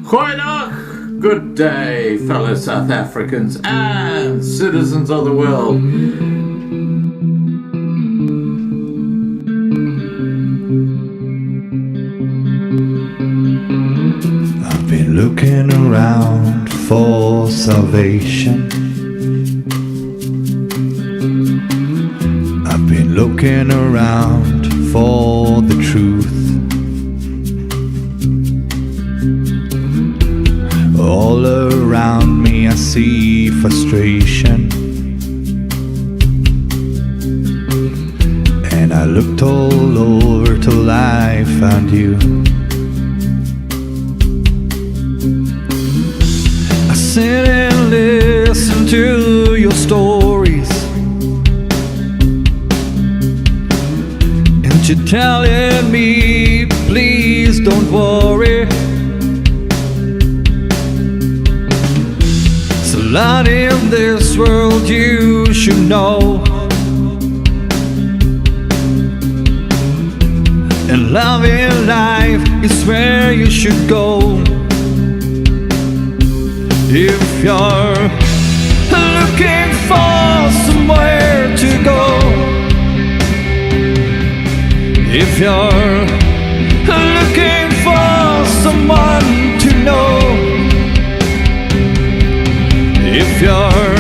Goeiedag, good day, fellow South Africans and citizens of the world. I've been looking around for salvation. I've been looking around for the truth. All around me I see frustration, and I looked all over till I found you. I sit and listen to your stories, and you're telling me, please don't worry. A lot in this world you should know, and love in life is where you should go. If you're looking for somewhere to go, if you're looking for someone to know, if you're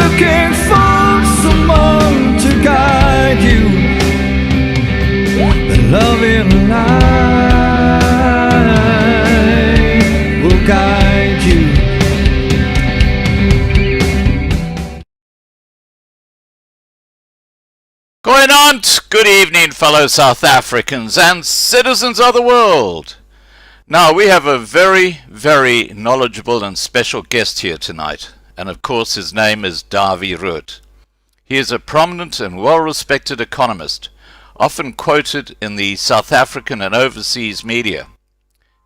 looking for someone to guide you, then love in life will guide you. Goeienaand, good evening, fellow South Africans and citizens of the world. Now, we have a very, very knowledgeable and special guest here tonight, and of course his name is Dawie Roodt. He is a prominent and well-respected economist, often quoted in the South African and overseas media.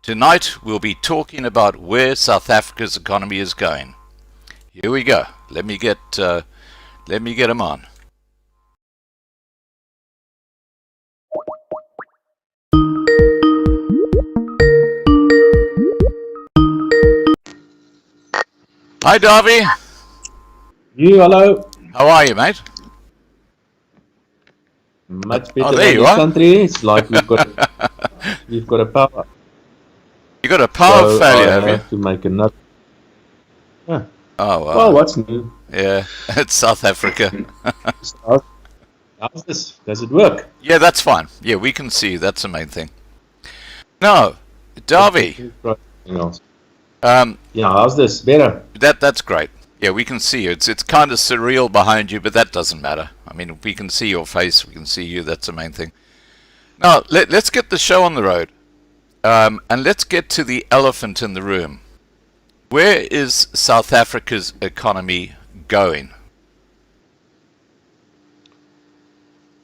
Tonight we'll be talking about where South Africa's economy is going. Here we go. Let me get him on. Hi, Dawie. Hello. How are you, mate? Much better there than you this are. country. It's like we've got a power. You got a power So failure, I have you? have to make another. Yeah. Oh, wow. Well, what's new? Yeah, it's South Africa. How's this? Does it work? Yeah, that's fine. Yeah, we can see you. That's the main thing. No, Dawie. Yeah, how's this? Better? That's great. Yeah, we can see you. It's kind of surreal behind you, but that doesn't matter. I mean, we can see your face. We can see you. That's the main thing. Now, let's get the show on the road. And let's get to the elephant in the room. Where is South Africa's economy going?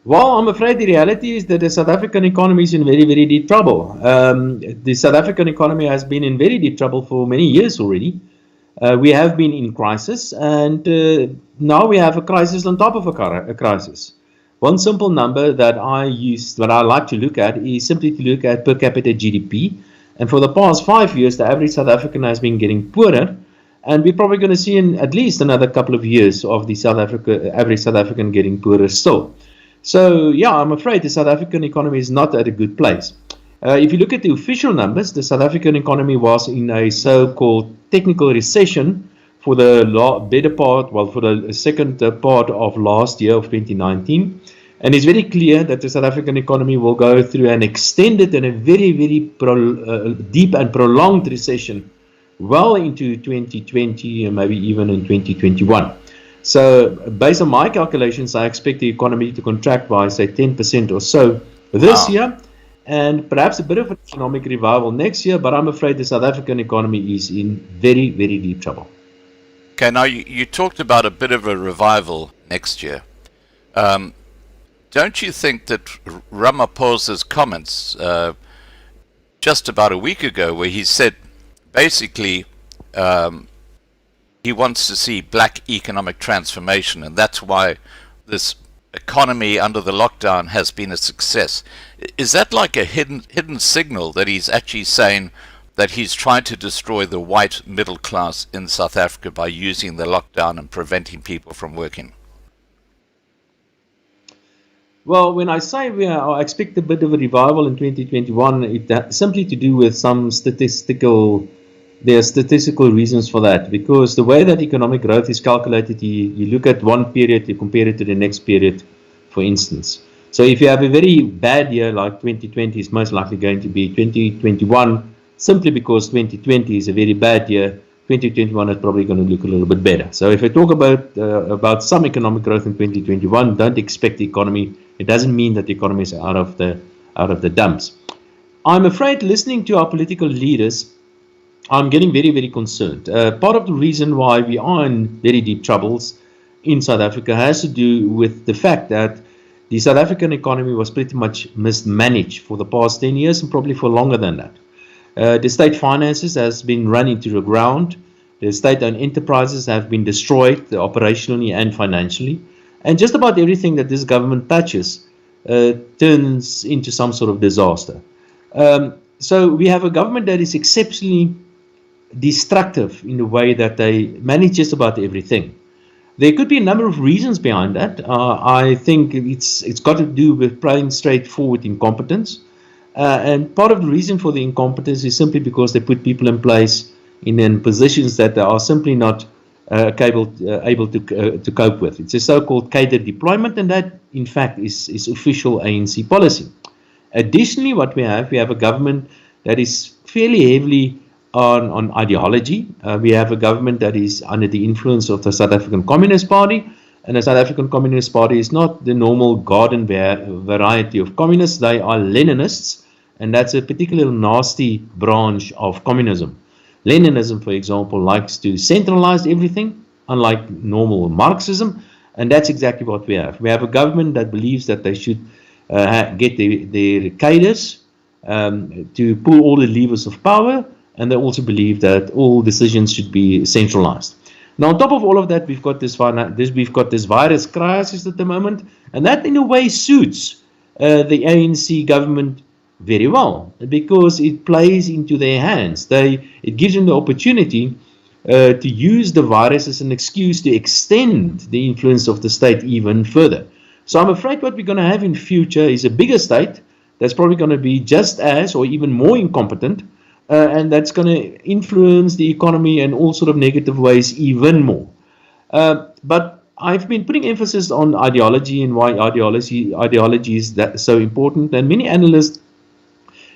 Well, I'm afraid the reality is that the South African economy is in very, very deep trouble. The South African economy has been in very deep trouble for many years already. We have been in crisis, and now we have a crisis on top of a crisis. One simple number that I like to look at is simply to look at per capita GDP. And for the past 5 years, the average South African has been getting poorer. And we're probably going to see in at least another couple of years of the average South African getting poorer still. So, yeah, I'm afraid the South African economy is not at a good place. If you look at the official numbers, the South African economy was in a so-called technical recession for the second part of last year of 2019. And it's very clear that the South African economy will go through an extended and a very, very deep and prolonged recession well into 2020 and maybe even in 2021. So based on my calculations, I expect the economy to contract by, say, 10% or so this year, and perhaps a bit of an economic revival next year, but I'm afraid the South African economy is in very, very deep trouble. Okay, now you talked about a bit of a revival next year. Don't you think that Ramaphosa's comments just about a week ago, where he said basically he wants to see black economic transformation, and that's why this economy under the lockdown has been a success. Is that like a hidden signal that he's actually saying that he's trying to destroy the white middle class in South Africa by using the lockdown and preventing people from working? Well, when I say I expect a bit of a revival in 2021, it's simply to do with some there are statistical reasons for that, because the way that economic growth is calculated, you look at one period, you compare it to the next period, for instance. So if you have a very bad year like 2020 is most likely going to be 2021, simply because 2020 is a very bad year, 2021 is probably going to look a little bit better. So if I talk about some economic growth in 2021, don't expect the economy. It doesn't mean that the economy is out of the dumps. I'm afraid, listening to our political leaders, I'm getting very, very concerned. Part of the reason why we are in very deep troubles in South Africa has to do with the fact that the South African economy was pretty much mismanaged for the past 10 years and probably for longer than that. The state finances has been run into the ground. The state-owned enterprises have been destroyed operationally and financially. And just about everything that this government touches turns into some sort of disaster. So we have a government that is exceptionally destructive in the way that they manage just about everything. There could be a number of reasons behind that. I think it's got to do with plain straightforward incompetence. And part of the reason for the incompetence is simply because they put people in place in positions that they are simply not able to cope with. It's a so-called catered deployment, and that, in fact, is official ANC policy. Additionally, what we have a government that is fairly heavily on ideology. We have a government that is under the influence of the South African Communist Party, and the South African Communist Party is not the normal garden variety of communists. They are Leninists, and that's a particularly nasty branch of communism. Leninism, for example, likes to centralize everything, unlike normal Marxism, and that's exactly what we have. We have a government that believes that they should get their cadres to pull all the levers of power, and they also believe that all decisions should be centralized. Now, on top of all of that, we've got this virus crisis at the moment, and that in a way suits the ANC government very well, because it plays into their hands. It gives them the opportunity to use the virus as an excuse to extend the influence of the state even further. So I'm afraid what we're going to have in future is a bigger state that's probably going to be just as or even more incompetent, and that's going to influence the economy in all sort of negative ways even more. But I've been putting emphasis on ideology and why ideology is that so important, and many analysts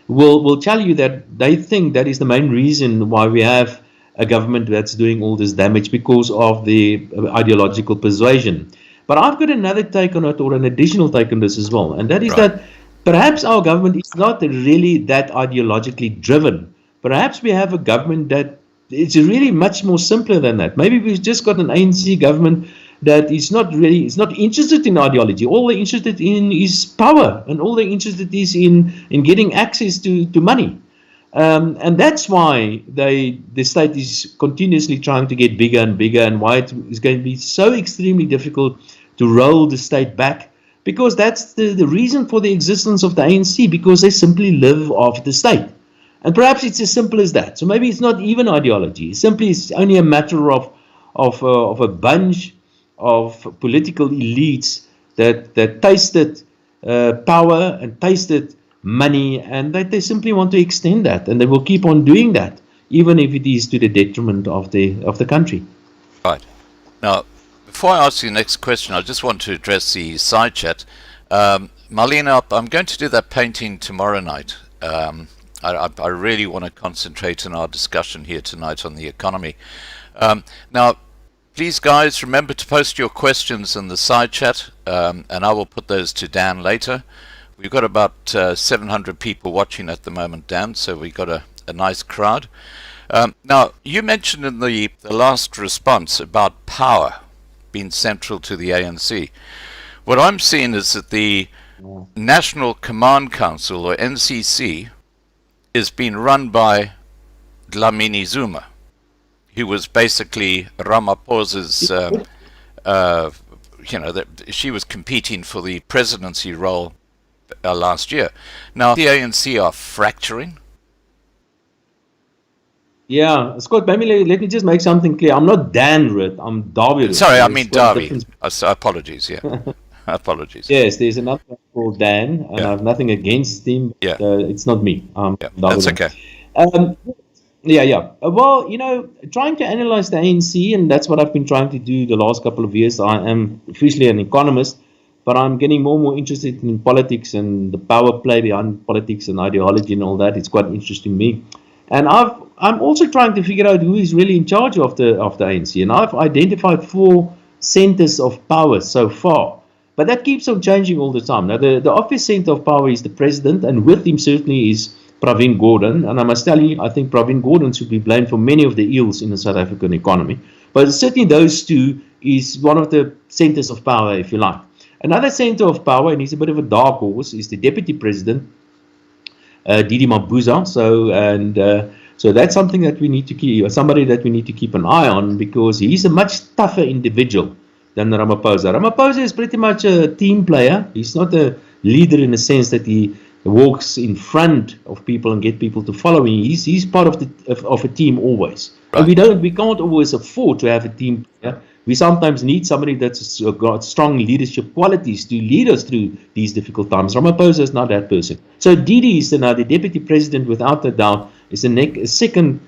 will tell you that they think that is the main reason why we have a government that's doing all this damage, because of the ideological persuasion. But I've got another take on it, or an additional take on this as well, and that is that perhaps our government is not really that ideologically driven. Perhaps we have a government that is really much more simpler than that. Maybe we've just got an ANC government that is not interested in ideology. All they're interested in is power, and all they're interested is in getting access to money. And that's why the state is continuously trying to get bigger and bigger, and why it is going to be so extremely difficult to roll the state back, because that's the reason for the existence of the ANC, because they simply live off the state. And perhaps it's as simple as that. So maybe it's not even ideology. It's only a matter of a bunch of political elites that tasted power and tasted money, and that they simply want to extend that, and they will keep on doing that, even if it is to the detriment of the country. Right. Now, before I ask you the next question, I just want to address the side chat. Marlene, I'm going to do that painting tomorrow night. I really want to concentrate on our discussion here tonight on the economy. Now, please, guys, remember to post your questions in the side chat, and I will put those to Dan later. We've got about 700 people watching at the moment, Dan, so we've got a nice crowd. Now, you mentioned in the last response about power being central to the ANC. What I'm seeing is that the National Command Council, or NCC, is being run by Dlamini Zuma, who was basically Ramaphosa's that she was competing for the presidency role last year. Now the ANC are fracturing. Yeah, Scott, maybe let me just make something clear. I'm not Dan Roodt, I'm Dawie Roodt. Sorry, I There's mean quite a Dawie. difference. Apologies, yeah. Apologies. Yes, there's another one called Dan, and Yeah. I have nothing against him. But, Yeah. it's not me. Yeah, Dawie that's Roodt. okay. Yeah. Well, trying to analyze the ANC, and that's what I've been trying to do the last couple of years. I am officially an economist, but I'm getting more and more interested in politics and the power play behind politics and ideology and all that. It's quite interesting to me. And I'm also trying to figure out who is really in charge of the ANC. And I've identified 4 centers of power so far. But that keeps on changing all the time. Now, the obvious center of power is the president, and with him certainly is Pravin Gordhan. And I must tell you, I think Pravin Gordhan should be blamed for many of the ills in the South African economy. But certainly those two is one of the centers of power, if you like. Another center of power, and he's a bit of a dark horse, is the deputy president, Didi Mabuza. So that's something that we need to keep, somebody that we need to keep an eye on, because he's a much tougher individual than Ramaphosa. Ramaphosa is pretty much a team player. He's not a leader in the sense that he walks in front of people and get people to follow him. He's part of a team always. Right. And we can't always afford to have a team player. We sometimes need somebody that's got strong leadership qualities to lead us through these difficult times. Ramaphosa is not that person. So Didi is now the deputy president, without a doubt, is a second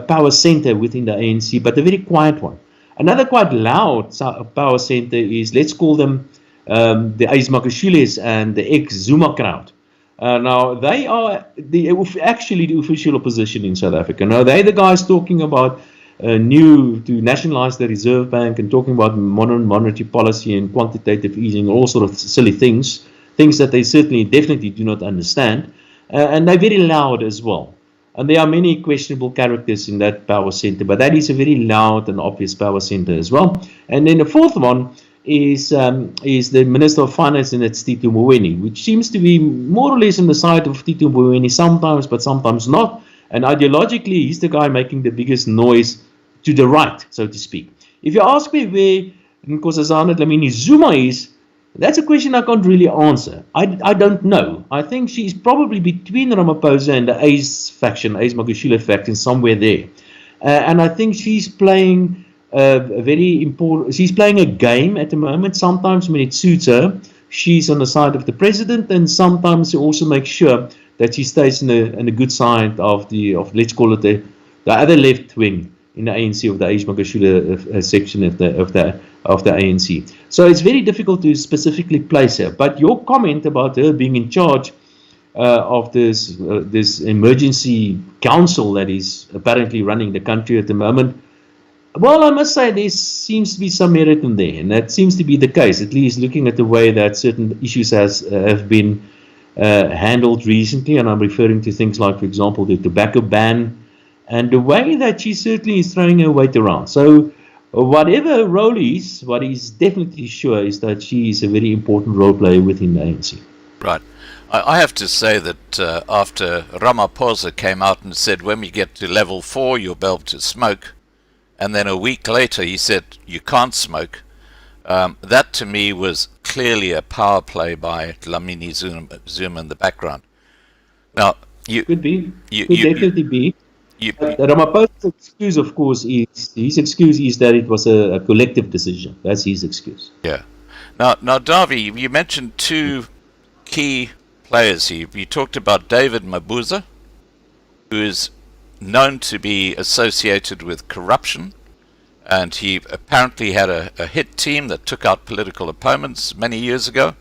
power center within the ANC, but a very quiet one. Another quite loud power center is, let's call them the Ace Makashules and the ex-Zuma crowd. Now, they are actually the official opposition in South Africa. Now, they're the guys talking about to nationalize the Reserve Bank and talking about modern monetary policy and quantitative easing, all sort of silly things that they definitely do not understand. And they're very loud as well. And there are many questionable characters in that power center, but that is a very loud and obvious power center as well. And then the fourth one is the Minister of Finance, and it's Tito Mboweni, which seems to be more or less on the side of Tito Mboweni sometimes, but sometimes not. And ideologically, he's the guy making the biggest noise to the right, so to speak. If you ask me where Nkosazana Dlamini Zuma is, that's a question I can't really answer. I don't know. I think she's probably between Ramaphosa and the Ace Magashule faction, somewhere there. And I think she's playing she's playing a game at the moment. Sometimes when it suits her, she's on the side of the president, and sometimes she also makes sure that she stays in the good side of let's call it the other left wing in the ANC, of the Ace Magashule section of the ANC. So it's very difficult to specifically place her. But your comment about her being in charge of this emergency council that is apparently running the country at the moment, well, I must say there seems to be some merit in there, and that seems to be the case, at least looking at the way that certain issues have been handled recently. And I'm referring to things like, for example, the tobacco ban, and the way that she certainly is throwing her weight around. So whatever her role is, what is definitely sure is that she is a very important role player within the ANC. Right. I have to say that after Ramaphosa came out and said, when we get to level 4, you'll be able to smoke, and then a week later he said, you can't smoke, that to me was clearly a power play by Dlamini Zuma in the background. Now, Could definitely be. Ramaphosa's excuse, of course, his excuse is that it was a collective decision. That's his excuse. Yeah. Now, Dawie, you mentioned 2 key players here. You talked about David Mabuza, who is known to be associated with corruption, and he apparently had a hit team that took out political opponents many years ago.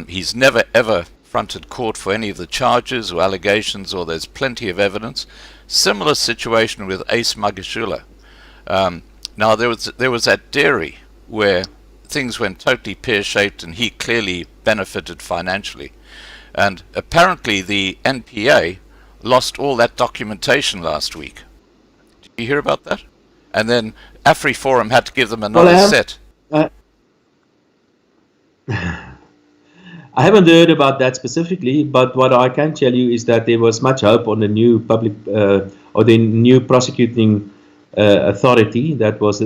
He's never ever fronted court for any of the charges or allegations, or there's plenty of evidence. Similar situation with Ace Magashule. Now there was that dairy where things went totally pear-shaped, and he clearly benefited financially. And apparently the NPA lost all that documentation last week. Did you hear about that? And then AfriForum had to give them another set. I haven't heard about that specifically, but what I can tell you is that there was much hope on the new public or the new prosecuting authority that was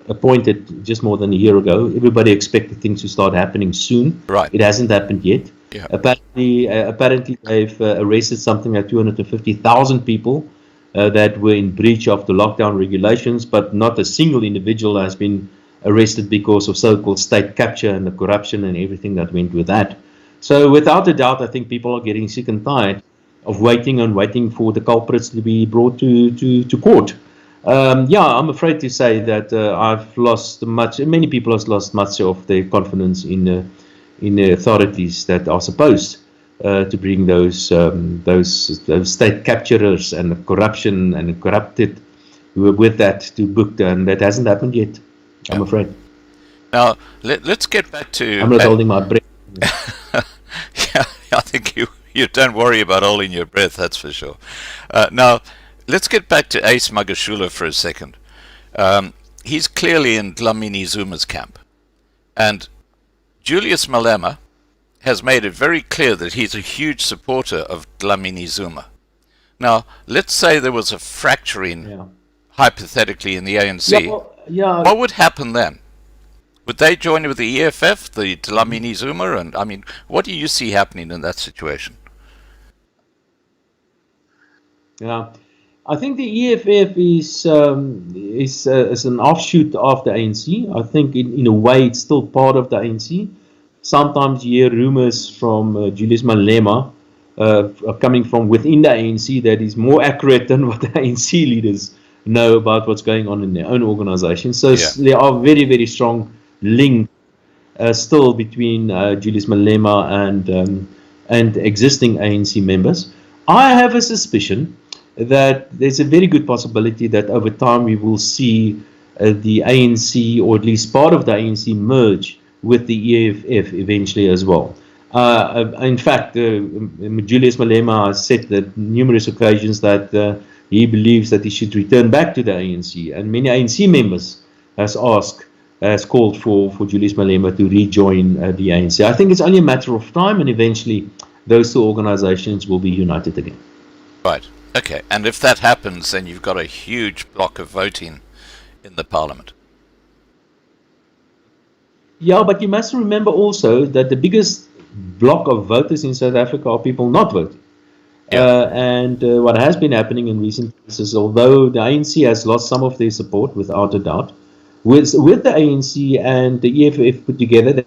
appointed just more than a year ago. Everybody expected things to start happening soon. Right. It hasn't happened yet. Yeah. Apparently they've arrested something like 250,000 people that were in breach of the lockdown regulations, but not a single individual has been arrested because of so-called state capture and the corruption and everything that went with that. So without a doubt, I think people are getting sick and tired of waiting for the culprits to be brought to court. I'm afraid to say that many people have lost much of their confidence in the authorities that are supposed to bring those state capturers and the corruption and the corrupted who were with that to book, and that hasn't happened yet. I'm afraid. Now, let's get back to... I'm not holding my breath. Yeah, I think you don't worry about holding your breath, that's for sure. Now, let's get back to Ace Magashule for a second. He's clearly in Dlamini Zuma's camp. And Julius Malema has made it very clear that he's a huge supporter of Dlamini Zuma. Now, let's say there was a fracturing, hypothetically, in the ANC. What would happen then? Would they join with the EFF, the Dlamini Zuma? And I mean, what do you see happening in that situation? Yeah, I think the EFF is an offshoot of the ANC. I think in a way it's still part of the ANC. Sometimes you hear rumors from Julius Malema coming from within the ANC that is more accurate than what the ANC leaders know about what's going on in their own organization. So there are very, very strong links still between Julius Malema and existing ANC members. I have a suspicion that there's a very good possibility that over time we will see the ANC, or at least part of the ANC, merge with the EFF eventually as well. In fact, Julius Malema has said that numerous occasions that he believes that he should return back to the ANC, and many ANC members has called for Julius Malema to rejoin the ANC. I think it's only a matter of time, and eventually those two organizations will be united again. Right. Okay. And if that happens, then you've got a huge block of voting in the parliament. Yeah, but you must remember also that the biggest block of voters in South Africa are people not voting. And what has been happening in recent years is, although the ANC has lost some of their support, without a doubt, with the ANC and the EFF put together,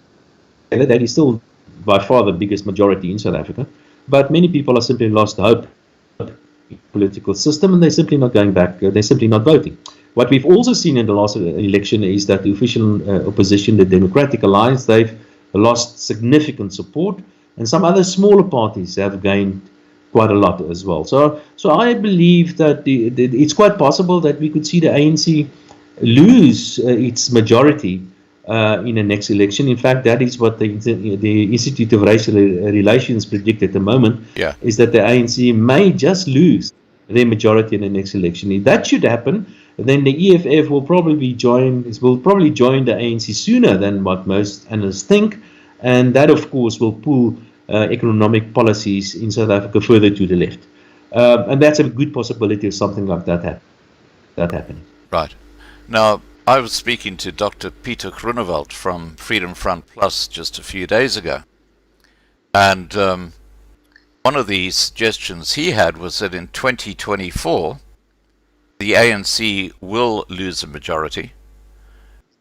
that is still by far the biggest majority in South Africa. But many people have simply lost hope in the political system, and they're simply not going back. They're simply not voting. What we've also seen in the last election is that the official opposition, the Democratic Alliance, they've lost significant support, and some other smaller parties have gained quite a lot as well. So I believe that it's quite possible that we could see the ANC lose its majority in the next election. In fact, that is what the Institute of Racial Relations predict at the moment, is that the ANC may just lose their majority in the next election. If that should happen, then the EFF will probably join the ANC sooner than what most analysts think, and that, of course, will pull economic policies in South Africa further to the left. And that's a good possibility of something like that happening. Right. Now, I was speaking to Dr. Peter Groenewald from Freedom Front Plus just a few days ago. And one of the suggestions he had was that in 2024, the ANC will lose a majority.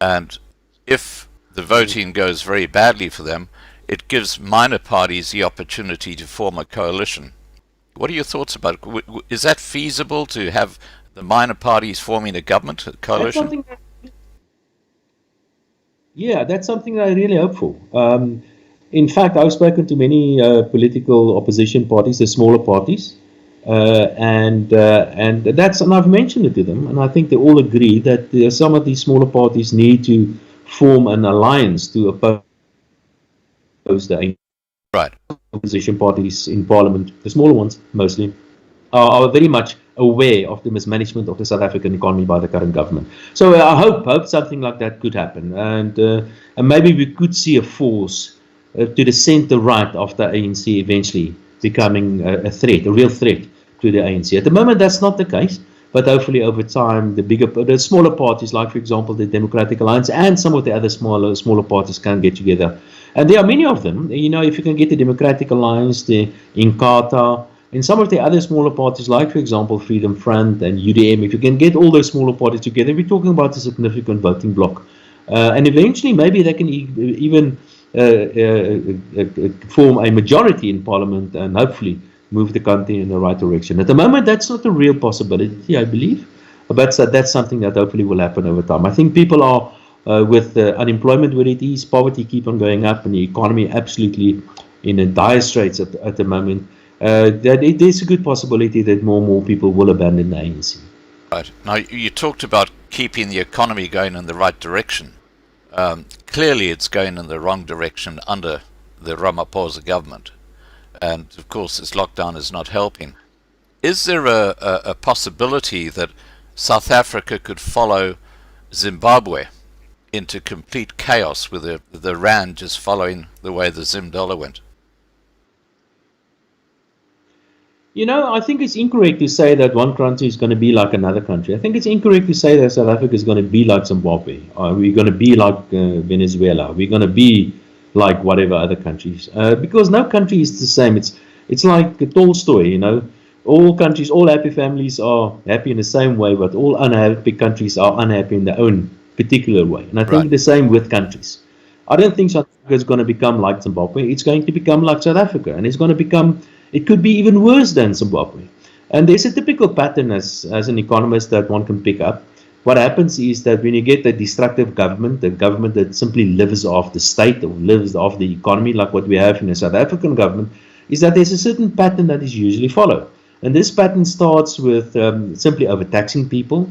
And if the voting goes very badly for them, it gives minor parties the opportunity to form a coalition. What are your thoughts about it? Is that feasible, to have the minor parties forming a government, a coalition? That's something that I really hope for. In fact, I've spoken to many political opposition parties, the smaller parties, and I've mentioned it to them, and I think they all agree that some of these smaller parties need to form an alliance to oppose the opposition parties in Parliament. The smaller ones, mostly, are very much aware of the mismanagement of the South African economy by the current government. So I hope something like that could happen, and maybe we could see a force to the centre right of the ANC eventually becoming a real threat to the ANC. At the moment, that's not the case. But hopefully over time, the smaller parties, like for example the Democratic Alliance and some of the other smaller parties, can get together. And there are many of them. If you can get the Democratic Alliance, the Inkatha, and some of the other smaller parties, like for example Freedom Front and UDM, if you can get all those smaller parties together, we're talking about a significant voting bloc. And eventually maybe they can even form a majority in Parliament and hopefully move the country in the right direction. At the moment, that's not a real possibility, I believe, but that's something that hopefully will happen over time. I think people are, with unemployment where it is, poverty keep on going up, and the economy absolutely in a dire straits at the moment, that there's a good possibility that more and more people will abandon the ANC. Right. Now, you talked about keeping the economy going in the right direction. Clearly, it's going in the wrong direction under the Ramaphosa government. And, of course, this lockdown is not helping. Is there a possibility that South Africa could follow Zimbabwe into complete chaos with the rand just following the way the Zim dollar went? I think it's incorrect to say that one country is going to be like another country. I think it's incorrect to say that South Africa is going to be like Zimbabwe. We're going to be like Venezuela. We're going to be like whatever other countries. Because no country is the same. It's like Tolstoy, All countries, all happy families are happy in the same way, but all unhappy countries are unhappy in their own particular way. And I think the same with countries. I don't think South Africa is going to become like Zimbabwe. It's going to become like South Africa. And it could be even worse than Zimbabwe. And there's a typical pattern as an economist that one can pick up. What happens is that when you get a destructive government, the government that simply lives off the state or lives off the economy, like what we have in the South African government, is that there's a certain pattern that is usually followed. And this pattern starts with simply overtaxing people.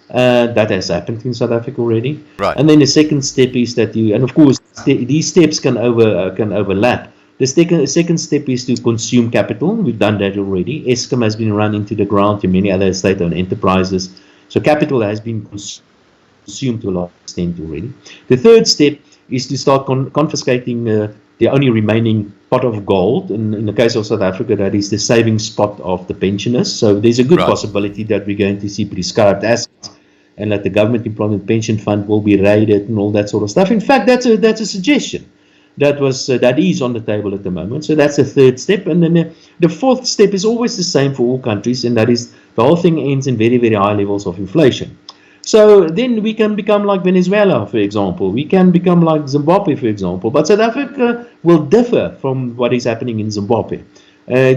That has happened in South Africa already. Right. And then the second step is that and of course, these steps can overlap. The second step is to consume capital. We've done that already. Eskom has been run into the ground in many other state-owned enterprises. So capital has been consumed to a large extent already. The third step is to start confiscating the only remaining pot of gold. In the case of South Africa, that is the savings pot of the pensioners. So there's a good possibility that we're going to see prescribed assets and that the government employment pension fund will be raided and all that sort of stuff. In fact, that's a suggestion that is on the table at the moment. So that's the third step. And then the fourth step is always the same for all countries, and that is the whole thing ends in very, very high levels of inflation. So then we can become like Venezuela, for example. We can become like Zimbabwe, for example. But South Africa will differ from what is happening in Zimbabwe.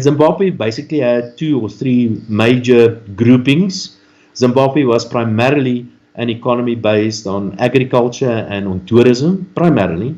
Zimbabwe basically had 2 or 3 major groupings. Zimbabwe was primarily an economy based on agriculture and on tourism, primarily.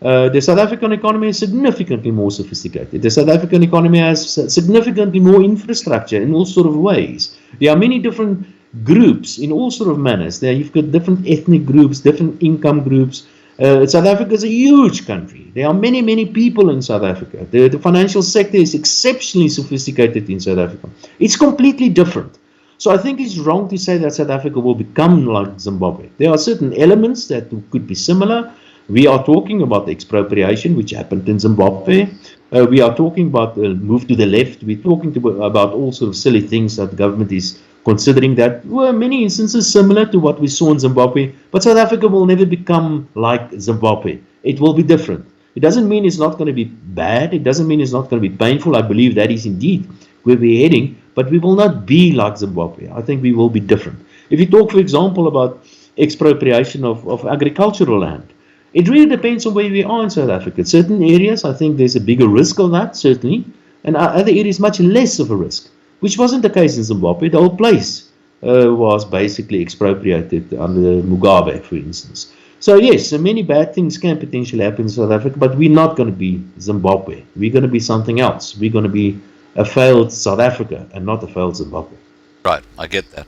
The South African economy is significantly more sophisticated. The South African economy has significantly more infrastructure in all sort of ways. There are many different groups in all sort of manners. You've got different ethnic groups, different income groups. South Africa is a huge country. There are many, many people in South Africa. The financial sector is exceptionally sophisticated in South Africa. It's completely different. So I think it's wrong to say that South Africa will become like Zimbabwe. There are certain elements that could be similar. We are talking about the expropriation, which happened in Zimbabwe. We are talking about the move to the left. We're talking about all sort of silly things that the government is considering that were in many instances similar to what we saw in Zimbabwe. But South Africa will never become like Zimbabwe. It will be different. It doesn't mean it's not going to be bad. It doesn't mean it's not going to be painful. I believe that is indeed where we're heading. But we will not be like Zimbabwe. I think we will be different. If you talk, for example, about expropriation of agricultural land, it really depends on where we are in South Africa. Certain areas, I think there's a bigger risk of that, certainly, and other areas much less of a risk, which wasn't the case in Zimbabwe. The whole place was basically expropriated under Mugabe, for instance. So yes, many bad things can potentially happen in South Africa, but we're not going to be Zimbabwe. We're going to be something else. We're going to be a failed South Africa and not a failed Zimbabwe. Right, I get that.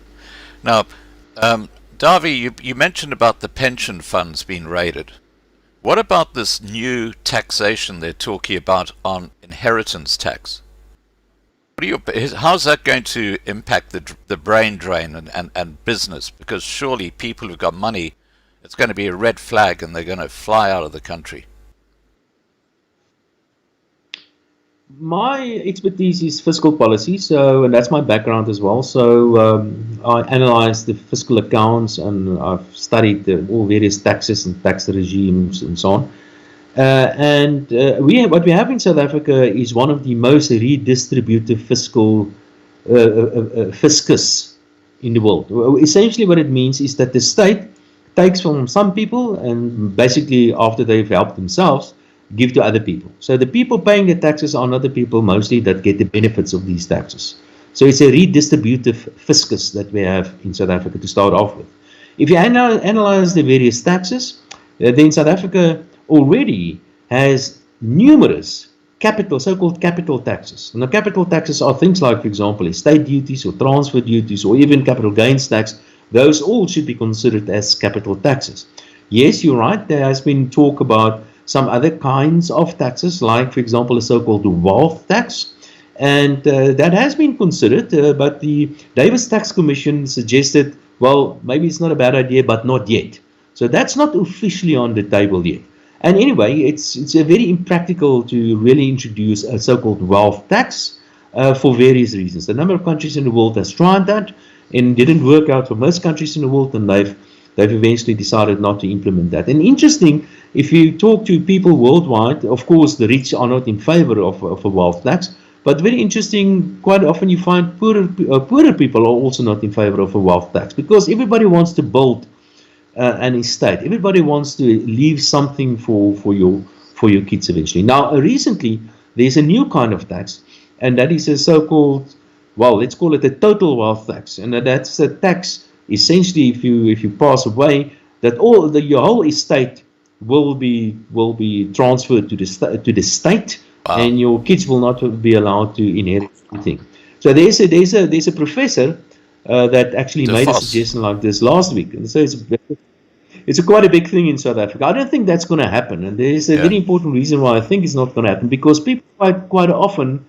Now, Dawie, you mentioned about the pension funds being raided. What about this new taxation they're talking about on inheritance tax? How's that going to impact the brain drain and business? Because surely people who've got money, it's going to be a red flag and they're going to fly out of the country. my expertise is fiscal policy, so and that's my background as well. So I analyze the fiscal accounts, and I've studied all various taxes and tax regimes and so on. What we have in South Africa is one of the most redistributive fiscal fiscus in the world. Essentially, what it means is that the state takes from some people and basically, after they've helped themselves, give to other people. So the people paying the taxes are not the people mostly that get the benefits of these taxes. So it's a redistributive fiscus that we have in South Africa to start off with. If you analyze the various taxes, then South Africa already has numerous so-called capital taxes. Now, capital taxes are things like, for example, estate duties or transfer duties or even capital gains tax. Those all should be considered as capital taxes. Yes, you're right. There has been talk about some other kinds of taxes, like, for example, a so-called wealth tax. And that has been considered, but the Davis Tax Commission suggested, well, maybe it's not a bad idea, but not yet. So that's not officially on the table yet. And anyway, it's a very impractical to really introduce a so-called wealth tax for various reasons. A number of countries in the world has tried that and didn't work out for most countries in the world, and they've eventually decided not to implement that. And interesting, if you talk to people worldwide, of course, the rich are not in favor of a wealth tax, but very interesting, quite often you find poorer people are also not in favor of a wealth tax, because everybody wants to build an estate. Everybody wants to leave something for your kids eventually. Now, recently, there's a new kind of tax, and that is a so-called, well, let's call it a total wealth tax. And that's a tax, essentially, if you pass away, that your whole estate will be transferred to the state, wow. And your kids will not be allowed to inherit anything. So there's a professor that actually made a suggestion like this last week, and so it's quite a big thing in South Africa. I don't think that's going to happen, and there's a very important reason why I think it's not going to happen, because people quite often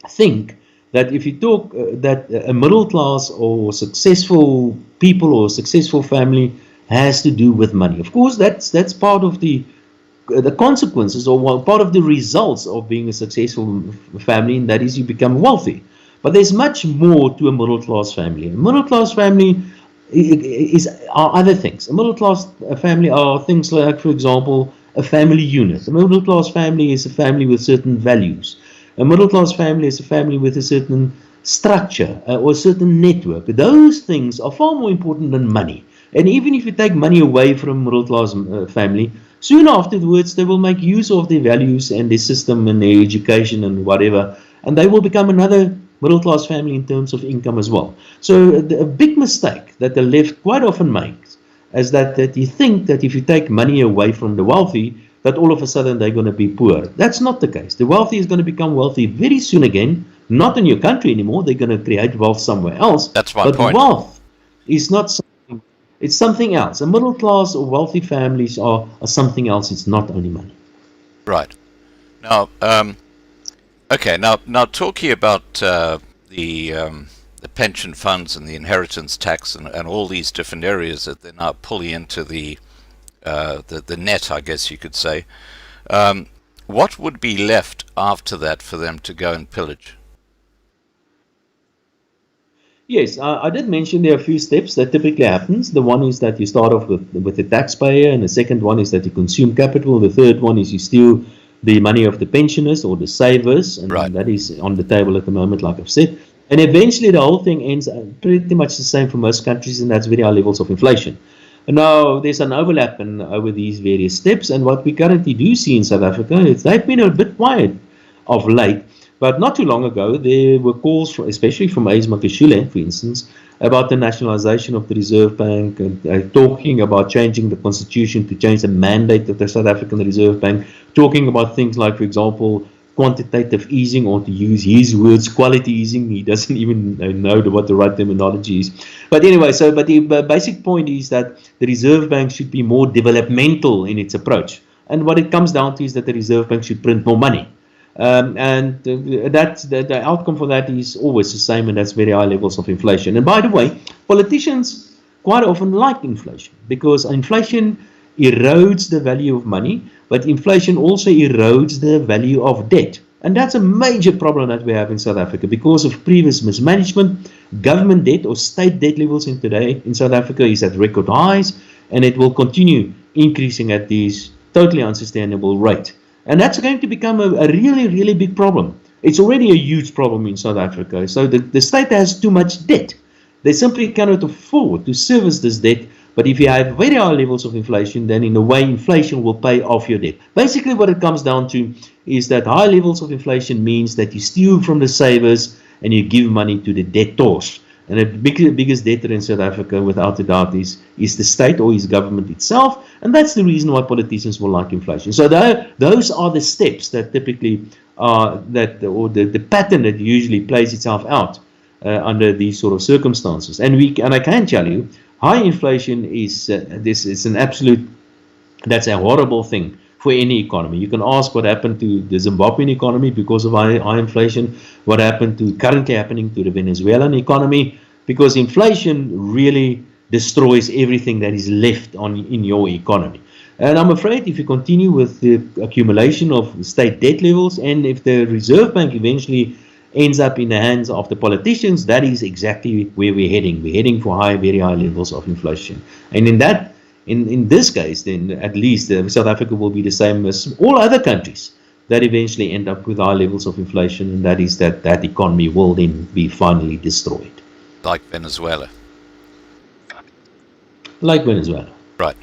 think that if you talk that a middle class or successful people or successful family has to do with money. Of course, that's part of the consequences or part of the results of being a successful family, and that is you become wealthy. But there's much more to a middle class family. A middle class family are other things. A middle class family are things like, for example, a family unit. A middle class family is a family with certain values. A middle class family is a family with a certain structure or a certain network. Those things are far more important than money. And even if you take money away from a middle class family, soon afterwards they will make use of their values and their system and their education and whatever, and they will become another middle class family in terms of income as well. So a big mistake that the left quite often makes is that you think that if you take money away from the wealthy, that all of a sudden they're going to be poor. That's not the case. The wealthy is going to become wealthy very soon again, not in your country anymore. They're going to create wealth somewhere else. That's my point. But wealth is not something, it's something else. A middle class or wealthy families are something else. It's not only money. Right. Now, okay, now talking about the pension funds and the inheritance tax and all these different areas that they're now pulling into the net, I guess you could say. What would be left after that for them to go and pillage? Yes, I did mention there are a few steps that typically happens. The one is that you start off with the taxpayer, and the second one is that you consume capital. The third one is you steal the money of the pensioners or the savers, and right. That is on the table at the moment, like I've said. And eventually the whole thing ends pretty much the same for most countries, and that's very high levels of inflation. Now, there's an overlap over these various steps, and what we currently do see in South Africa is they've been a bit quiet of late, but not too long ago, there were calls, especially from Ace Makashule, for instance, about the nationalization of the Reserve Bank, and talking about changing the constitution to change the mandate of the South African Reserve Bank, talking about things like, for example, quantitative easing, or to use his words, quality easing. He doesn't even know what the right terminology is. But anyway, but the basic point is that the Reserve Bank should be more developmental in its approach. And what it comes down to is that the Reserve Bank should print more money. And the outcome for that is always the same, and that's very high levels of inflation. And by the way, politicians quite often like inflation, because inflation erodes the value of money, but inflation also erodes the value of debt. And that's a major problem that we have in South Africa because of previous mismanagement. Government debt or state debt levels today in South Africa is at record highs, and it will continue increasing at these totally unsustainable rate. And that's going to become a really, really big problem. It's already a huge problem in South Africa. So the state has too much debt. They simply cannot afford to service this debt. But if you have very high levels of inflation, then in a way inflation will pay off your debt. Basically what it comes down to is that high levels of inflation means that you steal from the savers and you give money to the debtors. And the biggest debtor in South Africa, without a doubt, is the state or his government itself. And that's the reason why politicians will like inflation. So those are the steps that typically are, the pattern that usually plays itself out under these sort of circumstances. And I can tell you, high inflation is an absolute, that's a horrible thing for any economy. You can ask what happened to the Zimbabwean economy because of high inflation, what happened to currently happening to the Venezuelan economy, because inflation really destroys everything that is left in your economy. And I'm afraid if you continue with the accumulation of state debt levels, and if the Reserve Bank eventually ends up in the hands of the politicians, that is exactly where we're heading. We're heading for very high levels of inflation. And in this case, then at least South Africa will be the same as all other countries that eventually end up with high levels of inflation, and that is that economy will then be finally destroyed. Like Venezuela. Like Venezuela. Right.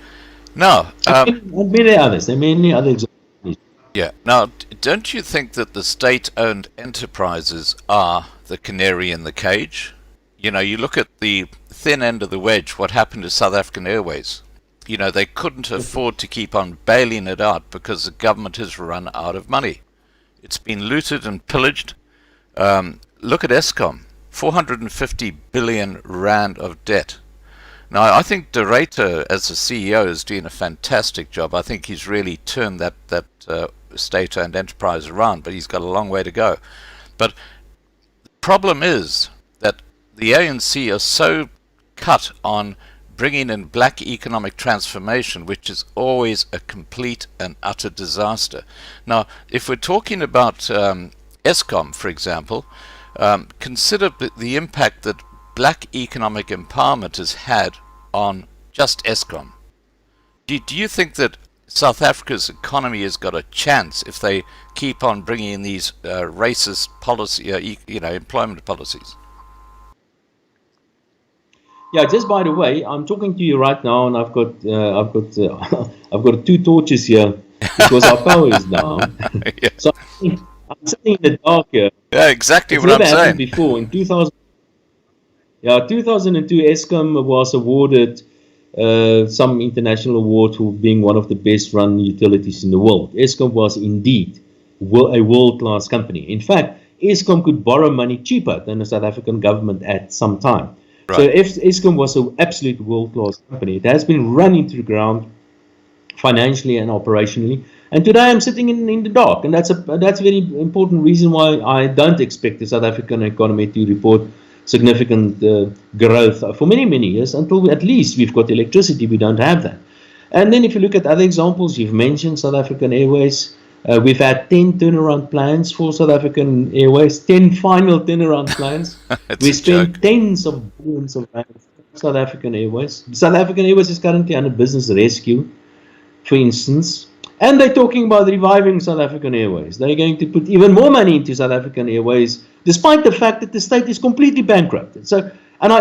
Now, and many others. There are many other examples. Yeah. Now, don't you think that the state-owned enterprises are the canary in the cage? You know, you look at the thin end of the wedge, what happened to South African Airways. You know, they couldn't afford to keep on bailing it out because the government has run out of money. It's been looted and pillaged. Look at Eskom, 450 billion rand of debt. Now, I think Dawie Roodt, as the CEO, is doing a fantastic job. I think he's really turned that state-owned enterprise around, but he's got a long way to go. But the problem is that the ANC are so cut on bringing in black economic transformation, which is always a complete and utter disaster. Now, if we're talking about Eskom, for example, consider the impact that black economic empowerment has had on just Eskom. Do you think that South Africa's economy has got a chance if they keep on bringing in these racist policy, employment policies? Yeah, just by the way, I'm talking to you right now, and I've got I've got 2 torches here because our power is down. Yeah. So I'm sitting in the dark here. Yeah, exactly It's what I'm never happened saying. before. In 2002, Eskom was awarded some international award for being one of the best run utilities in the world. Eskom was indeed a world-class company. In fact, Eskom could borrow money cheaper than the South African government at some time. Right. So Eskom was an absolute world-class company. It has been run into the ground financially and operationally. And today I'm sitting in the dark, and that's a very important reason why I don't expect the South African economy to report significant growth for many years until at least we've got electricity. We don't have that. And then if you look at other examples, you've mentioned South African Airways. We've had 10 turnaround plans for South African Airways, 10 final turnaround plans. We spent tens of billions of rands on South African Airways. South African Airways is currently under business rescue, for instance. And they're talking about reviving South African Airways. They're going to put even more money into South African Airways, despite the fact that the state is completely bankrupted. So, and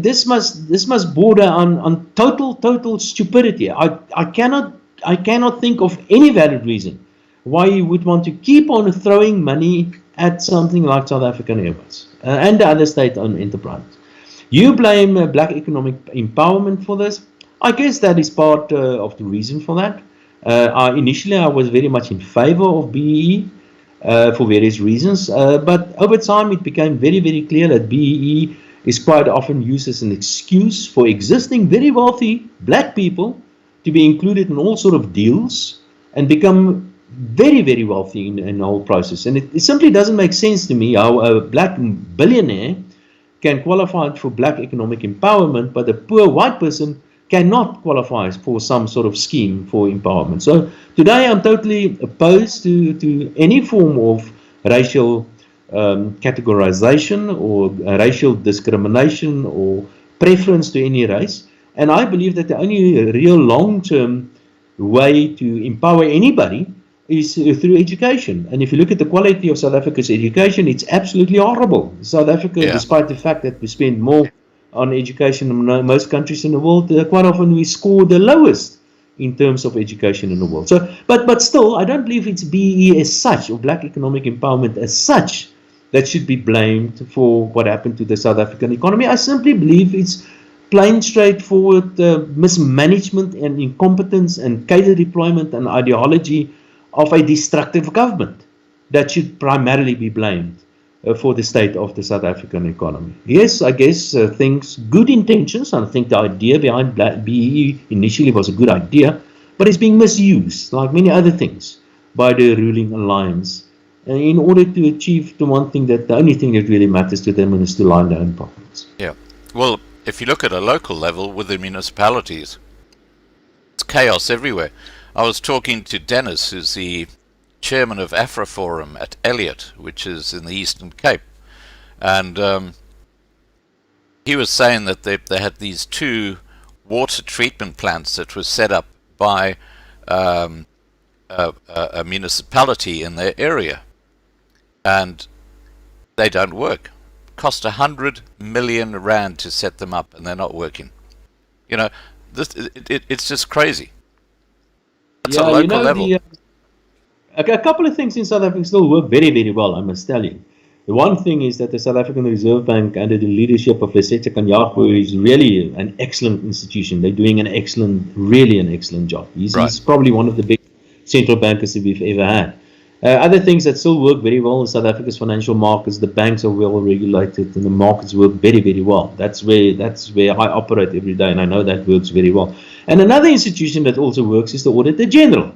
this must border on total stupidity. I cannot think of any valid reason why you would want to keep on throwing money at something like South African Airways and the other state-owned enterprises. You blame black economic empowerment for this. I guess that is part of the reason for that. Initially, I was very much in favor of BEE for various reasons, but over time it became very clear that BEE is quite often used as an excuse for existing very wealthy black people to be included in all sort of deals and become very wealthy in the whole process. And it simply doesn't make sense to me how a black billionaire can qualify for black economic empowerment, but a poor white person cannot qualify for some sort of scheme for empowerment. So today I'm totally opposed to any form of racial categorization or racial discrimination or preference to any race. And I believe that the only real long-term way to empower anybody is through education. And if you look at the quality of South Africa's education, it's absolutely horrible. South Africa, despite the fact that we spend more on education in most countries in the world, quite often we score the lowest in terms of education in the world. So, but still, I don't believe it's BEE as such, or black economic empowerment as such, that should be blamed for what happened to the South African economy. I simply believe it's plain straightforward mismanagement and incompetence and cadre deployment and ideology of a destructive government that should primarily be blamed for the state of the South African economy. Yes, I guess good intentions, and I think the idea behind BEE initially was a good idea, but it's being misused, like many other things, by the ruling alliance in order to achieve the one thing, that the only thing that really matters to them is to line their own pockets. Yeah. Well, if you look at a local level with the municipalities, it's chaos everywhere. I was talking to Dennis, who's the chairman of AfriForum at Elliot, which is in the Eastern Cape, and he was saying that they had these 2 water treatment plants that were set up by a municipality in their area, and they don't work. Cost 100 million rand to set them up, and they're not working. You know, it's just crazy. It's a local level. A couple of things in South Africa still work very, very well, I must tell you. The one thing is that the South African Reserve Bank, under the leadership of Lesetja Kanyako, is really an excellent institution. They're doing really an excellent job. He's probably one of the big central bankers that we've ever had. Other things that still work very well in South Africa's financial markets, the banks are well regulated and the markets work very, very well. That's where I operate every day, and I know that works very well. And another institution that also works is the Auditor General.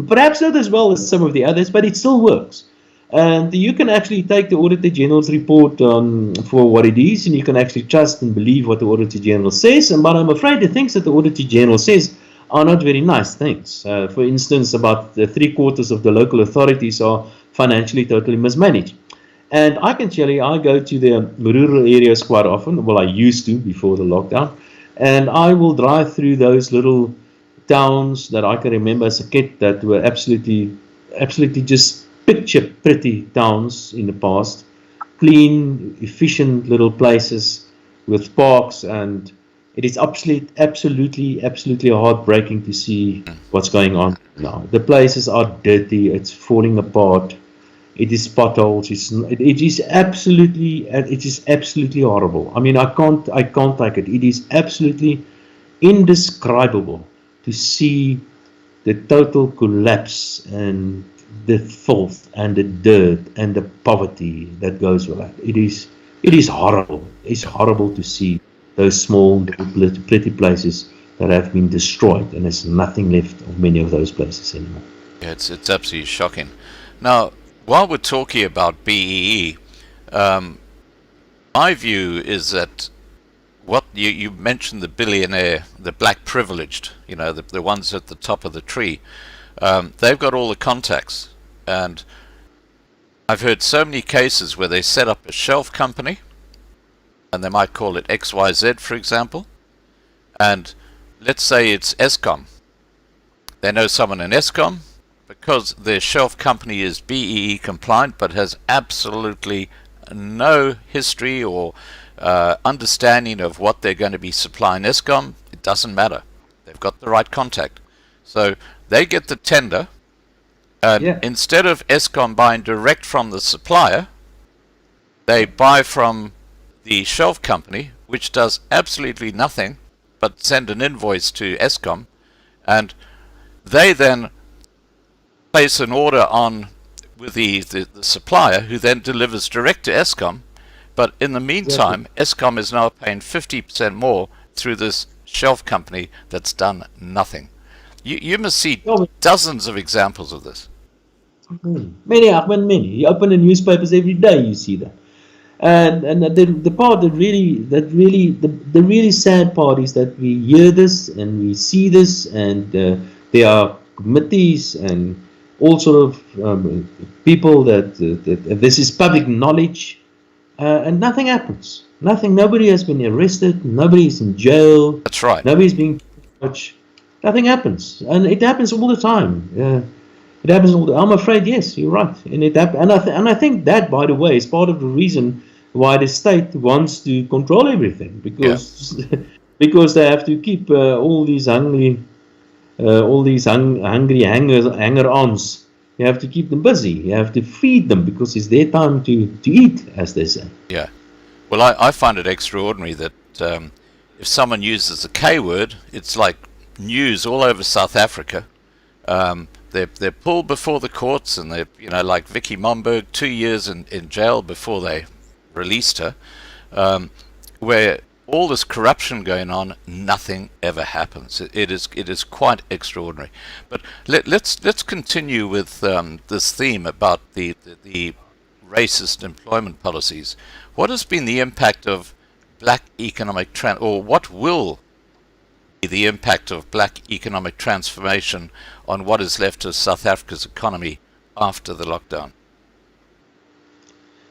Perhaps not as well as some of the others, but it still works. And you can actually take the Auditor General's report for what it is, and you can actually trust and believe what the Auditor General says. But I'm afraid the things that the Auditor General says are not very nice things. For instance, about 3/4 of the local authorities are financially totally mismanaged. And I can tell you, I go to the rural areas quite often. Well, I used to before the lockdown. And I will drive through those little towns that I can remember as a kid that were absolutely just picture pretty towns in the past. Clean, efficient little places with parks, and it is absolutely heartbreaking to see what's going on now. The places are dirty, it's falling apart, it is potholes, it is absolutely horrible. I mean, I can't take it. It is absolutely indescribable to see the total collapse and the filth and the dirt and the poverty that goes with that. It is horrible. It's horrible to see those small, pretty places that have been destroyed, and there's nothing left of many of those places anymore. Yeah, it's absolutely shocking. Now, while we're talking about BEE, my view is that what you mentioned, the billionaire, the black privileged, you know, the ones at the top of the tree, they've got all the contacts, and I've heard so many cases where they set up a shelf company, and they might call it XYZ, for example, and let's say it's Eskom. They know someone in Eskom, because their shelf company is BEE compliant, but has absolutely no history or understanding of what they're going to be supplying Eskom. It doesn't matter. They've got the right contact. So they get the tender, and instead of Eskom buying direct from the supplier, they buy from the shelf company, which does absolutely nothing but send an invoice to Eskom, and they then place an order on with the supplier, who then delivers direct to Eskom. But in the meantime, Eskom is now paying 50% more through this shelf company that's done nothing. You must see dozens of examples of this. Many. You open the newspapers every day, you see that. And the part that really the really sad part is that we hear this and we see this, and there are committees and all sort of people that this is public knowledge, and nothing happens. Nobody has been arrested. Nobody is in jail. That's right. Nobody's being touched. Nothing happens, and it happens all the time. It happens all the. I'm afraid, yes, you're right, and it happens. And I think that, by the way, is part of the reason why the state wants to control everything, because because they have to keep all these hungry hanger-ons. You have to keep them busy. You have to feed them because it's their time to eat, as they say. Yeah. Well, I find it extraordinary that if someone uses the K word, it's like news all over South Africa. They're pulled before the courts, and they're, like Vicky Momberg, 2 years in jail before they released her, where all this corruption going on, nothing ever happens. It is quite extraordinary. But let's continue with this theme about the racist employment policies. What has been the impact of black economic or what will be the impact of black economic transformation on what is left of South Africa's economy after the lockdown?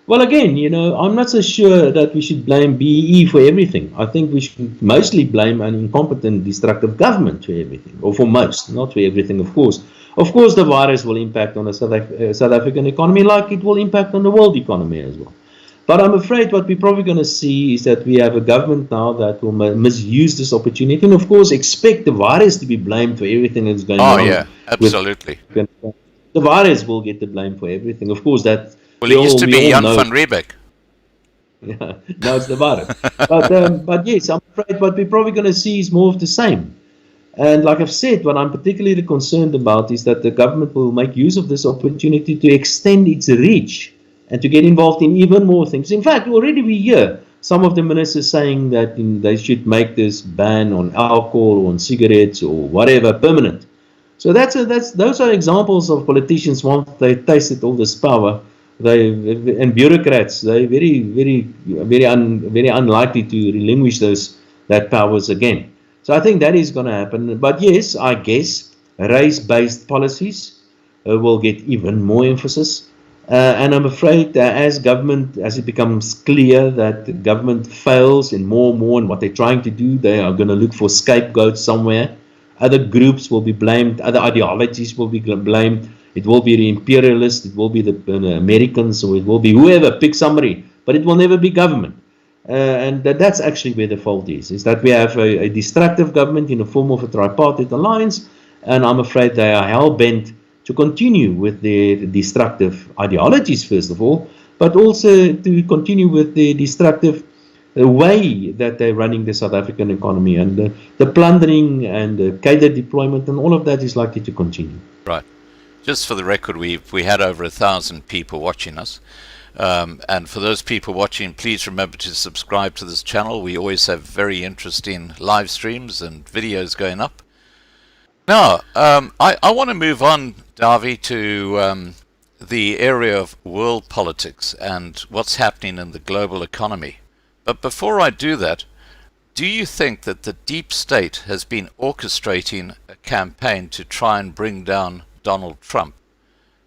Well, again, I'm not so sure that we should blame BEE for everything. I think we should mostly blame an incompetent, destructive government for everything, or for most, not for everything, of course. Of course, the virus will impact on the South African economy, like it will impact on the world economy as well. But I'm afraid what we're probably going to see is that we have a government now that will misuse this opportunity, and of course expect the virus to be blamed for everything that's going on. Oh, yeah, absolutely. The virus will get the blame for everything. Of course, that. Well, it used to be Jan van Riebeck. Yeah, now it's the virus. But yes, I'm afraid what we're probably going to see is more of the same. And like I've said, what I'm particularly concerned about is that the government will make use of this opportunity to extend its reach and to get involved in even more things. In fact, already we hear some of the ministers saying that they should make this ban on alcohol or on cigarettes or whatever permanent. So those are examples of politicians once they tasted all this power. And bureaucrats, they're very unlikely to relinquish that powers again. So I think that is going to happen. But yes, I guess race-based policies will get even more emphasis. And I'm afraid as it becomes clear that the government fails in more and more in what they're trying to do, they are going to look for scapegoats somewhere. Other groups will be blamed. Other ideologies will be blamed. It will be the imperialists, it will be the Americans, or it will be whoever, pick somebody, but it will never be government. And that's actually where the fault is that we have a destructive government in the form of a tripartite alliance, and I'm afraid they are hell-bent to continue with their destructive ideologies, first of all, but also to continue with the destructive way that they're running the South African economy, and the plundering and the cadre deployment and all of that is likely to continue. Right. Just for the record, we had over 1,000 people watching us. And for those people watching, please remember to subscribe to this channel. We always have very interesting live streams and videos going up. Now, I want to move on, Dawie, to the area of world politics and what's happening in the global economy. But before I do that, do you think that the deep state has been orchestrating a campaign to try and bring down Donald Trump?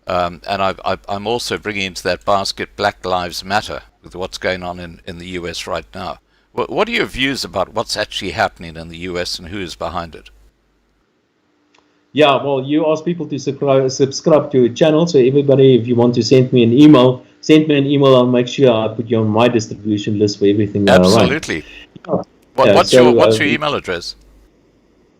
And I'm also bringing into that basket Black Lives Matter with what's going on in the US right now. What are your views about what's actually happening in the US and who is behind it? Yeah, well, you ask people to subscribe to your channel. So everybody, if you want to send me an email, I'll make sure I put you on my distribution list for everything that I run. Absolutely. What's your email address?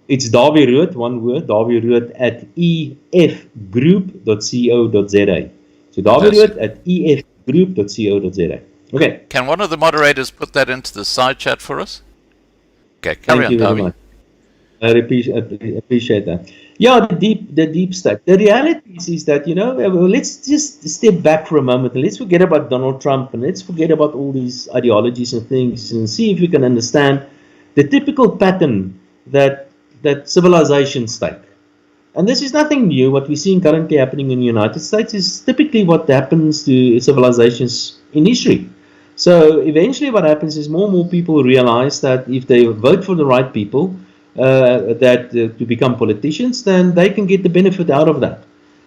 It's Dawie Roodt, one word, Dawie Roodt at efgroup.co.za. So Dawie Roodt at efgroup.co.za. Okay. Can one of the moderators put that into the side chat for us? Okay, carry on, Dawie. I appreciate that. Yeah, the deep state. The reality is that, let's just step back for a moment and let's forget about Donald Trump and let's forget about all these ideologies and things and see if we can understand the typical pattern that civilizations take. And this is nothing new. What we're seeing currently happening in the United States is typically what happens to civilizations in history. So eventually what happens is more and more people realize that if they vote for the right people to become politicians, then they can get the benefit out of that.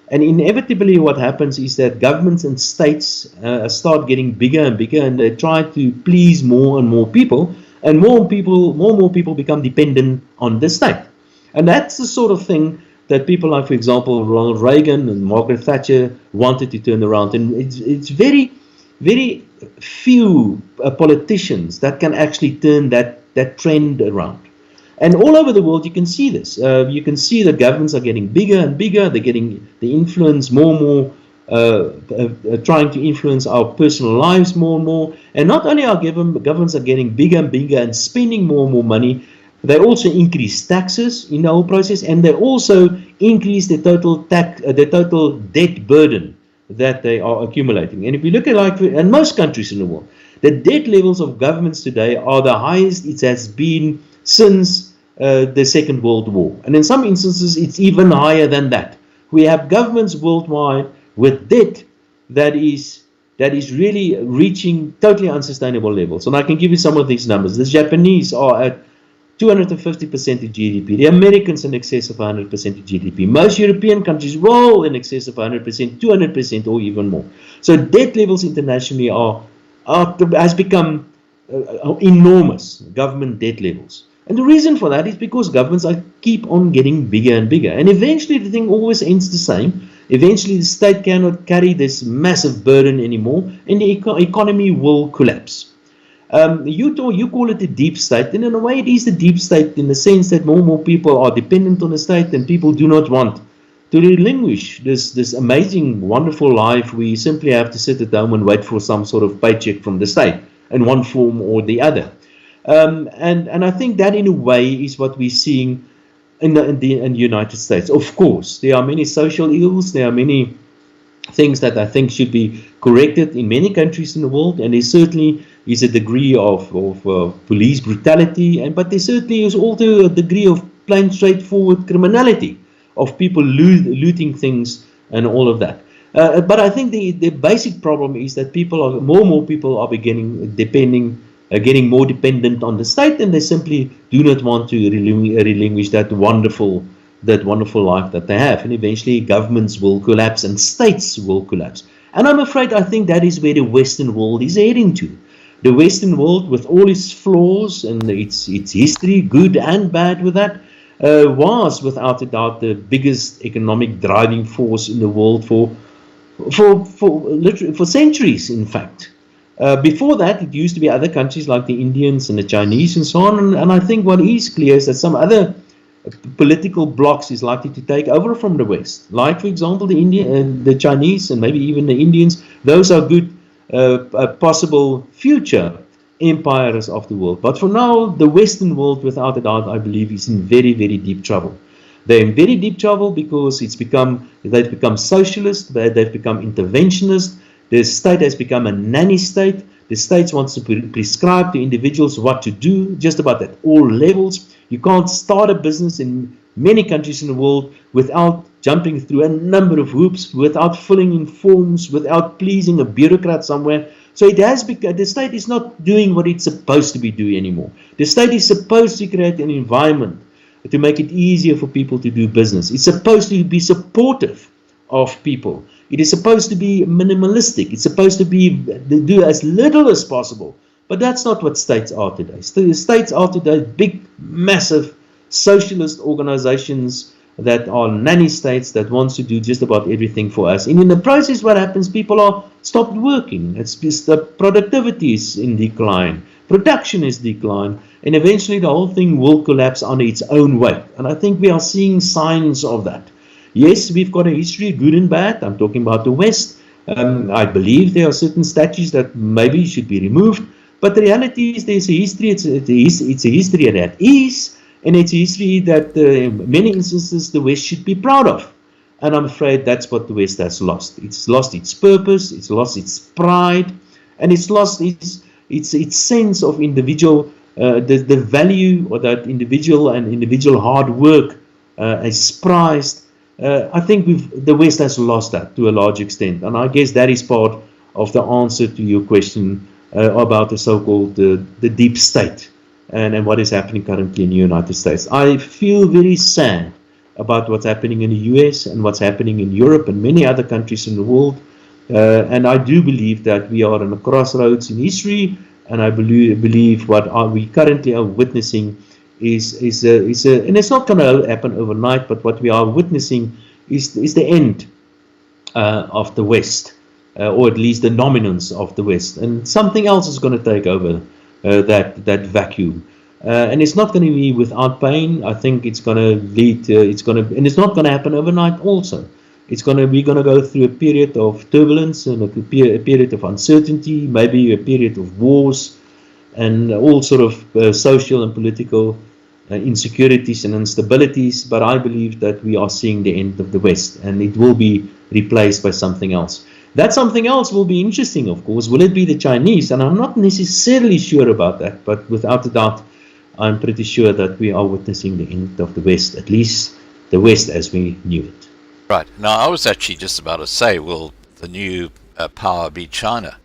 And inevitably what happens is that governments and states start getting bigger and bigger, and they try to please more and more people, and more and more people become dependent on the state. And that's the sort of thing that people like, for example, Ronald Reagan and Margaret Thatcher wanted to turn around. And it's very, very few politicians that can actually turn that trend around. And all over the world you can see this. You can see that governments are getting bigger and bigger. They're getting the influence more and more, trying to influence our personal lives more and more. And not only are governments are getting bigger and bigger and spending more and more money, they also increase taxes in the whole process, and they also increase the total debt burden that they are accumulating. And if you look at in most countries in the world, the debt levels of governments today are the highest it has been since the Second World War. And in some instances, it's even higher than that. We have governments worldwide with debt that is really reaching totally unsustainable levels. And I can give you some of these numbers. The Japanese are at 250% of GDP. The Americans in excess of 100% of GDP. Most European countries well in excess of 100%, 200% or even more. So debt levels internationally has become enormous, government debt levels. And the reason for that is because governments keep on getting bigger and bigger. And eventually the thing always ends the same. Eventually the state cannot carry this massive burden anymore, and the economy will collapse. You call it the deep state, and in a way it is the deep state in the sense that more and more people are dependent on the state, and people do not want to relinquish this amazing, wonderful life where you simply have to sit at home and wait for some sort of paycheck from the state in one form or the other. And I think that in a way is what we're seeing in the United States. Of course, there are many social ills, there are many things that I think should be corrected in many countries in the world, and there certainly is a degree of police brutality, but there certainly is also a degree of plain straightforward criminality, of people looting things and all of that. But I think the basic problem is that more and more people are getting more dependent on the state, and they simply do not want to relinquish that wonderful life that they have. And eventually governments will collapse and states will collapse. And I think that is where the Western world is heading to. The Western world, with all its flaws and its history, good and bad with that, was without a doubt the biggest economic driving force in the world for centuries, in fact. Before that, it used to be other countries like the Indians and the Chinese and so on. And I think what is clear is that some other political blocks is likely to take over from the West. Like, for example, the Chinese and maybe even the Indians. Those are good possible future empires of the world. But for now, the Western world, without a doubt, I believe, is in very, very deep trouble. They're in very deep trouble because they've become socialist, they've become interventionist. The state has become a nanny state. The state wants to prescribe to individuals what to do, just about at all levels. You can't start a business in many countries in the world without jumping through a number of hoops, without filling in forms, without pleasing a bureaucrat somewhere. So the state is not doing what it's supposed to be doing anymore. The state is supposed to create an environment to make it easier for people to do business. It's supposed to be supportive of people. It is supposed to be minimalistic. It's supposed to do as little as possible. But that's not what states are today. States are today big, massive socialist organizations that are nanny states that wants to do just about everything for us. And in the process, what happens? People are stopped working. It's just the productivity is in decline. Production is decline. And eventually the whole thing will collapse under its own weight. And I think we are seeing signs of that. Yes, we've got a history, good and bad. I'm talking about the West. I believe there are certain statues that maybe should be removed. But the reality is there's a history. It's a history that is, and it's a history that in many instances the West should be proud of. And I'm afraid that's what the West has lost. It's lost its purpose, it's lost its pride, and it's lost its sense of individual, the value of that individual hard work is prized. I think the West has lost that to a large extent, and I guess that is part of the answer to your question about the so-called the deep state and what is happening currently in the United States. I feel very sad about what's happening in the US and what's happening in Europe and many other countries in the world. And I do believe that we are on a crossroads in history, and I believe what we currently are witnessing is and it's not going to happen overnight, but what we are witnessing is the end of the West, or at least the dominance of the West, and something else is going to take over that vacuum. And it's not going to be without pain. I think it's going to lead. And it's not going to happen overnight. Also, we're going to go through a period of turbulence and a period of uncertainty, maybe a period of wars, and all sort of social and political insecurities and instabilities. But I believe that we are seeing the end of the West, and it will be replaced by something else. That something else will be interesting, of course. Will it be the Chinese? And I'm not necessarily sure about that, but without a doubt, I'm pretty sure that we are witnessing the end of the West, at least the West as we knew it. Right. Now, I was actually just about to say, will the new power be China?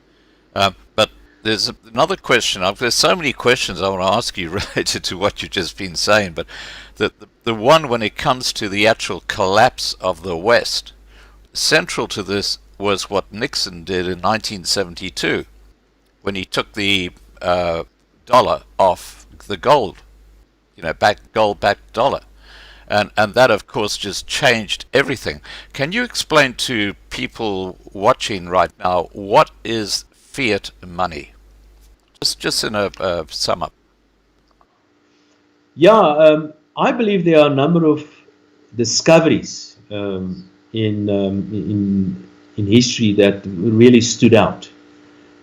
But there's another question. There's so many questions I want to ask you related to what you've just been saying, but the one when it comes to the actual collapse of the West, central to this was what Nixon did in 1972 when he took the dollar off the gold, gold-backed dollar. And that, of course, just changed everything. Can you explain to people watching right now, what is fiat money? Just in a sum up. Yeah, I believe there are a number of discoveries in history that really stood out.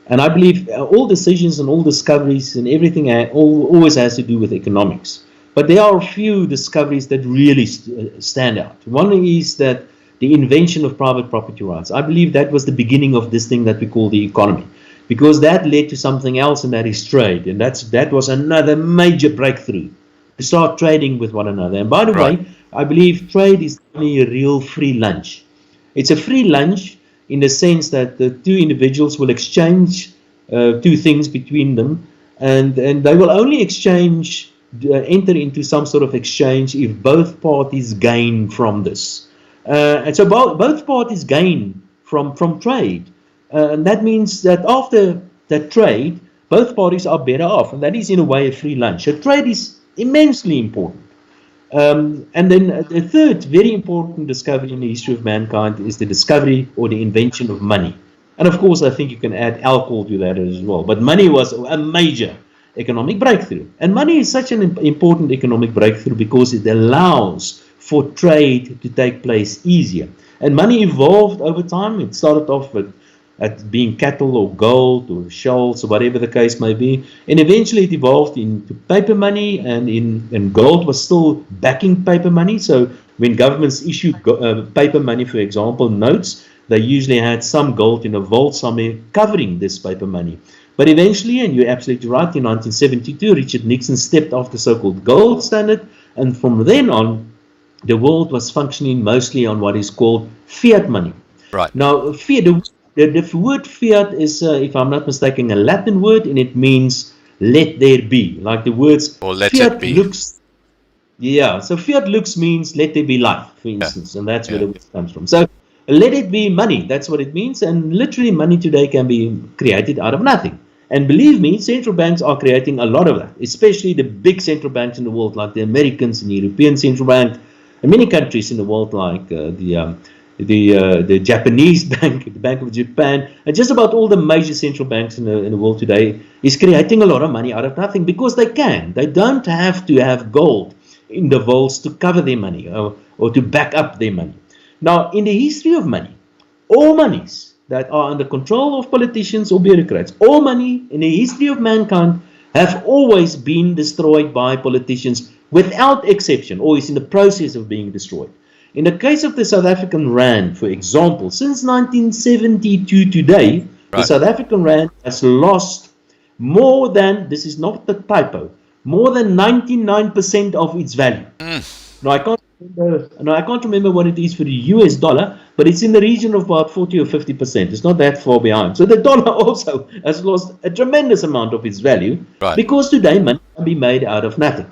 And I believe all decisions and all discoveries and everything always has to do with economics. But there are a few discoveries that really stand out. One is that the invention of private property rights. I believe that was the beginning of this thing that we call the economy, because that led to something else, and that is trade. And that was another major breakthrough, to start trading with one another. And by the way, I believe trade is only a real free lunch. It's a free lunch in the sense that the two individuals will exchange two things between them, and they will only enter into some sort of exchange if both parties gain from this. And so both parties gain from trade. And that means that after that trade, both parties are better off. And that is, in a way, a free lunch. So trade is immensely important. And then the third very important discovery in the history of mankind is the discovery or the invention of money. And of course, I think you can add alcohol to that as well. But money was a major economic breakthrough. And money is such an important economic breakthrough because it allows for trade to take place easier. And money evolved over time. It started off at being cattle or gold or shells or whatever the case may be. And eventually it evolved into paper money, and gold was still backing paper money. So when governments issued paper money, for example, notes, they usually had some gold in a vault somewhere covering this paper money. But eventually, and you're absolutely right, in 1972, Richard Nixon stepped off the so-called gold standard, and from then on, the world was functioning mostly on what is called fiat money. Right. Now, fiat, the word fiat is, if I'm not mistaken, a Latin word, and it means let there be. Like the words or let fiat it be. Lux. Yeah, so fiat lux means let there be life, for instance, and that's where the word comes from. So let it be money, that's what it means, and literally money today can be created out of nothing. And believe me, central banks are creating a lot of that, especially the big central banks in the world, like the Americans and the European Central Bank, and many countries in the world, like the Japanese bank, the Bank of Japan, and just about all the major central banks in the world today is creating a lot of money out of nothing because they can. They don't have to have gold in the vaults to cover their money or to back up their money. Now, in the history of money, all monies that are under control of politicians or bureaucrats, all money in the history of mankind have always been destroyed by politicians without exception, or is in the process of being destroyed. In the case of the South African Rand, for example, since 1972 today, the South African Rand has lost more than, this is not the typo, more than 99% of its value. Now, I can't no, I can't remember what it is for the US dollar, but it's in the region of about 40 or 50%. It's not that far behind. So the dollar also has lost a tremendous amount of its value Right. because today money can be made out of nothing.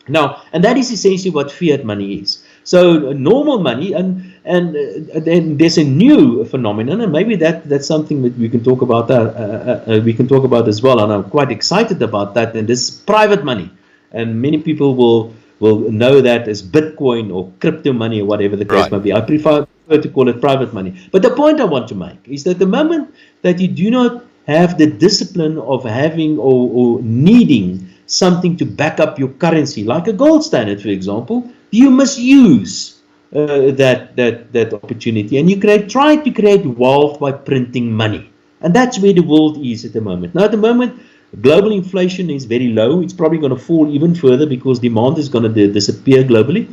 Now, and that is essentially what fiat money is. So normal money, and then there's a new phenomenon, and maybe that's something that we can talk about. We can talk about as well, and I'm quite excited about that. And this private money, and many people will know that as Bitcoin or crypto money or whatever the case Right. might be. I prefer to call it private money. But the point I want to make is that the moment that you do not have the discipline of having or needing something to back up your currency, like a gold standard, for example, you misuse that opportunity, and you try to create wealth by printing money, and that's where the world is at the moment. Now, at the moment, global inflation is very low. It's probably going to fall even further because demand is going to disappear globally.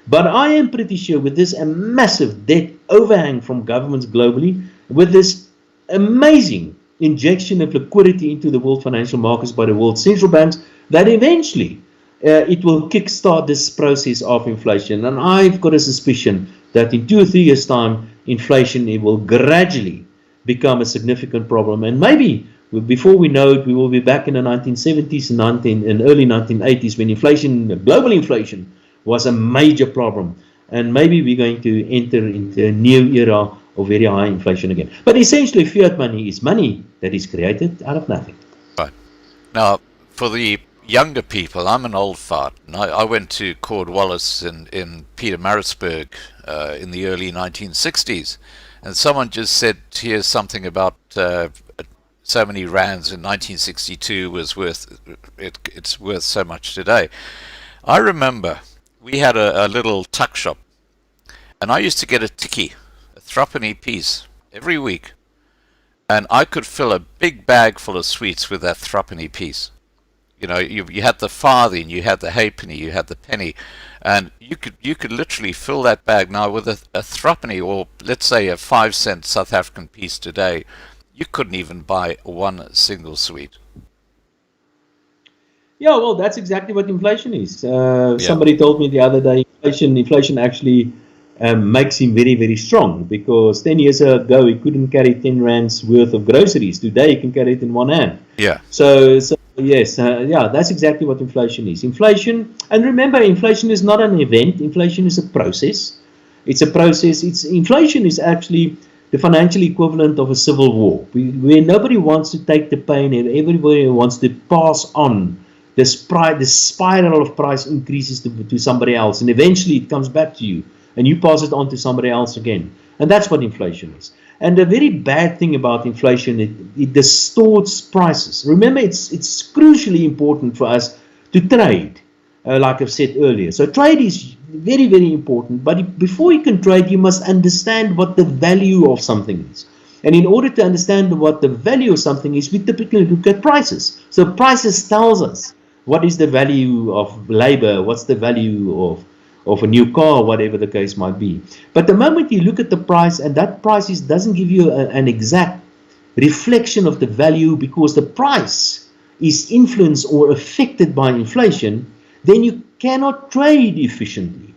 But I am pretty sure with this a massive debt overhang from governments globally, with this amazing injection of liquidity into the world financial markets by the world central banks, that eventually it will kickstart this process of inflation. And I've got a suspicion that in 2 or 3 years' time, inflation it will gradually become a significant problem. And maybe before we know it, we will be back in the 1970s and early 1980s when global inflation, was a major problem. And maybe we're going to enter into a new era of very high inflation again. But essentially, fiat money is money that is created out of nothing. Right. Now, for the younger people, I'm an old fart. And I went to Cornwallis in Pietermaritzburg in the early 1960s. And someone just said, here's something about so many rands in 1962 was worth, it's worth so much today. I remember we had a little tuck shop, and I used to get a tikkie, a threepenny piece, every week. And I could fill a big bag full of sweets with that threepenny piece. You know, you had the farthing, you had the halfpenny, you had the penny, and you could literally fill that bag now with a threepenny, or let's say a 5-cent South African piece today. You couldn't even buy one single sweet. Yeah, well, that's exactly what inflation is. Somebody told me the other day, inflation actually makes him very, very strong, because 10 years ago he couldn't carry 10 rands worth of groceries. Today he can carry it in one hand. Yeah. So yes, that's exactly what inflation is. Inflation, and remember, inflation is not an event. Inflation is a process. It's a process. Inflation is actually the financial equivalent of a civil war, where nobody wants to take the pain and everybody wants to pass on the spiral of price increases to somebody else, and eventually it comes back to you, and you pass it on to somebody else again. And that's what inflation is. And the very bad thing about inflation, it distorts prices. Remember, it's crucially important for us to trade, like I've said earlier. So trade is very, very important, but before you can trade, you must understand what the value of something is. And in order to understand what the value of something is, we typically look at prices. So prices tells us what is the value of labor, what's the value of a new car, whatever the case might be. But the moment you look at the price, and that price doesn't give you an exact reflection of the value, because the price is influenced or affected by inflation, then you cannot trade efficiently.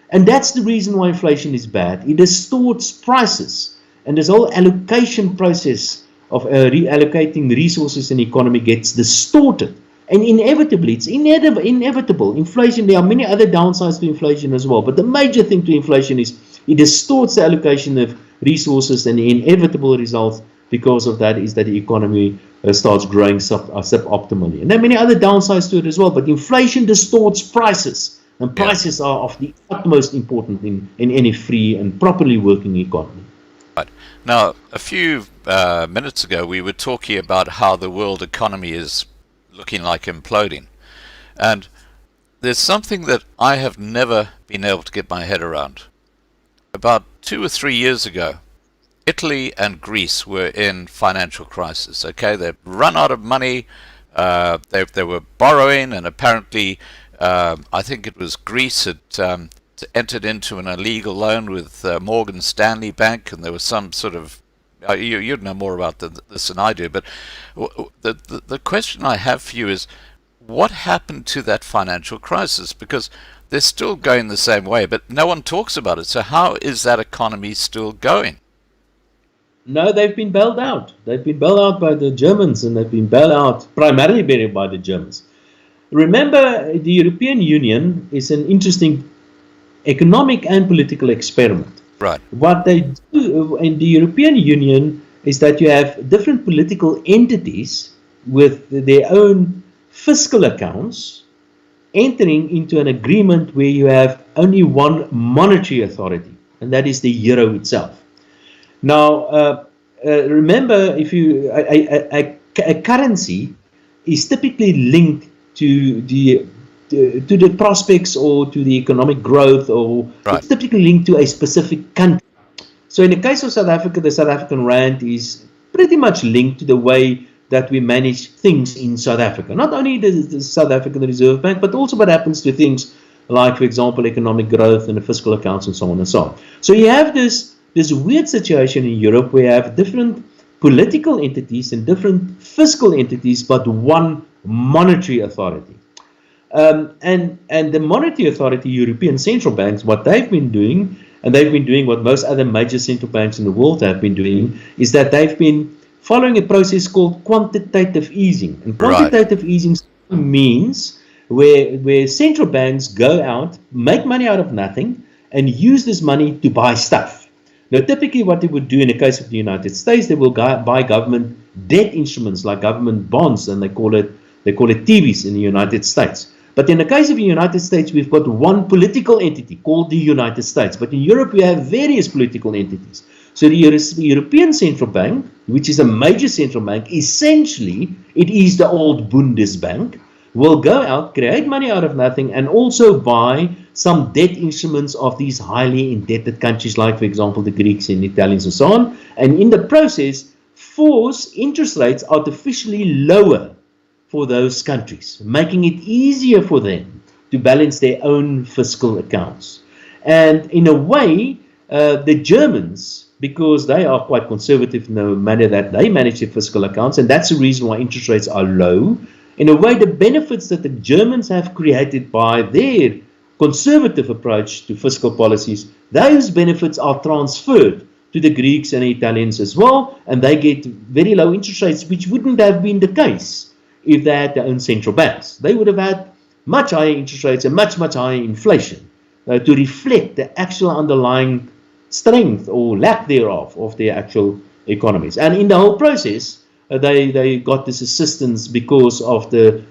And that's the reason why inflation is bad. It distorts prices. And this whole allocation process of reallocating resources in the economy gets distorted. And inevitably, it's inevitable. Inflation, there are many other downsides to inflation as well. But the major thing to inflation is it distorts the allocation of resources, and the inevitable result because of that is that the economy starts growing suboptimally. And there are many other downsides to it as well. But inflation distorts prices. And prices are of the utmost importance in any free and properly working economy. Right. Now, a few minutes ago, we were talking about how the world economy is looking like imploding. And there's something that I have never been able to get my head around. About 2 or 3 years ago, Italy and Greece were in financial crisis. Okay, they'd run out of money. They were borrowing, and apparently, I think it was Greece had entered into an illegal loan with Morgan Stanley Bank, and there was some sort of you'd know more about this than I do, but the question I have for you is, what happened to that financial crisis? Because they're still going the same way, but no one talks about it. So how is that economy still going? No, they've been bailed out. They've been bailed out by the Germans, and they've been bailed out primarily by the Germans. Remember, the European Union is an interesting economic and political experiment. Right. What they do in the European Union is that you have different political entities with their own fiscal accounts entering into an agreement where you have only one monetary authority, and that is the euro itself. Now, remember, if you a currency is typically linked to the prospects or to the economic growth, or it's typically linked to a specific country. So in the case of South Africa, the South African rand is pretty much linked to the way that we manage things in South Africa. Not only the South African Reserve Bank, but also what happens to things like, for example, economic growth and the fiscal accounts and so on and so on. So you have this weird situation in Europe where you have different political entities and different fiscal entities, but one monetary authority. And the monetary authority, European central banks, what they've been doing, and they've been doing what most other major central banks in the world have been doing, is that they've been following a process called quantitative easing. And quantitative easing means where central banks go out, make money out of nothing, and use this money to buy stuff. Now, typically what they would do in the case of the United States, they will buy government debt instruments like government bonds, and they call it TVs in the United States. But in the case of the United States, we've got one political entity called the United States. But in Europe, we have various political entities. So the European Central Bank, which is a major central bank, essentially, it is the old Bundesbank, will go out, create money out of nothing, and also buy some debt instruments of these highly indebted countries, like, for example, the Greeks and Italians and so on, and in the process, force interest rates artificially lower for those countries, making it easier for them to balance their own fiscal accounts. And in a way, the Germans, because they are quite conservative in the manner that they manage their fiscal accounts, and that's the reason why interest rates are low, in a way, the benefits that the Germans have created by their conservative approach to fiscal policies, those benefits are transferred to the Greeks and the Italians as well, and they get very low interest rates, which wouldn't have been the case if they had their own central banks. They would have had much higher interest rates and much higher inflation to reflect the actual underlying strength or lack thereof of their actual economies. And in the whole process, they got this assistance because of the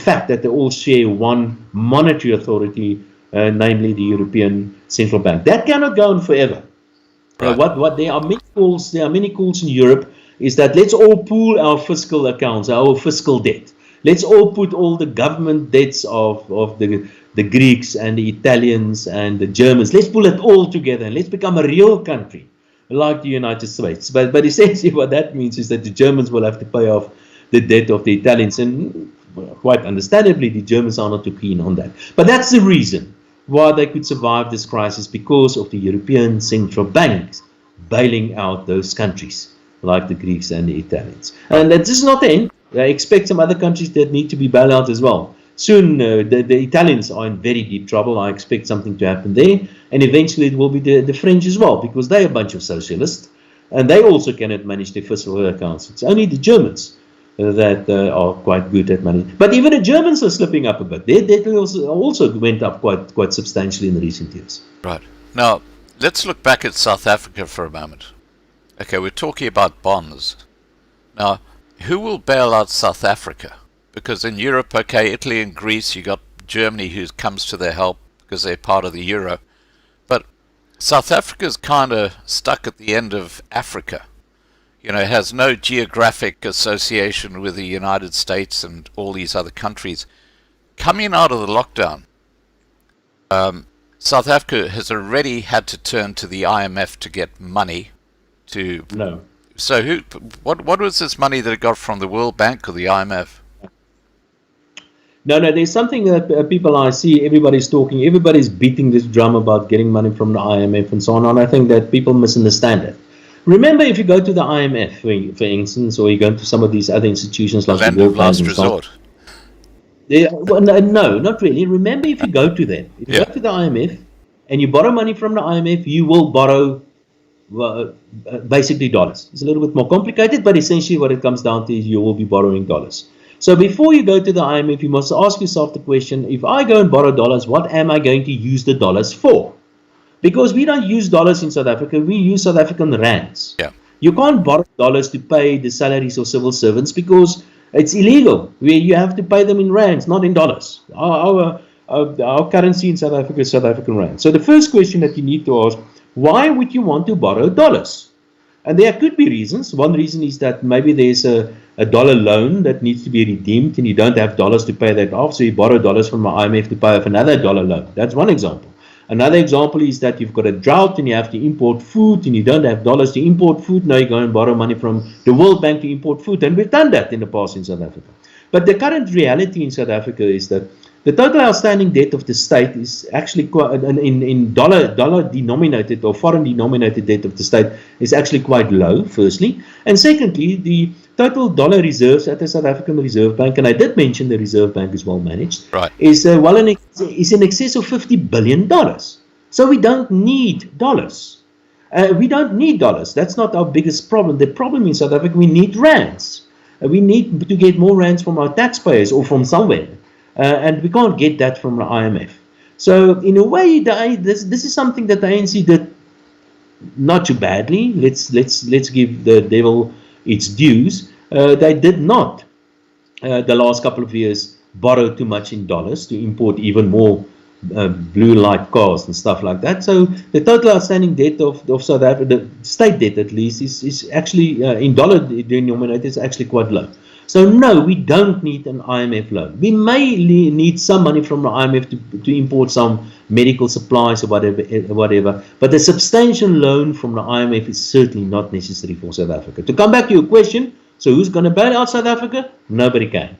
fact that they all share one monetary authority, namely the European Central Bank. That cannot go on forever. What there are many calls in Europe is that let's all pool our fiscal accounts, our fiscal debt. Let's all put all the government debts of the Greeks and the Italians and the Germans, let's pull it all together and let's become a real country like the United States. But essentially what that means is that the Germans will have to pay off the debt of the Italians, and quite understandably the Germans are not too keen on that. But that's the reason why they could survive this crisis, because of the European Central Banks bailing out those countries like the Greeks and the Italians. And that is not the end. I expect some other countries that need to be bailed out as well. Soon the Italians are in very deep trouble. I expect something to happen there. And eventually it will be the French as well, because they're a bunch of socialists. And they also cannot manage their fiscal accounts. It's only the Germans that are quite good at managing. But even the Germans are slipping up a bit. Their debt also went up quite substantially in recent years. Right. Now, let's look back at South Africa for a moment. Okay, we're talking about bonds. Now, who will bail out South Africa? Because in Europe, okay, Italy and Greece, you got Germany who comes to their help because they're part of the euro. But South Africa's kind of stuck at the end of Africa. You know, it has no geographic association with the United States and all these other countries. Coming out of the lockdown, South Africa has already had to turn to the IMF to get money to... No. So what was this money that it got from the World Bank or the IMF? No, there's something that people I see, everybody's beating this drum about getting money from the IMF and so on, and I think that people misunderstand it. Remember, if you go to the IMF, for instance, or you go to some of these other institutions like Land the of World Bank last and so on, resort. Well, no, not really. Remember, if you go to them, if you Yeah. go to the IMF and you borrow money from the IMF, you will borrow basically dollars. It's a little bit more complicated, but essentially what it comes down to is you will be borrowing dollars. So before you go to the IMF, you must ask yourself the question, if I go and borrow dollars, what am I going to use the dollars for? Because we don't use dollars in South Africa, we use South African rands. Yeah. You can't borrow dollars to pay the salaries of civil servants because it's illegal. You have to pay them in rands, not in dollars. Our currency in South Africa is South African rand. So the first question that you need to ask, why would you want to borrow dollars? And there could be reasons. One reason is that maybe there's a dollar loan that needs to be redeemed and you don't have dollars to pay that off, so you borrow dollars from the IMF to pay off another dollar loan. That's one example. Another example is that you've got a drought and you have to import food and you don't have dollars to import food. Now you go and borrow money from the World Bank to import food. And we've done that in the past in South Africa. But the current reality in South Africa is that the total outstanding debt of the state is actually quite, in dollar denominated or foreign denominated debt of the state is actually quite low, firstly. And secondly, the total dollar reserves at the South African Reserve Bank, and I did mention the Reserve Bank is well managed, Right. is in excess of $50 billion. So we don't need dollars. We don't need dollars. That's not our biggest problem. The problem in South Africa, we need rands. We need to get more rands from our taxpayers or from somewhere. And we can't get that from the IMF. So in a way, this is something that the ANC did not too badly. Let's give the devil its dues. They did not, the last couple of years, borrow too much in dollars to import even more blue light cars and stuff like that. So the total outstanding debt of South Africa, the state debt at least, is actually in dollar denominated, is actually quite low. So no, we don't need an IMF loan. We may need some money from the IMF to import some medical supplies or whatever. But a substantial loan from the IMF is certainly not necessary for South Africa. To come back to your question, so who's going to bail out South Africa? Nobody can.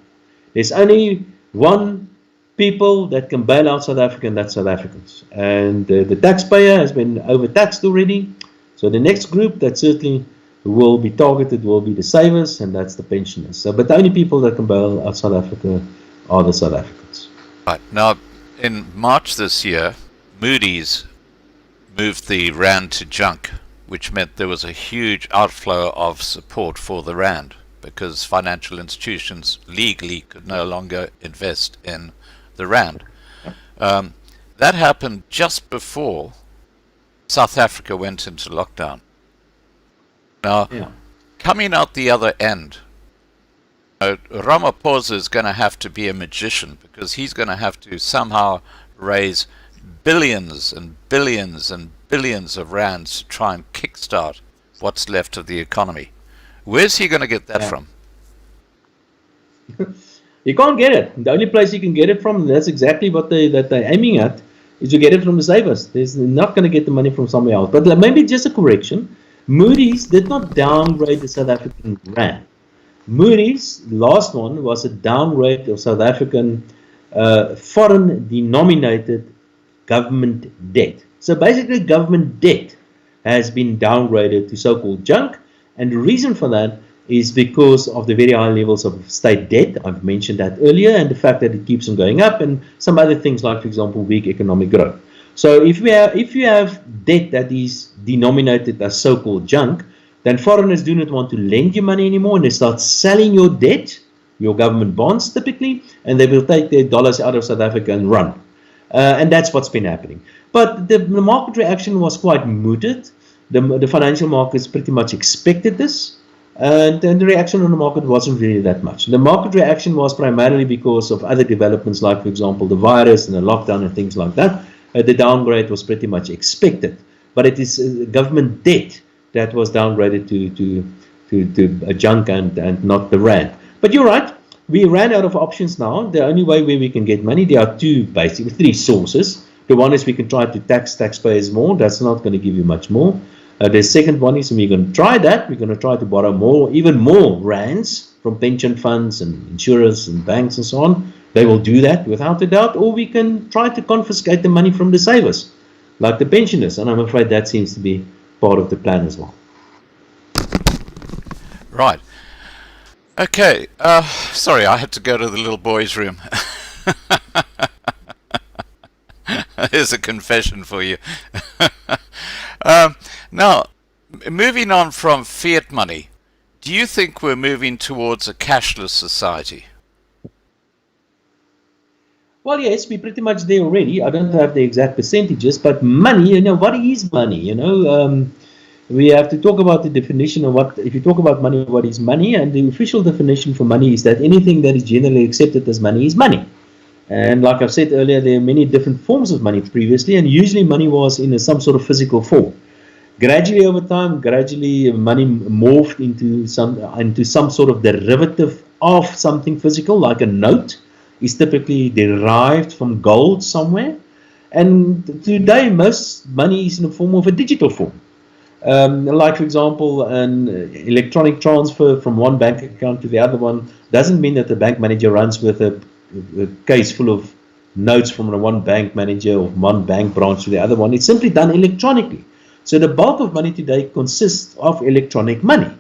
There's only one people that can bail out South Africa, and that's South Africans. And the taxpayer has been overtaxed already. So the next group that certainly will be targeted will be the savers, and that's the pensioners. So, but the only people that can bail out South Africa are the South Africans. Right. Now, in March this year, Moody's moved the rand to junk, which meant there was a huge outflow of support for the rand because financial institutions legally could no longer invest in the rand. That happened just before South Africa went into lockdown. Now, coming out the other end, Ramaphosa is going to have to be a magician because he's going to have to somehow raise billions and billions and billions of rands to try and kickstart what's left of the economy. Where's he going to get that from? You can't get it. The only place you can get it from, and that's exactly what they're aiming at, is to get it from the savers. They're not going to get the money from somewhere else. But maybe just a correction. Moody's did not downgrade the South African rand. Moody's last one was a downgrade of South African foreign denominated government debt. So basically government debt has been downgraded to so-called junk, and the reason for that is because of the very high levels of state debt. I've mentioned that earlier, and the fact that it keeps on going up, and some other things like, for example, weak economic growth. So if you have debt that is denominated as so-called junk, then foreigners do not want to lend you money anymore, and they start selling your debt, your government bonds typically, and they will take their dollars out of South Africa and run. And that's what's been happening. But the market reaction was quite muted. The financial markets pretty much expected this, and the reaction on the market wasn't really that much. The market reaction was primarily because of other developments, like, for example, the virus and the lockdown and things like that. The downgrade was pretty much expected, but it is government debt that was downgraded to a junk and not the rand. But you're right, we ran out of options now. The only way where we can get money, there are three sources. The one is we can try to tax taxpayers more. That's not going to give you much more. The second one is we're going to try that. We're going to try to borrow even more rands from pension funds and insurers and banks and so on. They will do that without a doubt, or we can try to confiscate the money from the savers, like the pensioners, and I'm afraid that seems to be part of the plan as well. Right. Okay. Sorry, I had to go to the little boy's room. Here's a confession for you. Now, moving on from fiat money, do you think we're moving towards a cashless society? Well, yes, we're pretty much there already. I don't have the exact percentages, but money, what is money? We have to talk about the definition of what, if you talk about money, what is money? And the official definition for money is that anything that is generally accepted as money is money. And like I've said earlier, there are many different forms of money previously, and usually money was in some sort of physical form. Gradually over time, money morphed into some sort of derivative of something physical, like a note is typically derived from gold somewhere. And today, most money is in the form of a digital form. Like, for example, an electronic transfer from one bank account to the other one doesn't mean that the bank manager runs with a case full of notes from the one bank manager or one bank branch to the other one. It's simply done electronically. So the bulk of money today consists of electronic money.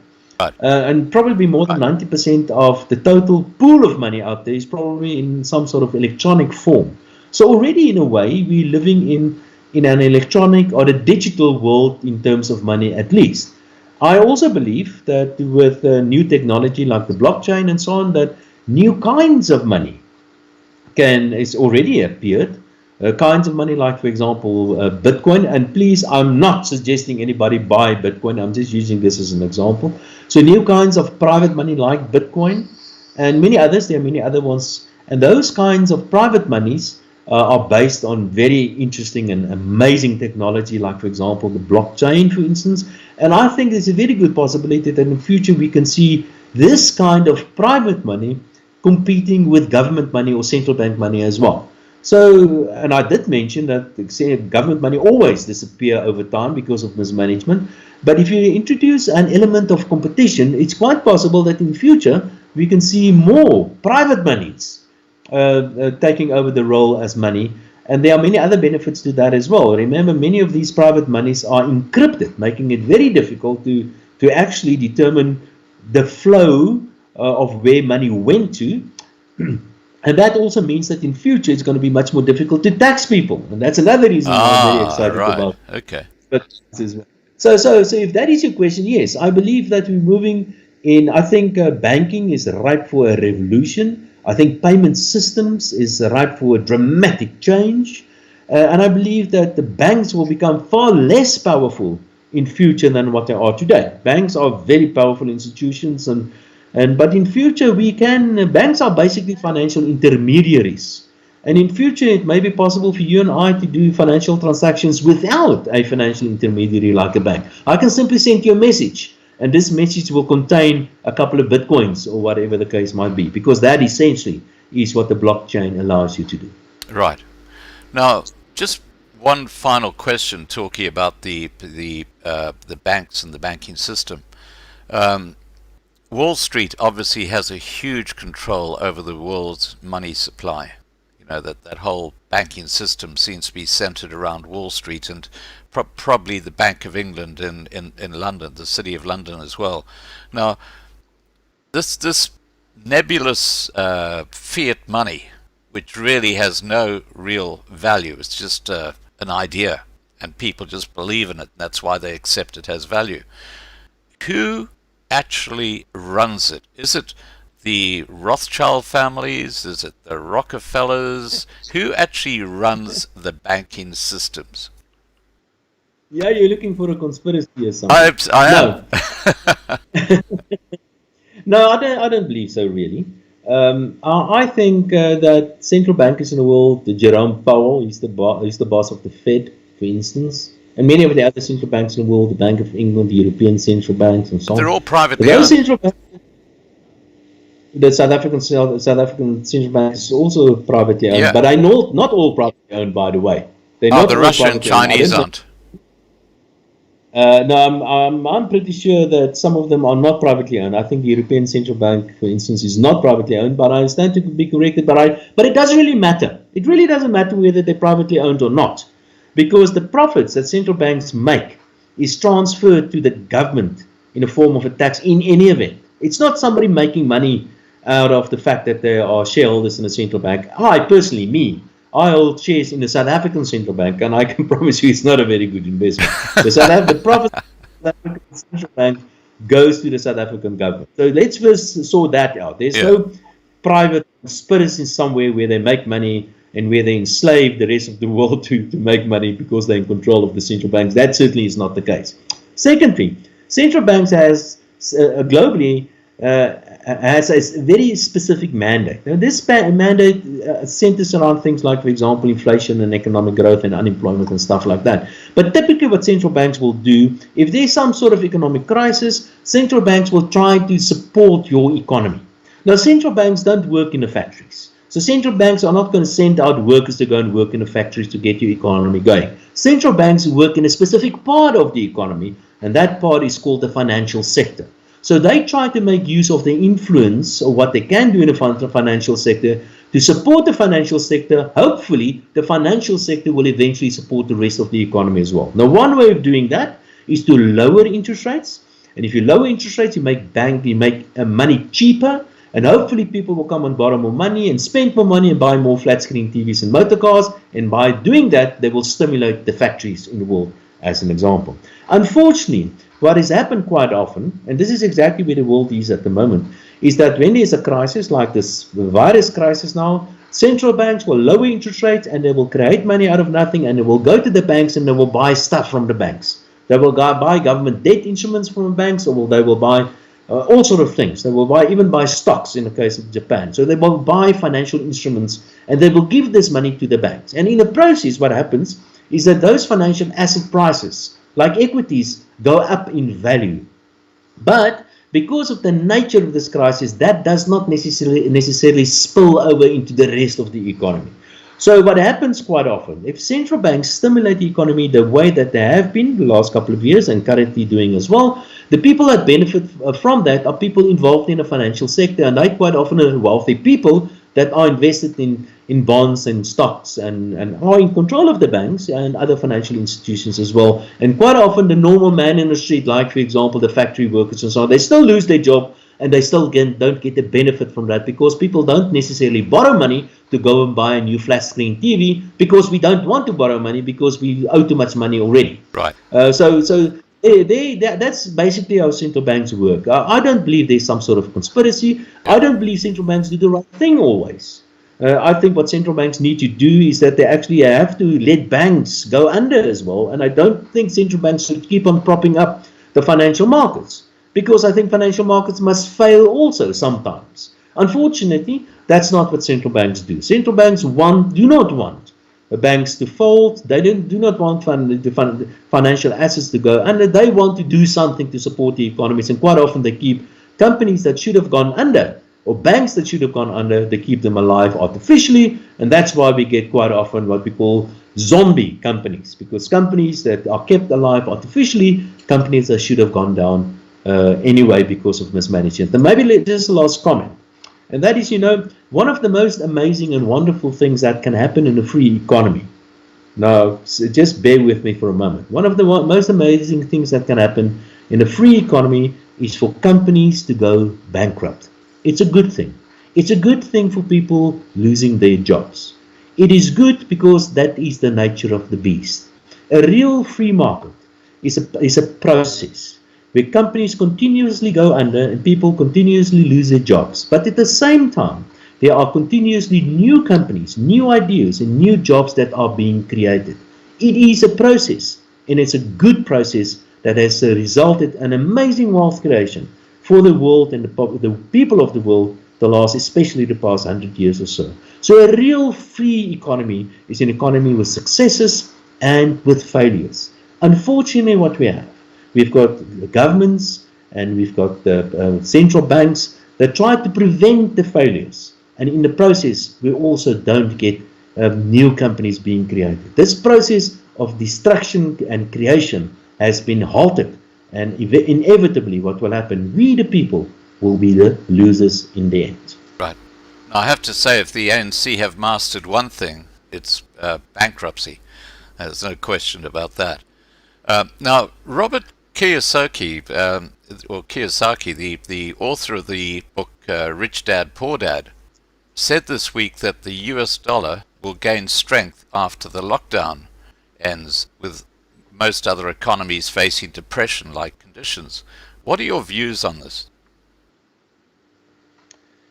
And probably more than 90% of the total pool of money out there is probably in some sort of electronic form. So already in a way, we're living in an electronic or a digital world in terms of money at least. I also believe that with new technology like the blockchain and so on, that new kinds of money is already appeared. Kinds of money like, for example, Bitcoin. And please, I'm not suggesting anybody buy Bitcoin. I'm just using this as an example. So new kinds of private money like Bitcoin and many others. There are many other ones. And those kinds of private monies are based on very interesting and amazing technology, like, for example, the blockchain, for instance. And I think there's a very good possibility that in the future we can see this kind of private money competing with government money or central bank money as well. So, and I did mention that government money always disappear over time because of mismanagement. But if you introduce an element of competition, it's quite possible that in future we can see more private monies taking over the role as money. And there are many other benefits to that as well. Remember, many of these private monies are encrypted, making it very difficult to actually determine the flow of where money went to. And that also means that in future it's going to be much more difficult to tax people. And that's another reason why I'm very excited about. Okay. So if that is your question, yes, I believe that we're moving in. I think banking is ripe for a revolution. I think payment systems is ripe for a dramatic change. And I believe that the banks will become far less powerful in future than what they are today. Banks are very powerful institutions, but in future banks are basically financial intermediaries. And in future it may be possible for you and I to do financial transactions without a financial intermediary like a bank. I can simply send you a message, and this message will contain a couple of bitcoins or whatever the case might be, because that essentially is what the blockchain allows you to do. Right. Now, just one final question talking about the banks and the banking system. Wall Street obviously has a huge control over the world's money supply. You know, that whole banking system seems to be centered around Wall Street, and probably the Bank of England in London, the City of London as well. Now, this nebulous fiat money, which really has no real value, it's just an idea, and people just believe in it. That's why they accept it as value. Who actually runs it? Is it the Rothschild families? Is it the Rockefellers? Who actually runs the banking systems? Yeah, you're looking for a conspiracy or something. I am. No, I don't believe so, really. I think that central bankers in the world, Jerome Powell, he's the boss of the Fed, for instance, and many of the other central banks in the world, the Bank of England, the European central banks, and so on. They're all privately owned. The South African central bank is also privately owned, but I know not all privately owned, by the way. The Russian and Chinese aren't. No, I'm pretty sure that some of them are not privately owned. I think the European Central Bank, for instance, is not privately owned, but I stand to be corrected. But it doesn't really matter. It really doesn't matter whether they're privately owned or not, because the profits that central banks make is transferred to the government in the form of a tax in any event. It's not somebody making money out of the fact that they are shareholders in the central bank. I hold shares in the South African central bank, and I can promise you it's not a very good investment. The profit of the South African central bank goes to the South African government. So let's first sort that out. There's no private conspiracy somewhere where they make money and where they enslave the rest of the world to make money because they're in control of the central banks. That certainly is not the case. Second thing, central banks has globally has a very specific mandate. Now, this mandate centers around things like, for example, inflation and economic growth and unemployment and stuff like that. But typically what central banks will do, if there's some sort of economic crisis, central banks will try to support your economy. Now, central banks don't work in the factories. So central banks are not going to send out workers to go and work in the factories to get your economy going. Central banks work in a specific part of the economy, and that part is called the financial sector. So they try to make use of the influence of what they can do in the financial sector to support the financial sector. Hopefully, the financial sector will eventually support the rest of the economy as well. Now, one way of doing that is to lower interest rates. And if you lower interest rates, you make money cheaper. And hopefully people will come and borrow more money and spend more money and buy more flat screen TVs and motor cars. And by doing that, they will stimulate the factories in the world, as an example. Unfortunately, what has happened quite often, and this is exactly where the world is at the moment, is that when there's a crisis like this virus crisis now, central banks will lower interest rates and they will create money out of nothing, and they will go to the banks and they will buy stuff from the banks. They will buy government debt instruments from banks, or they will buy all sort of things. They will even buy stocks in the case of Japan. So they will buy financial instruments and they will give this money to the banks. And in the process, what happens is that those financial asset prices, like equities, go up in value. But because of the nature of this crisis, that does not necessarily spill over into the rest of the economy. So what happens quite often, if central banks stimulate the economy the way that they have been the last couple of years and currently doing as well, the people that benefit from that are people involved in the financial sector, and they quite often are wealthy people that are invested in bonds and stocks and are in control of the banks and other financial institutions as well. And quite often the normal man in the street, like for example the factory workers and so on, they still lose their job and they still don't get the benefit from that, because people don't necessarily borrow money to go and buy a new flat screen TV, because we don't want to borrow money because we owe too much money already. Right. That's basically how central banks work. I don't believe there's some sort of conspiracy. I don't believe central banks do the right thing always. I think what central banks need to do is that they actually have to let banks go under as well. And I don't think central banks should keep on propping up the financial markets, because I think financial markets must fail also sometimes. Unfortunately, that's not what central banks do. Central banks do not want the banks to fold. They do not want the financial assets to go under. They want to do something to support the economies, and quite often they keep companies that should have gone under, or banks that should have gone under, they keep them alive artificially, and that's why we get quite often what we call zombie companies, because companies that are kept alive artificially, companies that should have gone down anyway because of mismanagement. And maybe just a last comment, and that is, one of the most amazing and wonderful things that can happen in a free economy. Now, just bear with me for a moment. One of the most amazing things that can happen in a free economy is for companies to go bankrupt. It's a good thing. It's a good thing for people losing their jobs. It is good because that is the nature of the beast. A real free market is a process where companies continuously go under and people continuously lose their jobs. But at the same time, there are continuously new companies, new ideas, and new jobs that are being created. It is a process, and it's a good process that has resulted in amazing wealth creation for the world and the people of the world, especially the past 100 years or so. So a real free economy is an economy with successes and with failures. Unfortunately, what we've got the governments and we've got the central banks that try to prevent the failures. And in the process, we also don't get new companies being created. This process of destruction and creation has been halted. And inevitably, what will happen, we the people will be the losers in the end. Right. Now, I have to say, if the ANC have mastered one thing, it's bankruptcy. There's no question about that. Now, Robert Kiyosaki, the author of the book Rich Dad, Poor Dad, said this week that the US dollar will gain strength after the lockdown ends, with most other economies facing depression-like conditions. What are your views on this?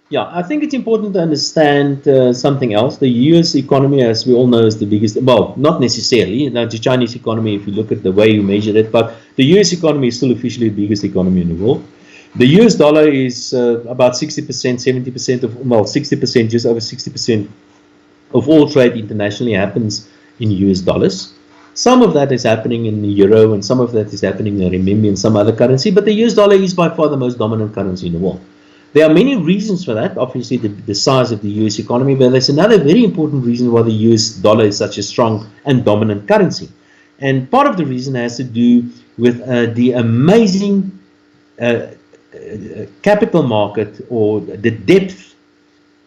Yeah, I think it's important to understand something else. The US economy, as we all know, is the biggest, well, not necessarily. Now, the Chinese economy, if you look at the way you measure it, but the US economy is still officially the biggest economy in the world. The US dollar is about 60%, 70% of, well, 60%, just over 60% of all trade internationally happens in US dollars. Some of that is happening in the euro, and some of that is happening in renminbi and some other currency, but the US dollar is by far the most dominant currency in the world. There are many reasons for that, obviously the size of the US economy, but there's another very important reason why the US dollar is such a strong and dominant currency. And part of the reason has to do with the amazing capital market, or the depth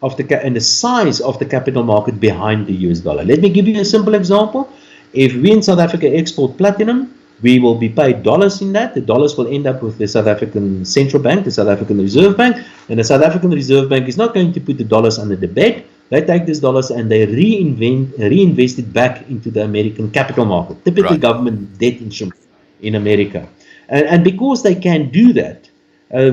of and the size of the capital market behind the US dollar. Let me give you a simple example. If we in South Africa export platinum, we will be paid dollars in that. The dollars will end up with the South African Central Bank, the South African Reserve Bank, and the South African Reserve Bank is not going to put the dollars under the bed. They take these dollars and they reinvest it back into the American capital market, typically Right. government debt instruments in America. And because they can do that,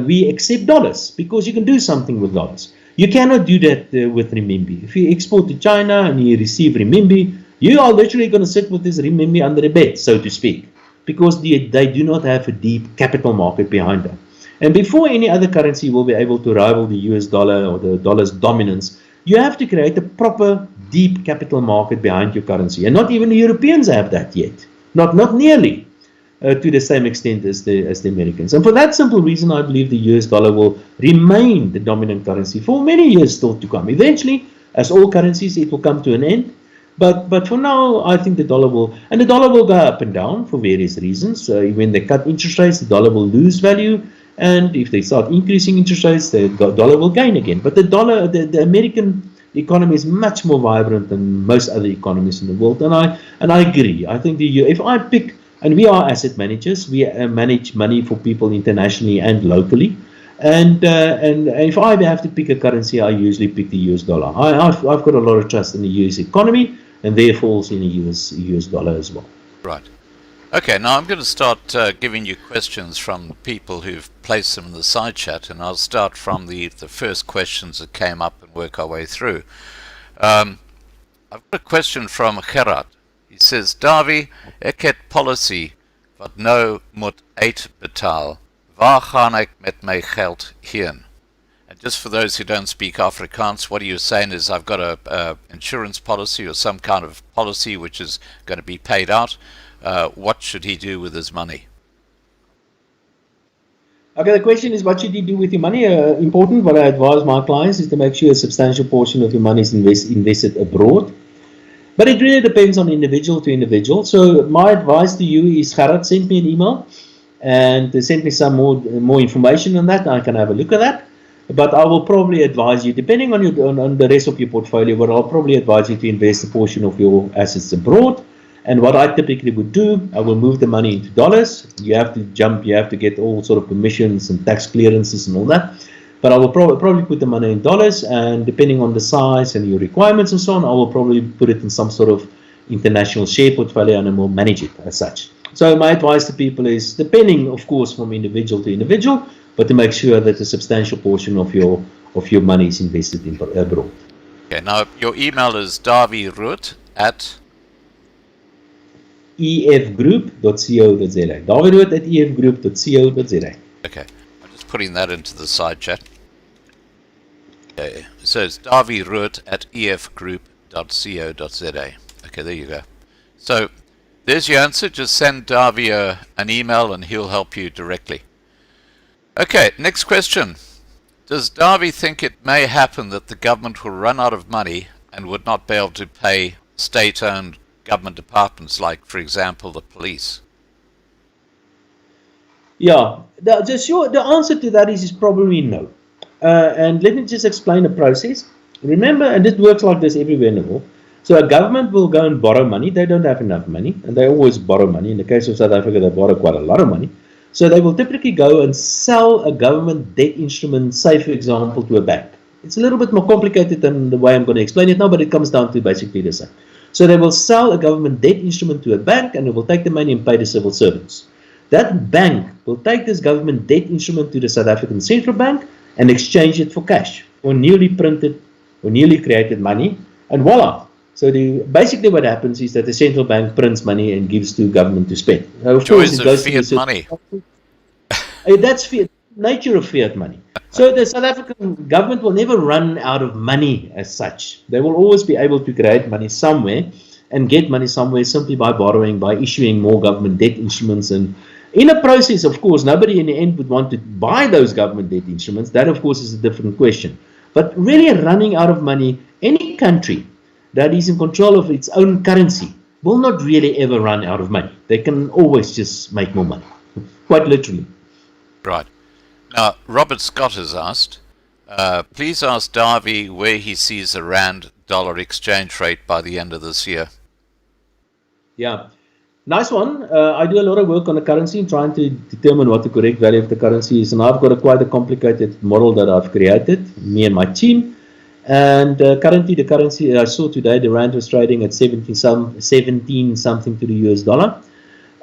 we accept dollars, because you can do something with dollars. You cannot do that with renminbi. If you export to China and you receive renminbi, you are literally going to sit with this renminbi under the bed, so to speak, because they do not have a deep capital market behind them. And before any other currency will be able to rival the US dollar or the dollar's dominance, you have to create a proper deep capital market behind your currency. And not even the Europeans have that yet. Not nearly to the same extent as the Americans. And for that simple reason, I believe the US dollar will remain the dominant currency for many years still to come. Eventually, as all currencies, it will come to an end. But for now, I think the dollar will go up and down for various reasons. When they cut interest rates, the dollar will lose value, and if they start increasing interest rates, the dollar will gain again. But the American economy is much more vibrant than most other economies in the world, and I agree. I think if I pick, and we are asset managers, we manage money for people internationally and locally. And if I have to pick a currency, I usually pick the US dollar. I've got a lot of trust in the US economy, and therefore also in the US dollar as well. Right. Okay, now I'm going to start giving you questions from people who've placed them in the side chat, and I'll start from the first questions that came up and work our way through. I've got a question from Gerard. He says, Dawie, ek het policy wat nou moet uitbetaal. Waar gaan ek met my geld heen? And just for those who don't speak Afrikaans, what you're saying is I've got a insurance policy or some kind of policy which is going to be paid out. What should he do with his money? Okay, the question is, what should you do with your money? Important. What I advise my clients is to make sure a substantial portion of your money is invested abroad. But it really depends on individual to individual. So my advice to you is, Gerard, send me an email and send me some more information on that. I can have a look at that. But I will probably advise you, depending on the rest of your portfolio, but I'll probably advise you to invest a portion of your assets abroad. And what I typically would do, I will move the money into dollars. You have to get all sort of permissions and tax clearances and all that. But I will probably put the money in dollars, and depending on the size and your requirements and so on, I will probably put it in some sort of international share portfolio, and I will manage it as such. So my advice to people is, depending, of course, from individual to individual, but to make sure that a substantial portion of your money is invested in abroad. Okay, now your email is Dawie Roodt at efgroup.co.za. Dawie Roodt at efgroup.co.za. Okay, I'm just putting that into the side chat. Okay, so it's Dawie Roodt at efgroup.co.za. Okay, there you go. So there's your answer. Just send Dawie an email and he'll help you directly. Okay, next question. Does Dawie think it may happen that the government will run out of money and would not be able to pay state-owned government departments, like, for example, the police? Yeah, the answer to that is probably no. And let me just explain the process. Remember, and it works like this everywhere in the world. So a government will go and borrow money. They don't have enough money, and they always borrow money. In the case of South Africa, they borrow quite a lot of money. So they will typically go and sell a government debt instrument, say for example, to a bank. It's a little bit more complicated than the way I'm going to explain it now, but it comes down to basically the same. So they will sell a government debt instrument to a bank, and they will take the money and pay the civil servants. That bank will take this government debt instrument to the South African Central Bank and exchange it for cash, for newly printed or newly created money, and voila. So basically what happens is that the central bank prints money and gives to government to spend. Now, of course, it goes fiat money. That's fiat, nature of fiat money. So the South African government will never run out of money as such. They will always be able to create money somewhere and get money somewhere simply by borrowing, by issuing more government debt instruments. And in a process, of course, nobody in the end would want to buy those government debt instruments. That, of course, is a different question. But really running out of money, any country that is in control of its own currency will not really ever run out of money. They can always just make more money, quite literally. Right. Now, Robert Scott has asked, please ask Dawie where he sees the rand-dollar exchange rate by the end of this year. Yeah, nice one. I do a lot of work on the currency, trying to determine what the correct value of the currency is. And I've got quite a complicated model that I've created, me and my team. And currently the currency, I saw today, the rand was trading at 17 something to the US dollar.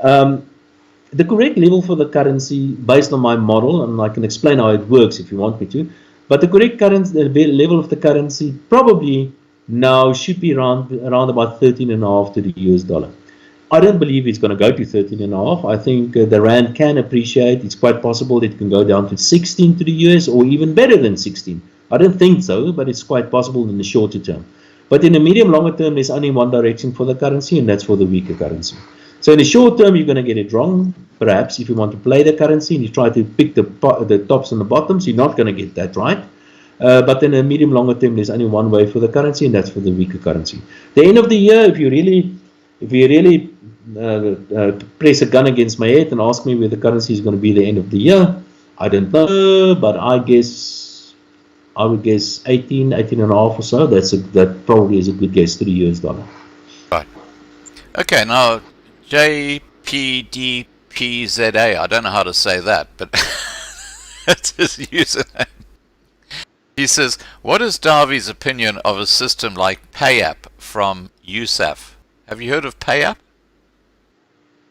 The correct level for the currency, based on my model, and I can explain how it works if you want me to, but the correct currency, the level of the currency probably now should be around about 13.5 to the US dollar. I don't believe it's going to go to 13.5. I think the rand can appreciate. It's quite possible it can go down to 16 to the US, or even better than 16. I don't think so, but it's quite possible in the shorter term. But in the medium longer term, there's only one direction for the currency, and that's for the weaker currency. So in the short term, you're going to get it wrong. Perhaps if you want to play the currency and you try to pick the tops and the bottoms, you're not going to get that right. But in the medium longer term, there's only one way for the currency, and that's for the weaker currency. The end of the year, if you really press a gun against my head and ask me where the currency is going to be the end of the year, I don't know, but I would guess 18.5 or so. That probably is a good guess to the US dollar. Right. Okay, now JPDPZA, I don't know how to say that, but that's his username. He says, what is Dawie's opinion of a system like PayApp from USAF? Have you heard of PayApp?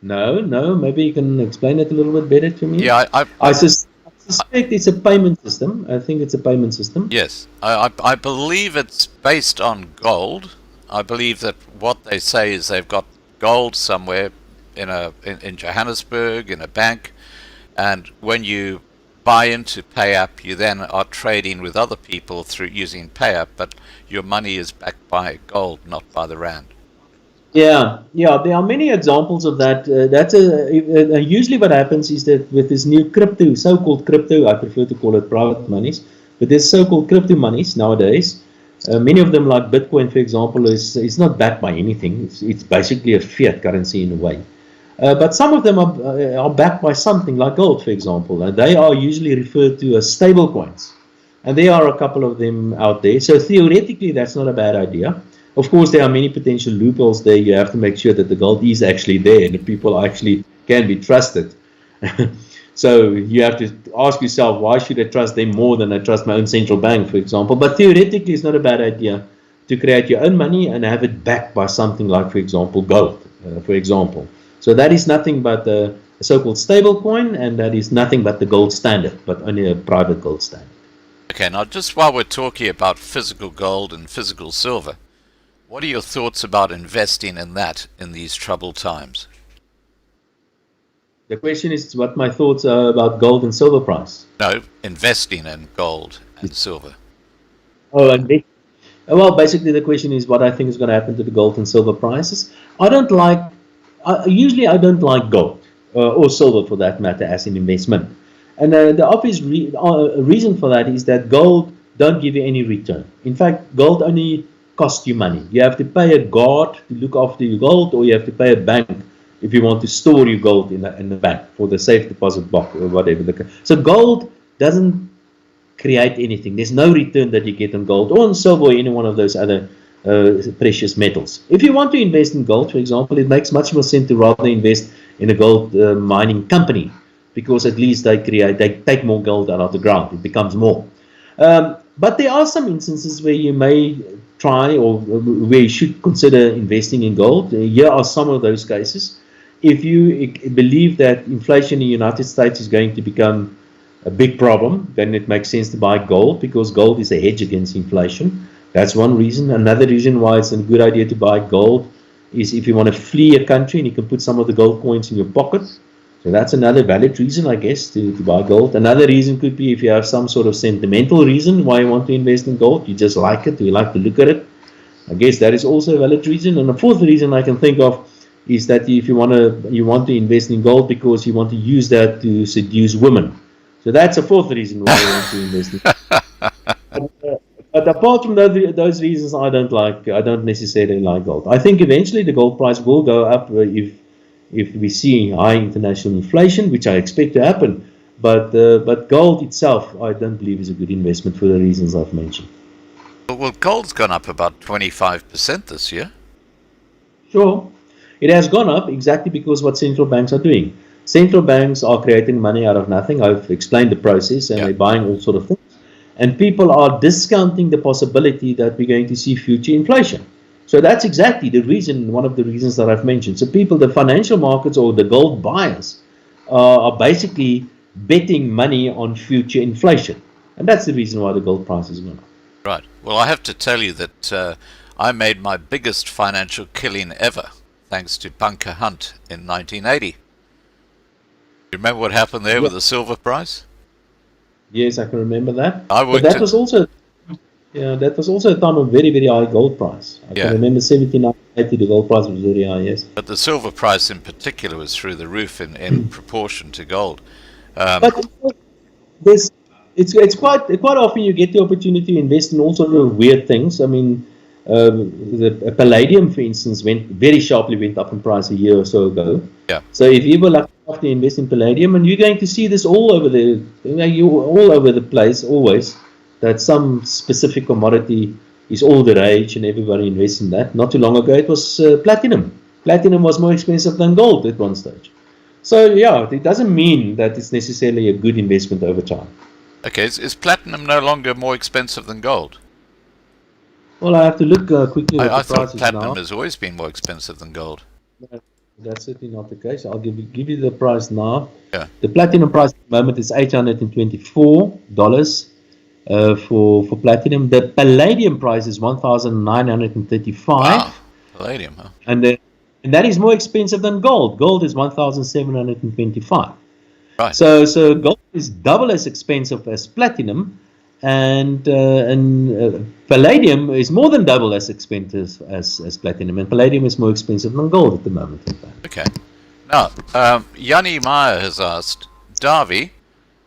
No, maybe you can explain it a little bit better to me. Yeah, I suspect it's a payment system. I think it's a payment system. Yes, I believe it's based on gold. I believe that what they say is they've got gold somewhere in Johannesburg in a bank, and when you buy into PayApp, you then are trading with other people through using PayApp, but your money is backed by gold, not by the rand. Yeah, there are many examples of that. Usually what happens is that with this new crypto, so-called crypto, I prefer to call it private monies, but there's so-called crypto monies nowadays. Many of them, like Bitcoin, for example, is not backed by anything. It's basically a fiat currency in a way. But some of them are backed by something like gold, for example. They are usually referred to as stable coins. And there are a couple of them out there. So theoretically, that's not a bad idea. Of course, there are many potential loopholes there. You have to make sure that the gold is actually there and the people actually can be trusted. So you have to ask yourself, why should I trust them more than I trust my own central bank, for example? But theoretically, it's not a bad idea to create your own money and have it backed by something like, for example, gold, for example. So that is nothing but a so-called stable coin, and that is nothing but the gold standard, but only a private gold standard. Okay, now just while we're talking about physical gold and physical silver, what are your thoughts about investing in that in these troubled times? The question is what my thoughts are about gold and silver price. No, investing in gold and silver. Oh, and well, basically the question is what I think is going to happen to the gold and silver prices. Usually I don't like gold or silver for that matter as an investment. And the obvious reason for that is that gold don't give you any return. In fact, gold only costs you money. You have to pay a guard to look after your gold, or you have to pay a bank if you want to store your gold in the bank for the safe deposit box or whatever. So gold doesn't create anything. There's no return that you get on gold or on silver or any one of those other precious metals. If you want to invest in gold, for example, it makes much more sense to rather invest in a gold mining company because at least they take more gold out of the ground. It becomes more. But there are some instances where you may try or where you should consider investing in gold. Here are some of those cases. If you believe that inflation in the United States is going to become a big problem, then it makes sense to buy gold, because gold is a hedge against inflation. That's one reason. Another reason why it's a good idea to buy gold is if you want to flee a country and you can put some of the gold coins in your pocket. So that's another valid reason, I guess, to buy gold. Another reason could be if you have some sort of sentimental reason why you want to invest in gold. You just like it, you like to look at it. I guess that is also a valid reason. And the fourth reason I can think of is that if you want to invest in gold because you want to use that to seduce women. So that's a fourth reason why you want to invest in gold. But apart from those reasons, I don't necessarily like gold. I think eventually the gold price will go up if we see high international inflation, which I expect to happen. But gold itself, I don't believe is a good investment for the reasons I've mentioned. Well, gold's gone up about 25% this year. Sure. It has gone up exactly because what central banks are doing. Central banks are creating money out of nothing. I've explained the process, and they're buying all sort of things. And people are discounting the possibility that we're going to see future inflation. So that's exactly the reason, one of the reasons that I've mentioned. So people, the financial markets or the gold buyers are basically betting money on future inflation. And that's the reason why the gold price is going up. Right. Well, I have to tell you that I made my biggest financial killing ever thanks to Bunker Hunt in 1980. You remember what happened there with the silver price? Yes, I can remember that. But that was also a time of very, very high gold price. I can remember 79.80, the gold price was very high, yes. But the silver price in particular was through the roof in proportion to gold. But it's quite often you get the opportunity to invest in all sorts of weird things. I mean, the palladium, for instance, went up in price a year or so ago. Yeah. So if you were lucky enough to invest in palladium, and you're going to see this all over the place always, that some specific commodity is all the rage and everybody invests in that. Not too long ago it was platinum. Platinum was more expensive than gold at one stage. So yeah, it doesn't mean that it's necessarily a good investment over time. Okay, is platinum no longer more expensive than gold? Well, I have to look quickly at the prices now. I thought platinum has always been more expensive than gold. That's certainly not the case. I'll give you the price now. Yeah. The platinum price at the moment is $824 for platinum. The palladium price is $1,935. Wow, palladium, huh? And that is more expensive than gold. Gold is $1,725. Right. So gold is double as expensive as platinum, and palladium is more than double as expensive as platinum, and palladium is more expensive than gold at the moment. In fact. Okay. Now, Yanni Meyer has asked, Dawie,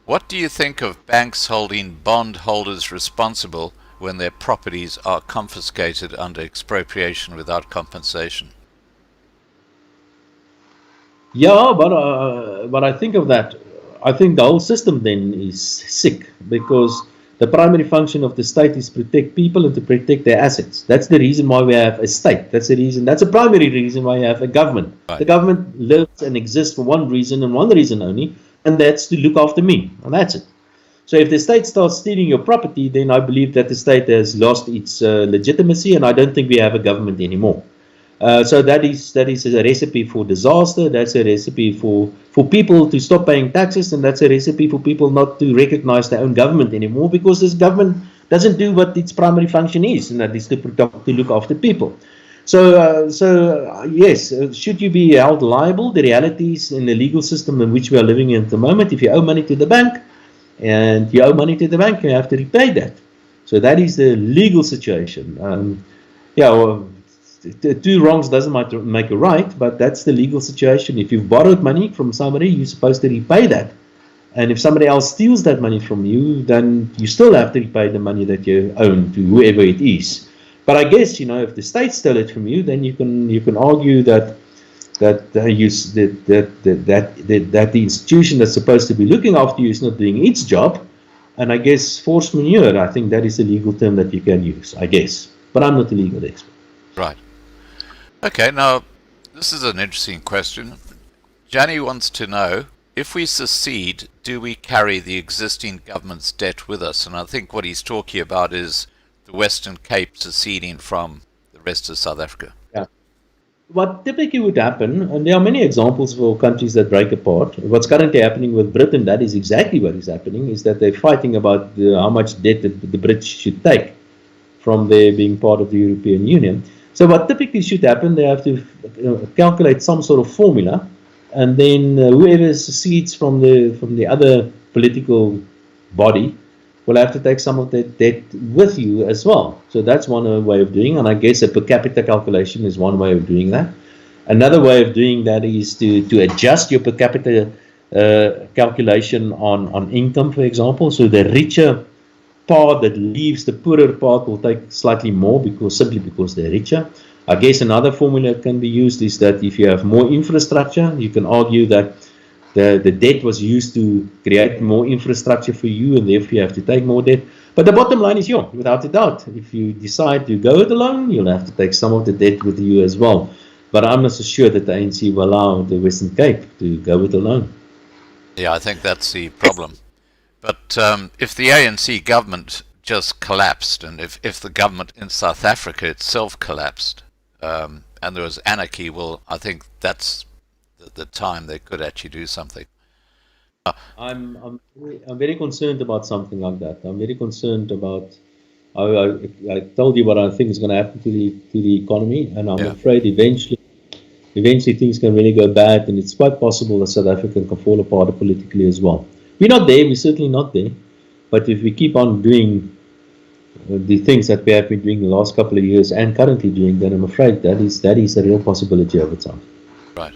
what do you think of banks holding bond holders responsible when their properties are confiscated under expropriation without compensation? Yeah, but I think of that. I think the whole system then is sick, because the primary function of the state is to protect people and to protect their assets. That's the reason why we have a state. That's a primary reason why you have a government. Right. The government lives and exists for one reason and one reason only, and that's to look after me, and that's it. So if the state starts stealing your property, then I believe that the state has lost its legitimacy, and I don't think we have a government anymore. So that is a recipe for disaster. That's a recipe for people to stop paying taxes, and that's a recipe for people not to recognize their own government anymore, because this government doesn't do what its primary function is, and that is to look after people. So yes, should you be held liable? The reality is, in the legal system in which we are living in at the moment, if you owe money to the bank, and you owe money to the bank, you have to repay that. So that is the legal situation. Two wrongs doesn't make a right, but that's the legal situation. If you've borrowed money from somebody, you're supposed to repay that. And if somebody else steals that money from you, then you still have to repay the money that you own to whoever it is. But I guess, if the state stole it from you, then you can argue that the institution that's supposed to be looking after you is not doing its job. And I guess force majeure, I think that is a legal term that you can use, I guess. But I'm not a legal expert. Right. Okay, now, this is an interesting question. Gianni wants to know, if we secede, do we carry the existing government's debt with us? And I think what he's talking about is the Western Cape seceding from the rest of South Africa. Yeah. What typically would happen, and there are many examples for countries that break apart. What's currently happening with Britain, that is exactly what is happening, is that they're fighting about how much debt the Brits should take from their being part of the European Union. So what typically should happen, they have to calculate some sort of formula, and then whoever secedes from the other political body will have to take some of that debt with you as well. So that's one way of doing, and I guess a per capita calculation is one way of doing that. Another way of doing that is to adjust your per capita calculation on income, for example. So the richer part that leaves the poorer part will take slightly more simply because they're richer. I guess another formula that can be used is that if you have more infrastructure, you can argue that the debt was used to create more infrastructure for you, and therefore you have to take more debt. But the bottom line is, without a doubt, if you decide to go it alone, you'll have to take some of the debt with you as well. But I'm not so sure that the ANC will allow the Western Cape to go it alone. Yeah, I think that's the problem. But if the ANC government just collapsed, and if the government in South Africa itself collapsed, and there was anarchy, well, I think that's the time they could actually do something. I'm very concerned about something like that. I'm very concerned about. I told you what I think is going to happen to the economy, and I'm afraid eventually things can really go bad, and it's quite possible that South Africa can fall apart politically as well. We're not there. We're certainly not there. But if we keep on doing the things that we have been doing the last couple of years and currently doing, then I'm afraid that is a real possibility over time. Right.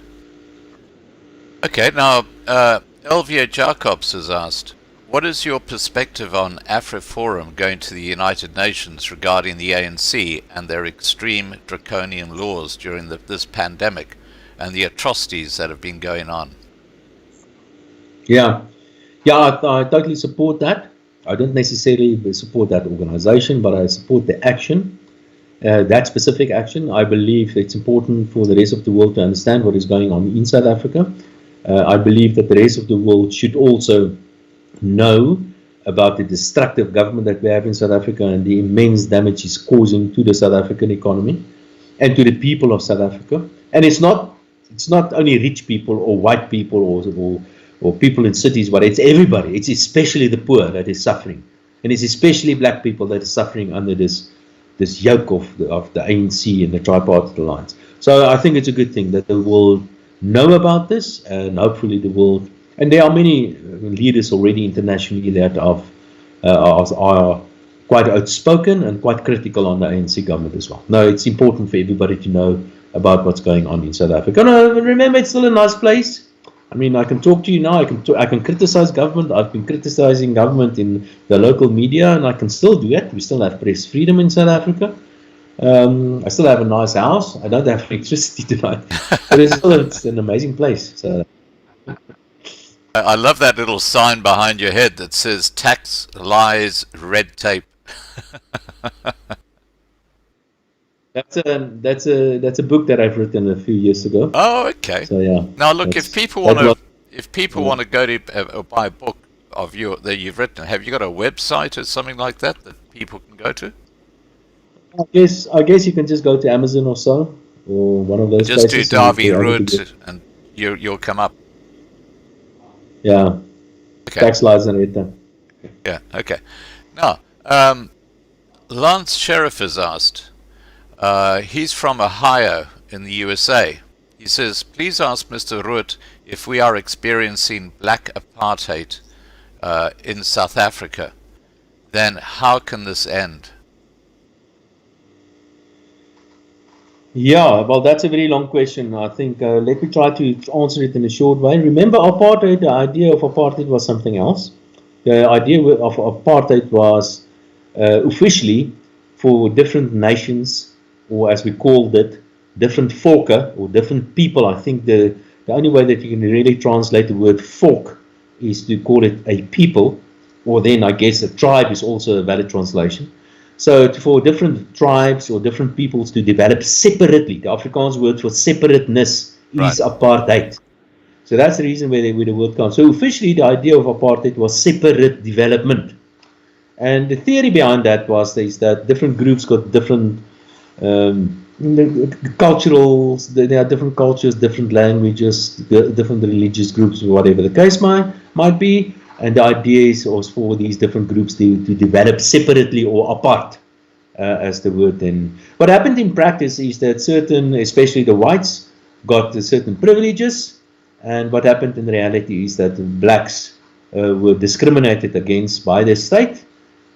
Okay, now Elvia Jacobs has asked, what is your perspective on AfriForum going to the United Nations regarding the ANC and their extreme draconian laws during this pandemic and the atrocities that have been going on? Yeah, I totally support that. I don't necessarily support that organization, but I support the action, that specific action. I believe it's important for the rest of the world to understand what is going on in South Africa. I believe that the rest of the world should also know about the destructive government that we have in South Africa and the immense damage it's causing to the South African economy and to the people of South Africa. And it's not only rich people or white people or people in cities, but it's everybody. It's especially the poor that is suffering, and it's especially black people that are suffering under this yoke of the ANC and the tripartite alliance. So I think it's a good thing that the world know about this, and hopefully the world. And there are many leaders already internationally that are quite outspoken and quite critical on the ANC government as well. No, it's important for everybody to know about what's going on in South Africa. No, remember, it's still a nice place. I mean, I can talk to you now. I can criticize government. I've been criticizing government in the local media, and I can still do it. We still have press freedom in South Africa. I still have a nice house. I don't have electricity tonight, but it's an amazing place. So. I love that little sign behind your head that says "Tax, Lies, Red Tape." That's a book that I've written a few years ago. Oh, okay. So yeah. Now, look, if people want to go to buy a book of that you've written, have you got a website or something like that people can go to? I guess you can just go to Amazon or so, or one of those just places. Just do Dawie Roodt and you'll come up. Yeah. Okay. Tax, Lies, and Red Tape. Yeah. Okay. Now, Lance Sheriff has asked. He's from Ohio in the USA. He says, please ask Mr. Roodt if we are experiencing black apartheid in South Africa. Then how can this end? Yeah, well, that's a very long question. I think let me try to answer it in a short way. Remember, apartheid, the idea of apartheid was something else. The idea of apartheid was officially for different nations, or as we called it, different volke or different people. I think the only way that you can really translate the word volk is to call it a people, or then I guess a tribe is also a valid translation. So for different tribes or different peoples to develop separately, the Afrikaans word for separateness is apartheid. So that's the reason where the word comes. So officially the idea of apartheid was separate development. And the theory behind that was that different groups got different there are different cultures, different languages, different religious groups, whatever the case might be. And the idea is for these different groups to develop separately or apart, as the word then. What happened in practice is that certain, especially the whites, got certain privileges. And what happened in reality is that blacks were discriminated against by the state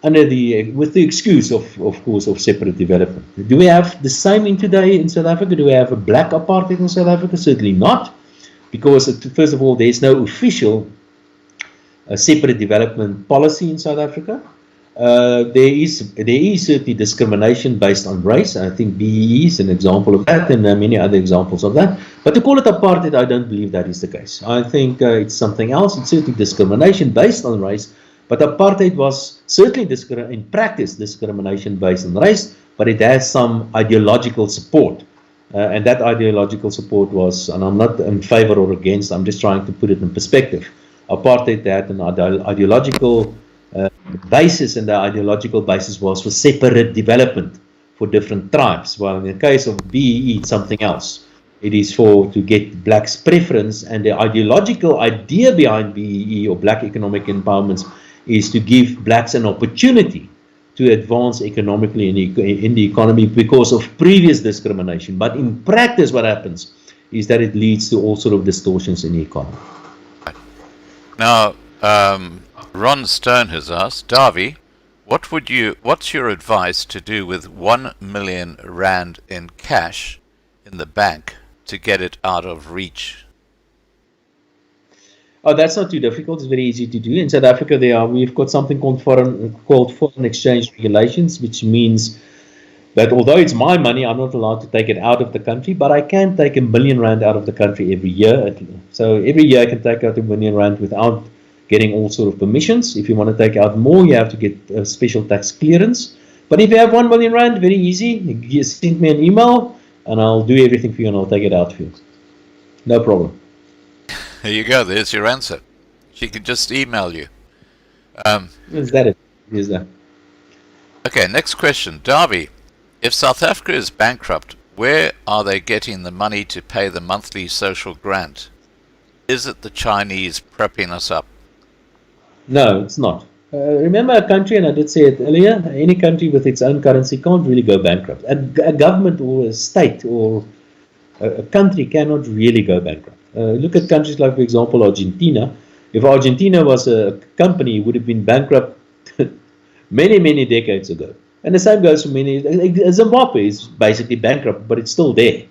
with the excuse of course of separate development. Do we have the same in today in South Africa? Do we have a black apartheid in South Africa? Certainly not, because first of all, there is no official separate development policy in South Africa. There is certainly discrimination based on race. I think BEE is an example of that, and many other examples of that. But to call it apartheid, I don't believe that is the case. I think it's something else. It's certainly discrimination based on race, but apartheid was certainly in practice discrimination based on race, but it has some ideological support. And that ideological support was, and I'm not in favor or against, I'm just trying to put it in perspective. Apartheid had an ideological basis, and the ideological basis was for separate development for different tribes. While in the case of BEE, it's something else. It is to get blacks' preference, and the ideological idea behind BEE or black economic empowerment is to give blacks an opportunity to advance economically in the economy because of previous discrimination. But in practice, what happens is that it leads to all sort of distortions in the economy. Now, Ron Stone has asked, Dawie, what's your advice to do with 1 million rand in cash in the bank to get it out of reach? Oh, that's not too difficult. It's very easy to do. In South Africa, we've got something called foreign exchange regulations, which means that although it's my money, I'm not allowed to take it out of the country, but I can take 1 million rand out of the country every year. So every year I can take out 1 million rand without getting all sort of permissions. If you want to take out more, you have to get a special tax clearance. But if you have 1 million rand, very easy. Send me an email and I'll do everything for you and I'll take it out for you. No problem. There you go. There's your answer. She can just email you. Is that it? Is that? Okay, next question. Dawie, if South Africa is bankrupt, where are they getting the money to pay the monthly social grant? Is it the Chinese prepping us up? No, it's not. Remember a country, and I did say it earlier, any country with its own currency can't really go bankrupt. A government or a state or a country cannot really go bankrupt. Look at countries like, for example, Argentina. If Argentina was a company, it would have been bankrupt many, many decades ago. And the same goes for Zimbabwe is basically bankrupt, but it's still there.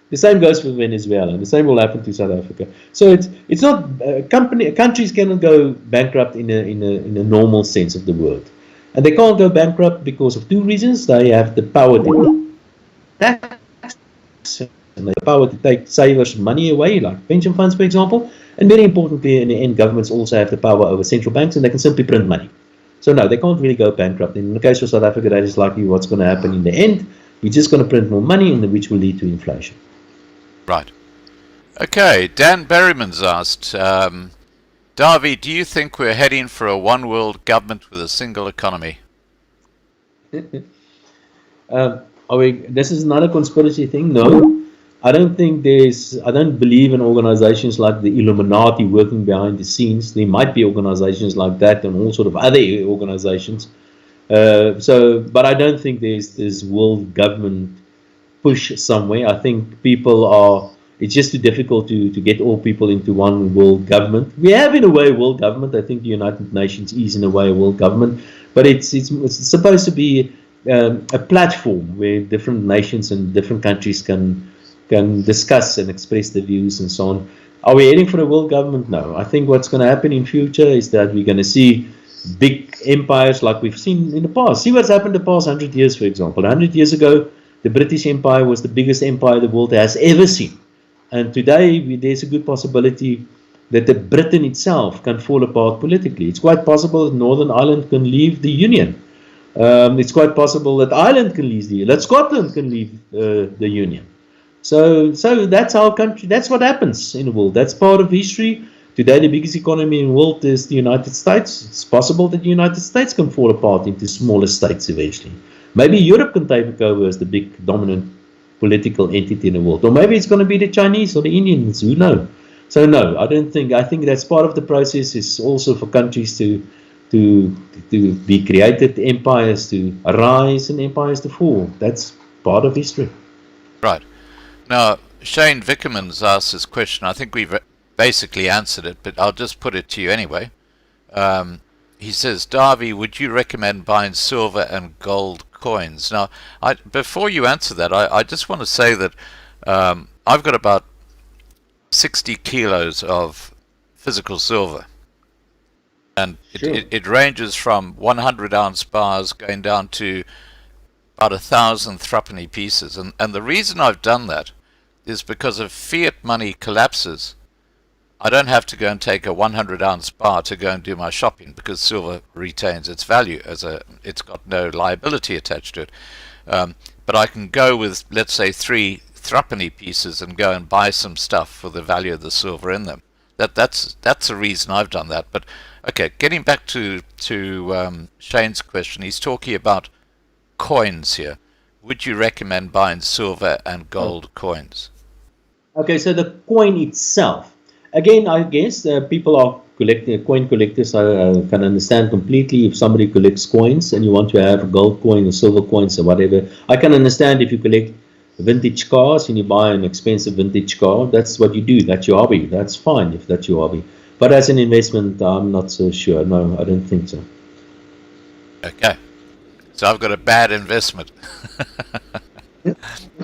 The same goes for Venezuela, and the same will happen to South Africa. So it's not countries cannot go bankrupt in a normal sense of the word, and they can't go bankrupt because of two reasons. They have the power to tax, and the power to take savers' money away, like pension funds, for example. And very importantly, in the end, governments also have the power over central banks, and they can simply print money. So no, they can't really go bankrupt. In the case of South Africa, that is likely what's going to happen in the end. We're just going to print more money, and which will lead to inflation. Right. Okay, Dan Berryman's asked, Dawie, do you think we're heading for a one world government with a single economy? This is not a conspiracy thing, no. I don't believe in organizations like the Illuminati working behind the scenes. There might be organizations like that and all sort of other organizations. But I don't think there's this world government push somewhere. I think it's just too difficult to get all people into one world government. We have in a way world government. I think the United Nations is in a way a world government, but it's supposed to be a platform where different nations and different countries can discuss and express their views and so on. Are we heading for a world government? No. I think what's going to happen in future is that we're going to see big empires like we've seen in the past. See what's happened the past 100 years, for example. 100 years ago, the British Empire was the biggest empire the world has ever seen. And today, there's a good possibility that Britain itself can fall apart politically. It's quite possible that Northern Ireland can leave the Union. It's quite possible that Ireland can leave that Scotland can leave the Union. So that's our country. That's what happens in the world. That's part of history. Today, the biggest economy in the world is the United States. It's possible that the United States can fall apart into smaller states eventually. Maybe Europe can take over as the big dominant political entity in the world. Or maybe it's going to be the Chinese or the Indians. Who knows? So no, I don't think. I think that's part of the process. Is also for countries to be created, empires to arise, and empires to fall. That's part of history. Right. Now, Shane Vickerman's asked this question. I think we've basically answered it, but I'll just put it to you anyway. He says, Dawie, would you recommend buying silver and gold coins? Now, before you answer that, I just want to say that I've got about 60 kilos of physical silver. And Sure. it ranges from 100-ounce bars going down to about 1,000 threepenny pieces. And the reason I've done that is because if fiat money collapses, I don't have to go and take a 100-ounce bar to go and do my shopping because silver retains its value it's got no liability attached to it. But I can go with, let's say, 3 threepenny pieces and go and buy some stuff for the value of the silver in them. That's the reason I've done that. But okay, getting back to Shane's question, he's talking about coins here. Would you recommend buying silver and gold coins? Okay, so the coin itself. Again, I guess people are coin collectors. I can understand completely if somebody collects coins and you want to have a gold coin or silver coins or whatever. I can understand if you collect vintage cars and you buy an expensive vintage car. That's what you do. That's your hobby. That's fine if that's your hobby. But as an investment, I'm not so sure. No, I don't think so. Okay. So I've got a bad investment.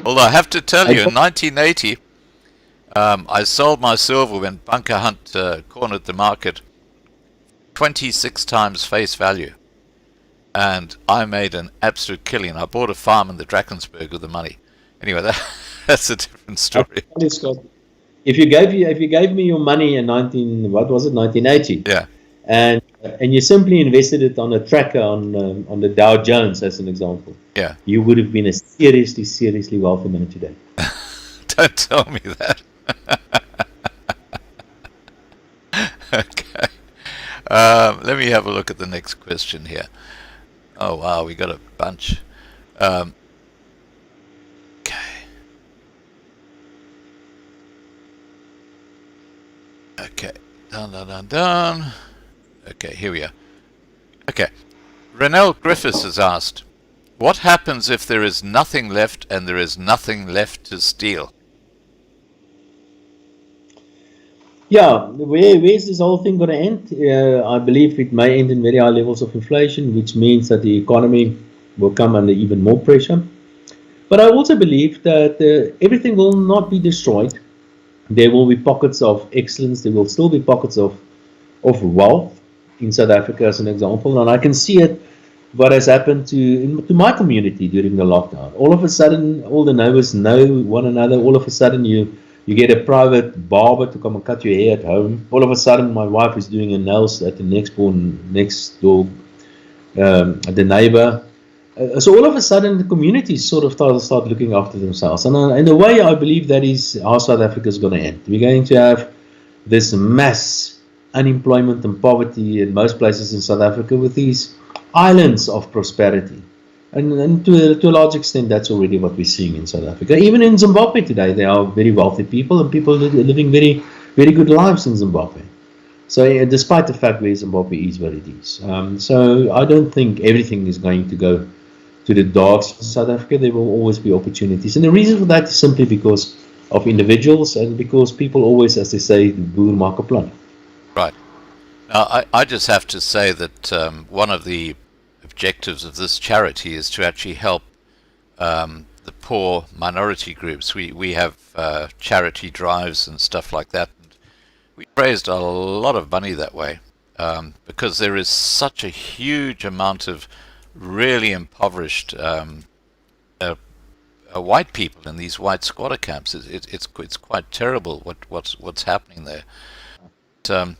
Although I have to tell you, in 1980, I sold my silver when Bunker Hunt cornered the market 26 times face value. And I made an absolute killing. I bought a farm in the Drakensberg with the money. Anyway, that's a different story. If you gave me your money in 1980, Yeah. and you simply invested it on a tracker on the Dow Jones as an example, Yeah. you would have been a seriously wealthy man today. Don't tell me that. Okay. Let me have a look at the next question here. Oh wow, we got a bunch. Okay. Okay. Done. Okay, here we are. Okay. Renelle Griffiths has asked, what happens if there is nothing left and there is nothing left to steal? Yeah, where's this whole thing going to end? I believe it may end in very high levels of inflation, which means that the economy will come under even more pressure. But I also believe that everything will not be destroyed. There will be pockets of excellence. There will still be pockets of wealth in South Africa, as an example. And I can see it, what has happened to my community during the lockdown. All of a sudden, all the neighbors know one another. All of a sudden, you get a private barber to come and cut your hair at home. All of a sudden, my wife is doing her nails at the next door, the neighbor. So all of a sudden, the communities sort of start looking after themselves. And in a way, I believe that is how South Africa is going to end. We're going to have this mass unemployment and poverty in most places in South Africa with these islands of prosperity. And to a large extent, that's already what we're seeing in South Africa. Even in Zimbabwe today, there are very wealthy people and people living very, very good lives in Zimbabwe. So despite the fact where Zimbabwe is what it is. So I don't think everything is going to go to the dogs in South Africa. There will always be opportunities. And the reason for that is simply because of individuals and because people always, as they say, boer maak 'n plan. Right. Now, I just have to say that one of the objectives of this charity is to actually help the poor minority groups. We have charity drives and stuff like that. And we raised a lot of money that way because there is such a huge amount of really impoverished white people in these white squatter camps. It's quite terrible what's happening there. But,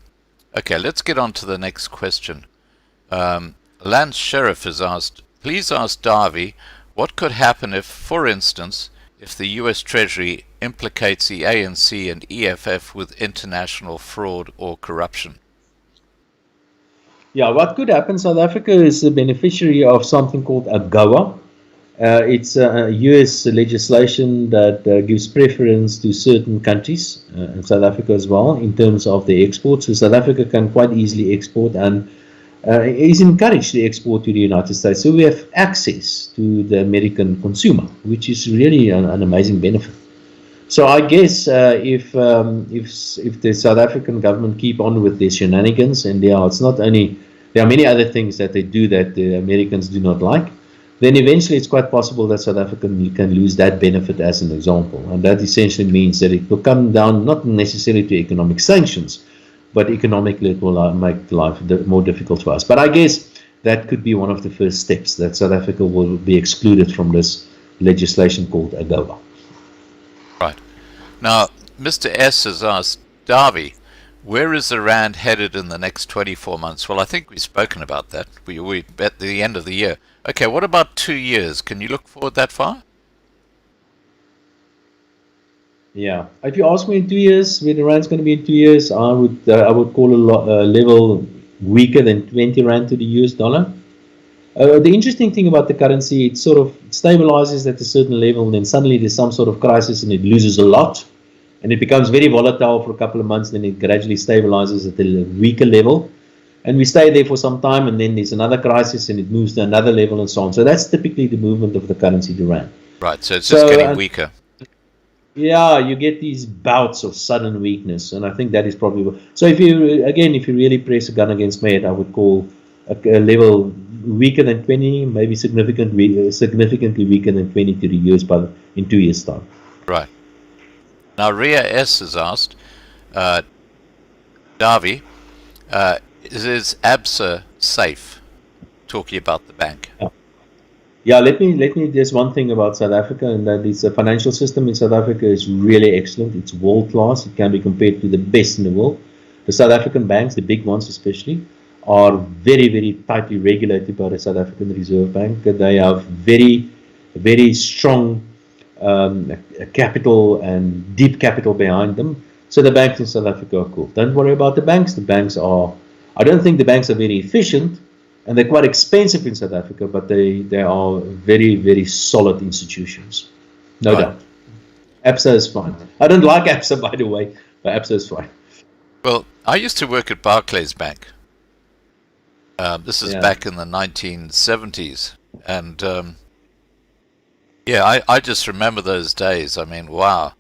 okay, let's get on to the next question. Lance Sheriff has asked, please ask Dawie, what could happen if, for instance, if the US Treasury implicates the ANC and EFF with international fraud or corruption? Yeah, what could happen? South Africa is a beneficiary of something called AGOA. It's a US legislation that gives preference to certain countries, and South Africa as well, in terms of the exports. So South Africa can quite easily export and is encouraged to export to the United States. So we have access to the American consumer, which is really an amazing benefit. So I guess if the South African government keep on with their shenanigans, and there are many other things that they do that the Americans do not like, then eventually it's quite possible that South Africa can lose that benefit as an example. And that essentially means that it will come down not necessarily to economic sanctions, but economically it will make life more difficult for us. But I guess that could be one of the first steps, that South Africa will be excluded from this legislation called AGOA. Right. Now, Mr. S has asked, Dawie, where is the Rand headed in the next 24 months? Well, I think we've spoken about that. We at the end of the year. Okay, what about 2 years? Can you look forward that far? Yeah, if you ask me in 2 years, where the Rand's going to be in 2 years, I would call a level weaker than 20 Rand to the US dollar. The interesting thing about the currency, it sort of stabilizes at a certain level, and then suddenly there's some sort of crisis and it loses a lot, and it becomes very volatile for a couple of months, then it gradually stabilizes at a weaker level, and we stay there for some time, and then there's another crisis and it moves to another level and so on. So that's typically the movement of the currency, the Rand. Right, so it's just getting weaker. Yeah, you get these bouts of sudden weakness, and I think that is probably... So if you really press a gun against my head, I would call a level weaker than 20, maybe significantly weaker than 20 to the US in 2 years' time. Right. Now, Ria S has asked, Dawie, is Absa safe? Talking about the bank. Yeah, let me just one thing about South Africa, and that is the financial system in South Africa is really excellent. It's world class. It can be compared to the best in the world. The South African banks, the big ones especially, are very, very tightly regulated by the South African Reserve Bank. They have very, very strong capital and deep capital behind them. So the banks in South Africa are cool. Don't worry about the banks. I don't think the banks are very efficient, and they're quite expensive in South Africa, but they are very, very solid institutions. No doubt. Absa is fine. I don't like Absa, by the way, but Absa is fine. Well, I used to work at Barclays Bank. This is back in the 1970s. And, I just remember those days. I mean, wow.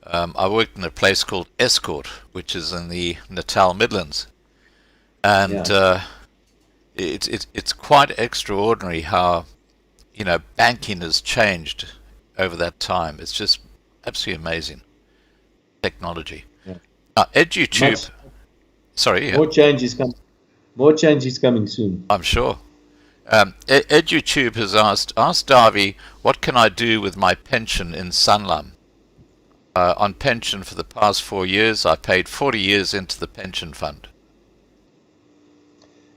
I worked in a place called Escort, which is in the Natal Midlands. And it's quite extraordinary how, banking has changed over that time. It's just absolutely amazing technology. Yeah. Now, EduTube. More change is coming soon. I'm sure. EduTube has asked Dawie, what can I do with my pension in Sanlam? On pension for the past 4 years, I paid 40 years into the pension fund.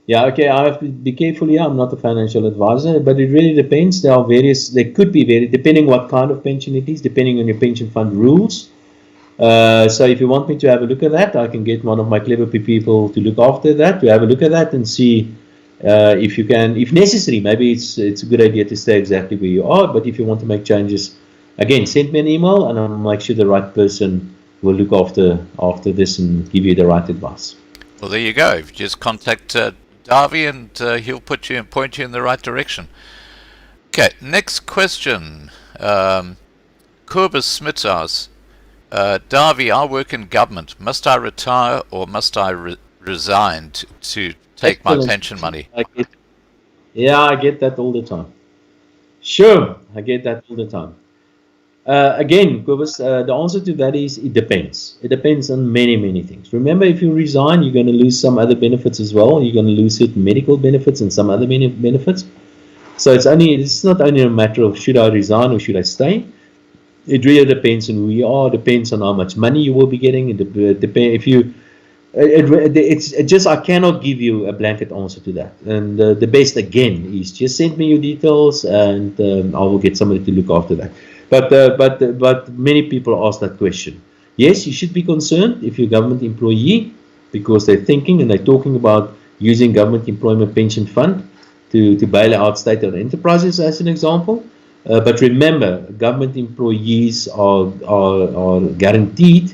Yeah, okay, I have to be careful here. I'm not a financial advisor, but it really depends. There could be depending what kind of pension it is, depending on your pension fund rules. So if you want me to have a look at that, I can get one of my clever people to look after that, to have a look at that and see if you can, if necessary, maybe it's a good idea to stay exactly where you are, but if you want to make changes, again, send me an email and I'll make sure the right person will look after this and give you the right advice. Well, there you go. Just contact Dawie and he'll point you in the right direction. Okay, next question. Corbus Smith asks, Dawie, I work in government. Must I retire or must I resign to take my pension money? I get that all the time. Sure, I get that all the time. Again, Corbus, the answer to that is it depends. It depends on many, many things. Remember, if you resign, you're going to lose some other benefits as well. You're going to lose certain medical benefits and some other benefits. So it's not only a matter of should I resign or should I stay. It really depends on who you are. Depends on how much money you will be getting. I cannot give you a blanket answer to that. And the best again is just send me your details, and I will get somebody to look after that. But many people ask that question. Yes, you should be concerned if you're a government employee, because they're thinking and they're talking about using government employment pension fund to bail out state-owned enterprises, as an example. But remember, government employees are guaranteed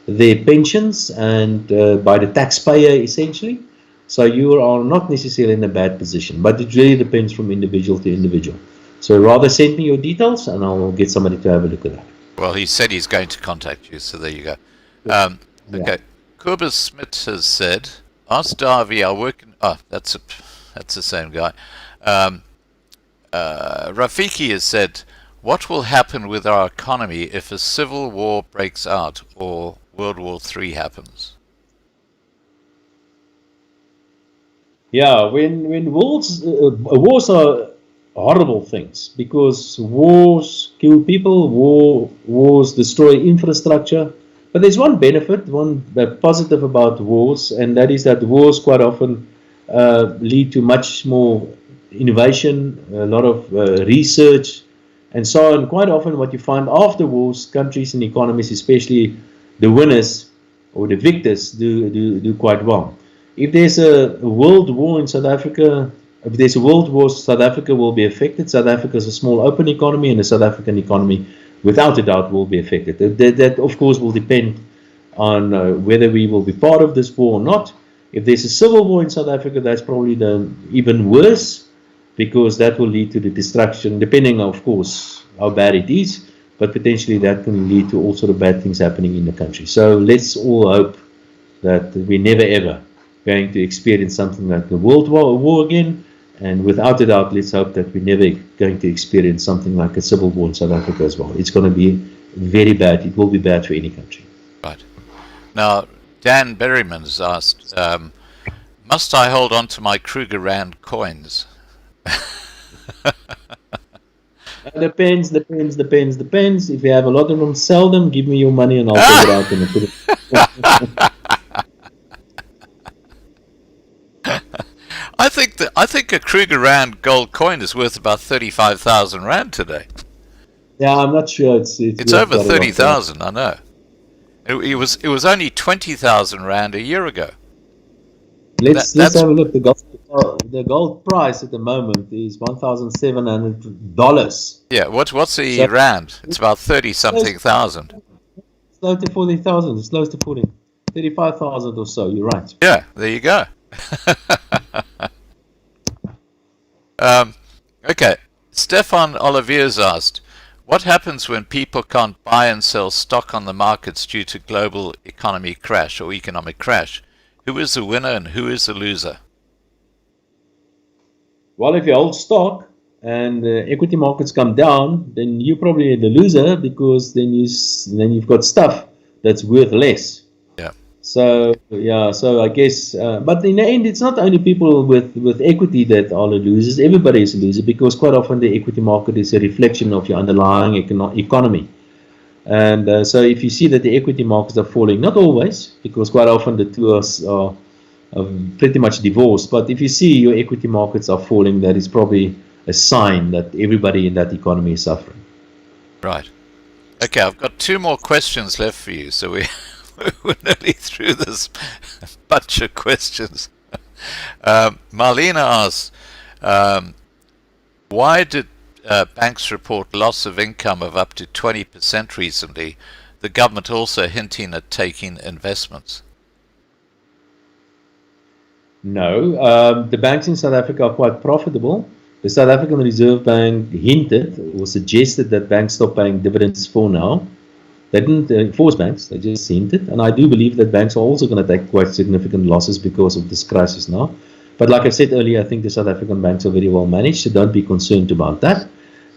their pensions and by the taxpayer, essentially. So you are not necessarily in a bad position, but it really depends from individual to individual. So rather send me your details and I'll get somebody to have a look at that. Well, he said he's going to contact you, so there you go. Okay. Kubus Smith has said, ask Dawie, I work in... Oh, that's the same guy. Rafiki has said, what will happen with our economy if a civil war breaks out or World War III happens? Yeah, when wars are horrible things, because wars kill people, wars destroy infrastructure. But there's one benefit, one positive about wars, and that is that wars quite often lead to much more innovation, a lot of research, and so on. Quite often what you find after wars, countries and economies, especially the winners or the victors, do quite well. If there's a world war in South Africa, if there's a world war, South Africa will be affected. South Africa is a small open economy, and the South African economy, without a doubt, will be affected. That of course will depend on whether we will be part of this war or not. If there's a civil war in South Africa, that's probably even worse, because that will lead to the destruction, depending, of course, how bad it is, but potentially that can lead to all sort of bad things happening in the country. So let's all hope that we never ever going to experience something like the World War again, and without a doubt, let's hope that we're never going to experience something like a civil war in South Africa as well. It's going to be very bad. It will be bad for any country. Right. Now, Dan Berryman has asked, must I hold on to my Kruger Rand coins? Depends. If you have a lot of them, sell them, give me your money, and I'll take it out and put it. I think a Kruger Rand gold coin is worth about 35,000 Rand today. Yeah, I'm not sure. It's over 30,000. I know. It was only 20,000 Rand a year ago. Let's have a look. The gold price at the moment is $1,700. Yeah. What's the Rand? It's about 30-something thousand. It's close to 40,000. It's close to 35,000 or so. You're right. Yeah. There you go. Okay. Stefan Oliviers asked, what happens when people can't buy and sell stock on the markets due to global economy crash or economic crash? Who is the winner and who is the loser? Well, if you hold stock and equity markets come down, then you're probably the loser, because then you've got stuff that's worth less. Yeah. So I guess, but in the end, it's not only people with equity that are the losers. Everybody is a loser, because quite often the equity market is a reflection of your underlying economy. And so if you see that the equity markets are falling, not always, because quite often the two are pretty much divorced, but if you see your equity markets are falling, that is probably a sign that everybody in that economy is suffering. Right. Okay, I've got two more questions left for you, so we're nearly through this bunch of questions. Marlena asks, why did banks report loss of income of up to 20% recently, the government also hinting at taking investments? No, the banks in South Africa are quite profitable. The South African Reserve Bank hinted or suggested that banks stop paying dividends for now. They didn't force banks, they just hinted. And I do believe that banks are also going to take quite significant losses because of this crisis now. But like I said earlier, I think the South African banks are very well managed, so don't be concerned about that.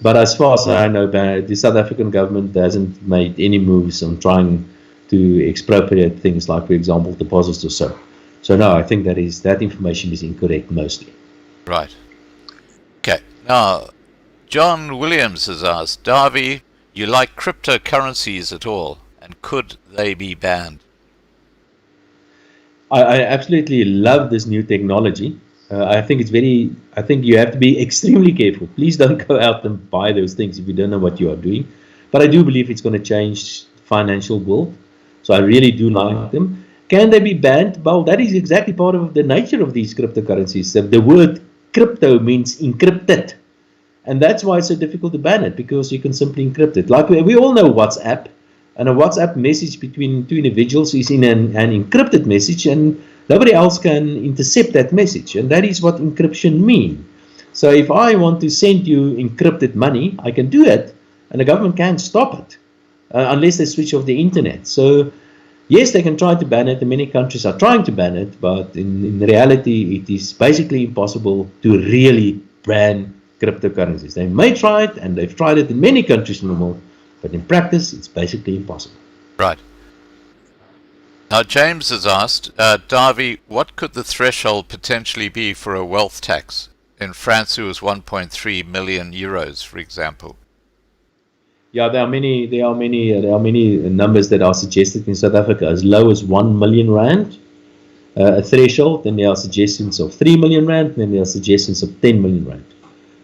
But as far as I know, the South African government hasn't made any moves on trying to expropriate things like, for example, deposits or so. So no, I think that information is incorrect mostly. Right. Okay. Now, John Williams has asked, Dawie, you like cryptocurrencies at all, and could they be banned? I absolutely love this new technology. I think you have to be extremely careful. Please don't go out and buy those things if you don't know what you are doing. But I do believe it's going to change financial world. So I really do like them. Can they be banned? Well, that is exactly part of the nature of these cryptocurrencies. The word crypto means encrypted. And that's why it's so difficult to ban it, because you can simply encrypt it. Like we all know WhatsApp, and a WhatsApp message between two individuals is in an encrypted message, and nobody else can intercept that message. And that is what encryption means. So if I want to send you encrypted money, I can do it, and the government can't stop it unless they switch off the internet. So yes, they can try to ban it, and many countries are trying to ban it, but in reality, it is basically impossible to really ban cryptocurrencies. They may try it, and they've tried it in many countries in the world, but in practice, it's basically impossible. Right. Now, James has asked, Dawie, what could the threshold potentially be for a wealth tax? In France, it was 1.3 million euros, for example. Yeah, there are many numbers that are suggested in South Africa, as low as 1 million rand, a threshold. Then there are suggestions of 3 million rand, and then there are suggestions of 10 million rand.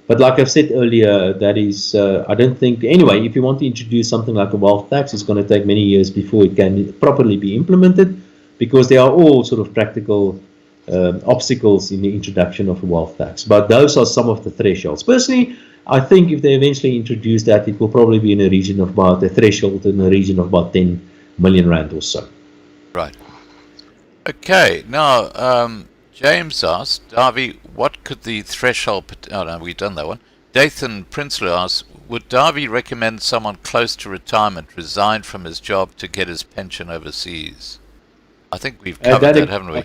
But like I've said earlier, that is, I don't think, anyway, if you want to introduce something like a wealth tax, it's going to take many years before it can properly be implemented, because there are all sort of practical obstacles in the introduction of a wealth tax. But those are some of the thresholds. Personally, I think if they eventually introduce that, it will probably be in a region of about a threshold in a region of about 10 million rand or so. Right. Okay, now, James asked, Dawie, what could the threshold... Oh, no, we've done that one. Dathan Prinsloo asks, would Dawie recommend someone close to retirement resign from his job to get his pension overseas? I think we've covered that, haven't we?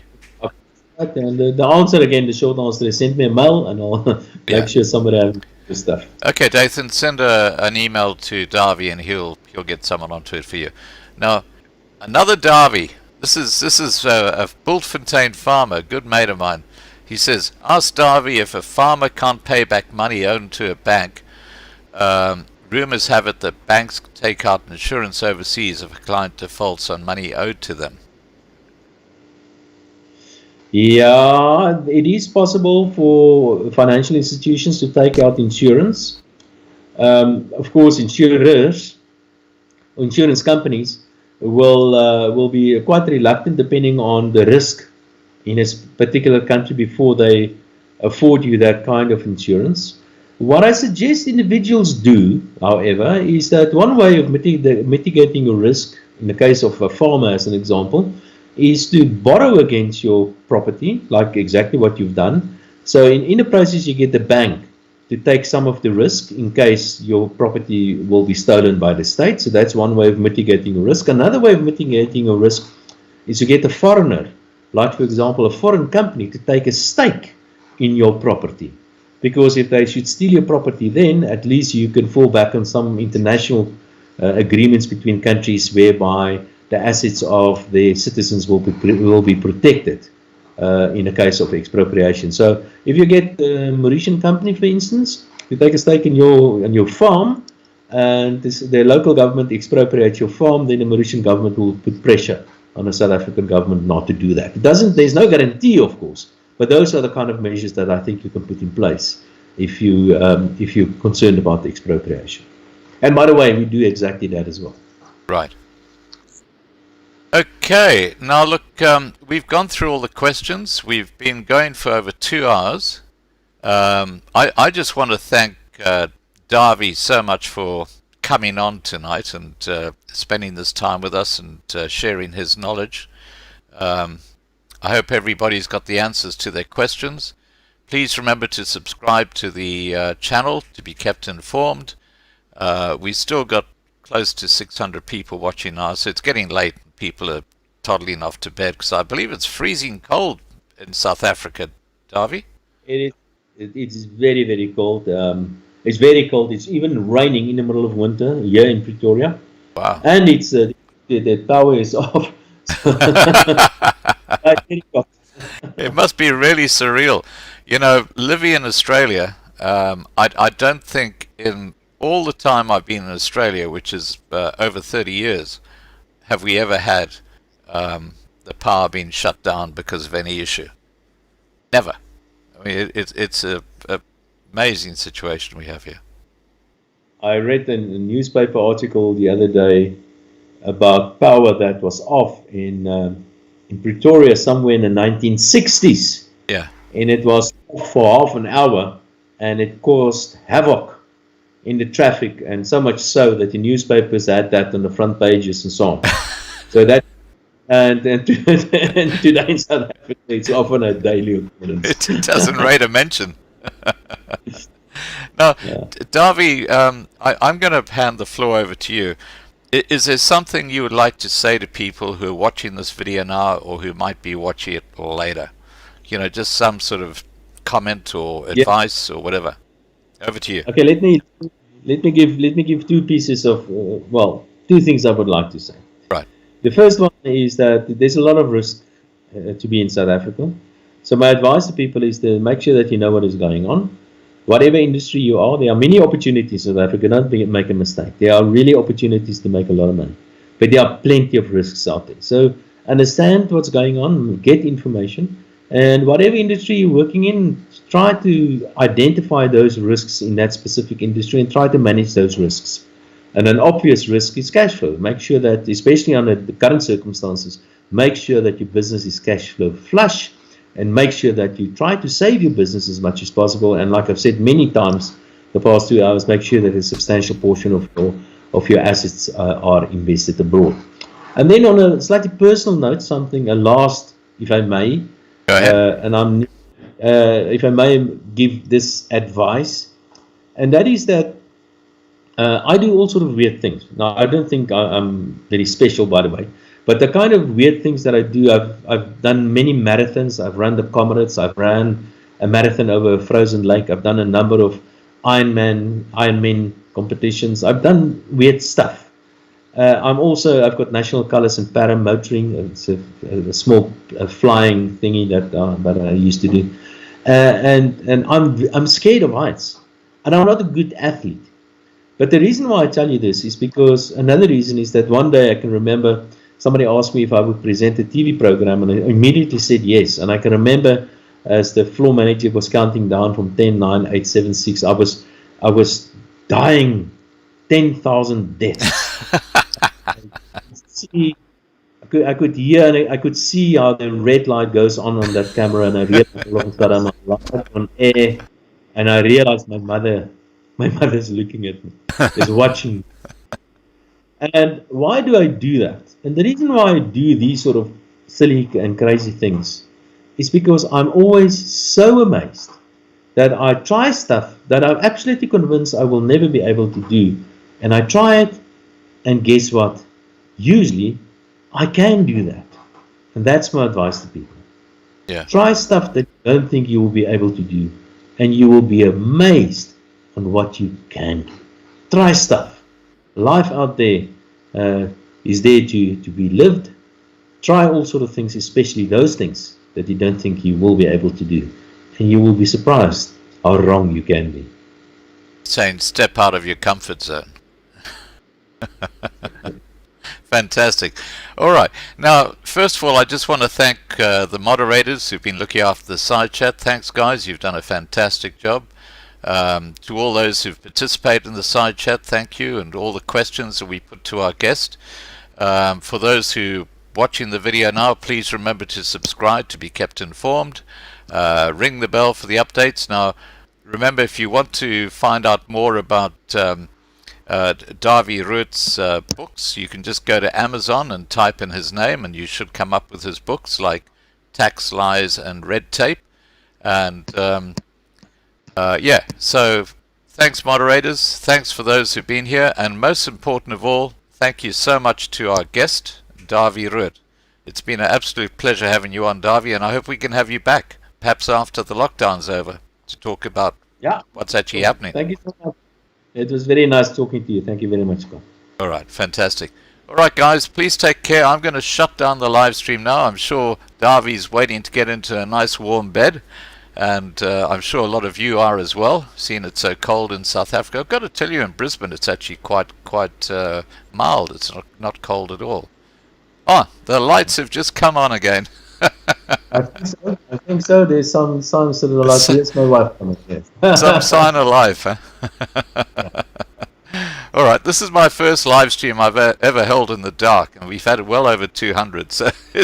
And the answer, again, the short answer is send me a mail, and I'll make sure somebody has the stuff. Okay, Dathan, send an email to Dawie, and he'll get someone onto it for you. Now, another Dawie... This is a Bultfontein farmer, a good mate of mine. He says, ask Dawie if a farmer can't pay back money owed to a bank. Rumours have it that banks take out insurance overseas if a client defaults on money owed to them. Yeah, it is possible for financial institutions to take out insurance. Of course, insurance companies will be quite reluctant, depending on the risk in a particular country, before they afford you that kind of insurance. What I suggest individuals do, however, is that one way of mitigating a risk, in the case of a farmer as an example, is to borrow against your property, like exactly what you've done. So in the process, you get the bank to take some of the risk in case your property will be stolen by the state. So that's one way of mitigating a risk. Another way of mitigating a risk is to get a foreigner, like for example a foreign company, to take a stake in your property. Because if they should steal your property, then at least you can fall back on some international agreements between countries whereby the assets of their citizens will be protected in a case of expropriation. So if you get a Mauritian company, for instance, you take a stake in your farm, and the local government expropriates your farm, then the Mauritian government will put pressure on the South African government not to do that. There's no guarantee, of course, but those are the kind of measures that I think you can put in place if you're concerned about the expropriation. And by the way, we do exactly that as well. Right. Okay, now look, we've gone through all the questions. We've been going for over 2 hours. I just want to thank Dawie so much for coming on tonight and spending this time with us and sharing his knowledge. I hope everybody's got the answers to their questions. Please remember to subscribe to the channel to be kept informed. We still got close to 600 people watching now, so it's getting late. People are toddling off to bed, because I believe it's freezing cold in South Africa, Dawie. It is very, very cold. It's very cold. It's even raining in the middle of winter here in Pretoria. Wow. And it's the power is off. It must be really surreal. You know, living in Australia, I don't think in all the time I've been in Australia, which is over 30 years, have we ever had the power being shut down because of any issue. Never. I mean, it's a amazing situation we have here. I read a newspaper article the other day about power that was off in Pretoria somewhere in the 1960s, Yeah. and it was off for half an hour, and it caused havoc in the traffic, and so much so that the newspapers had that on the front pages and so on. So that and today in South Africa, it's often a daily occurrence. It doesn't rate a mention. Now, Yeah. Dawie, I'm going to hand the floor over to you. Is there something you would like to say to people who are watching this video now or who might be watching it later? You know, just some sort of comment or advice or whatever. Over to you. Okay, let me give two pieces of two things I would like to say. Right. The first one is that there's a lot of risk to be in South Africa. So my advice to people is to make sure that you know what is going on. Whatever industry you are, there are many opportunities in South Africa. Don't make a mistake. There are really opportunities to make a lot of money. But there are plenty of risks out there. So understand what's going on, get information, and whatever industry you're working in, try to identify those risks in that specific industry and try to manage those risks. And an obvious risk is cash flow. Make sure that, especially under the current circumstances, make sure that your business is cash flow flush, and make sure that you try to save your business as much as possible. And like I've said many times the past 2 hours, make sure that a substantial portion of your assets are invested abroad. And then on a slightly personal note, a last, if I may, Go ahead. if I may give this advice, and that is that I do all sort of weird things. Now, I don't think I'm very special, by the way, but the kind of weird things that I do, I've done many marathons. I've run the Comrades. I've ran a marathon over a frozen lake. I've done a number of Ironman competitions. I've done weird stuff. I've got national colours in paramotoring. It's a small flying thingy that I used to do. And I'm scared of heights, and I'm not a good athlete. But the reason why I tell you this is because another reason is that one day I can remember somebody asked me if I would present a TV program, and I immediately said yes. And I can remember as the floor manager was counting down from 10, 9, 8, 7, 6, I was dying 10,000 deaths. I could hear and I could see how the red light goes on that camera, and I realized all of a sudden I'm live on air, and I realized my mother's looking at me, is watching. And why do I do that? And the reason why I do these sort of silly and crazy things is because I'm always so amazed that I try stuff that I'm absolutely convinced I will never be able to do. And I try it, and guess what? Usually, I can do that. And that's my advice to people. Yeah. Try stuff that you don't think you will be able to do, and you will be amazed on what you can do. Try stuff. Life out there is there to be lived. Try all sort of things, especially those things that you don't think you will be able to do. And you will be surprised how wrong you can be. Saying step out of your comfort zone. Fantastic. All right. Now, first of all, I just want to thank the moderators who've been looking after the side chat. Thanks, guys. You've done a fantastic job. To all those who've participated in the side chat, thank you, and all the questions that we put to our guest. For those who are watching the video now, please remember to subscribe to be kept informed. Ring the bell for the updates. Now, remember, if you want to find out more about Dawie Roodt's books, you can just go to Amazon and type in his name, and you should come up with his books like Tax, Lies, and Red Tape. And so thanks, moderators. Thanks for those who've been here. And most important of all, thank you so much to our guest, Dawie Roodt. It's been an absolute pleasure having you on, Dawie, and I hope we can have you back, perhaps after the lockdown's over, to talk about what's actually happening. Thank you so much. It was very nice talking to you. Thank you very much, Scott. All right, fantastic. All right, guys, please take care. I'm going to shut down the live stream now. I'm sure Davie's waiting to get into a nice warm bed. And I'm sure a lot of you are as well, seeing it's so cold in South Africa. I've got to tell you, in Brisbane, it's actually quite mild. It's not cold at all. Oh, the lights have just come on again. I think so. There's some signs of the light. That's my wife coming here. Some sign of life, huh? All right, this is my first live stream I've ever held in the dark, and we've had well over 200, so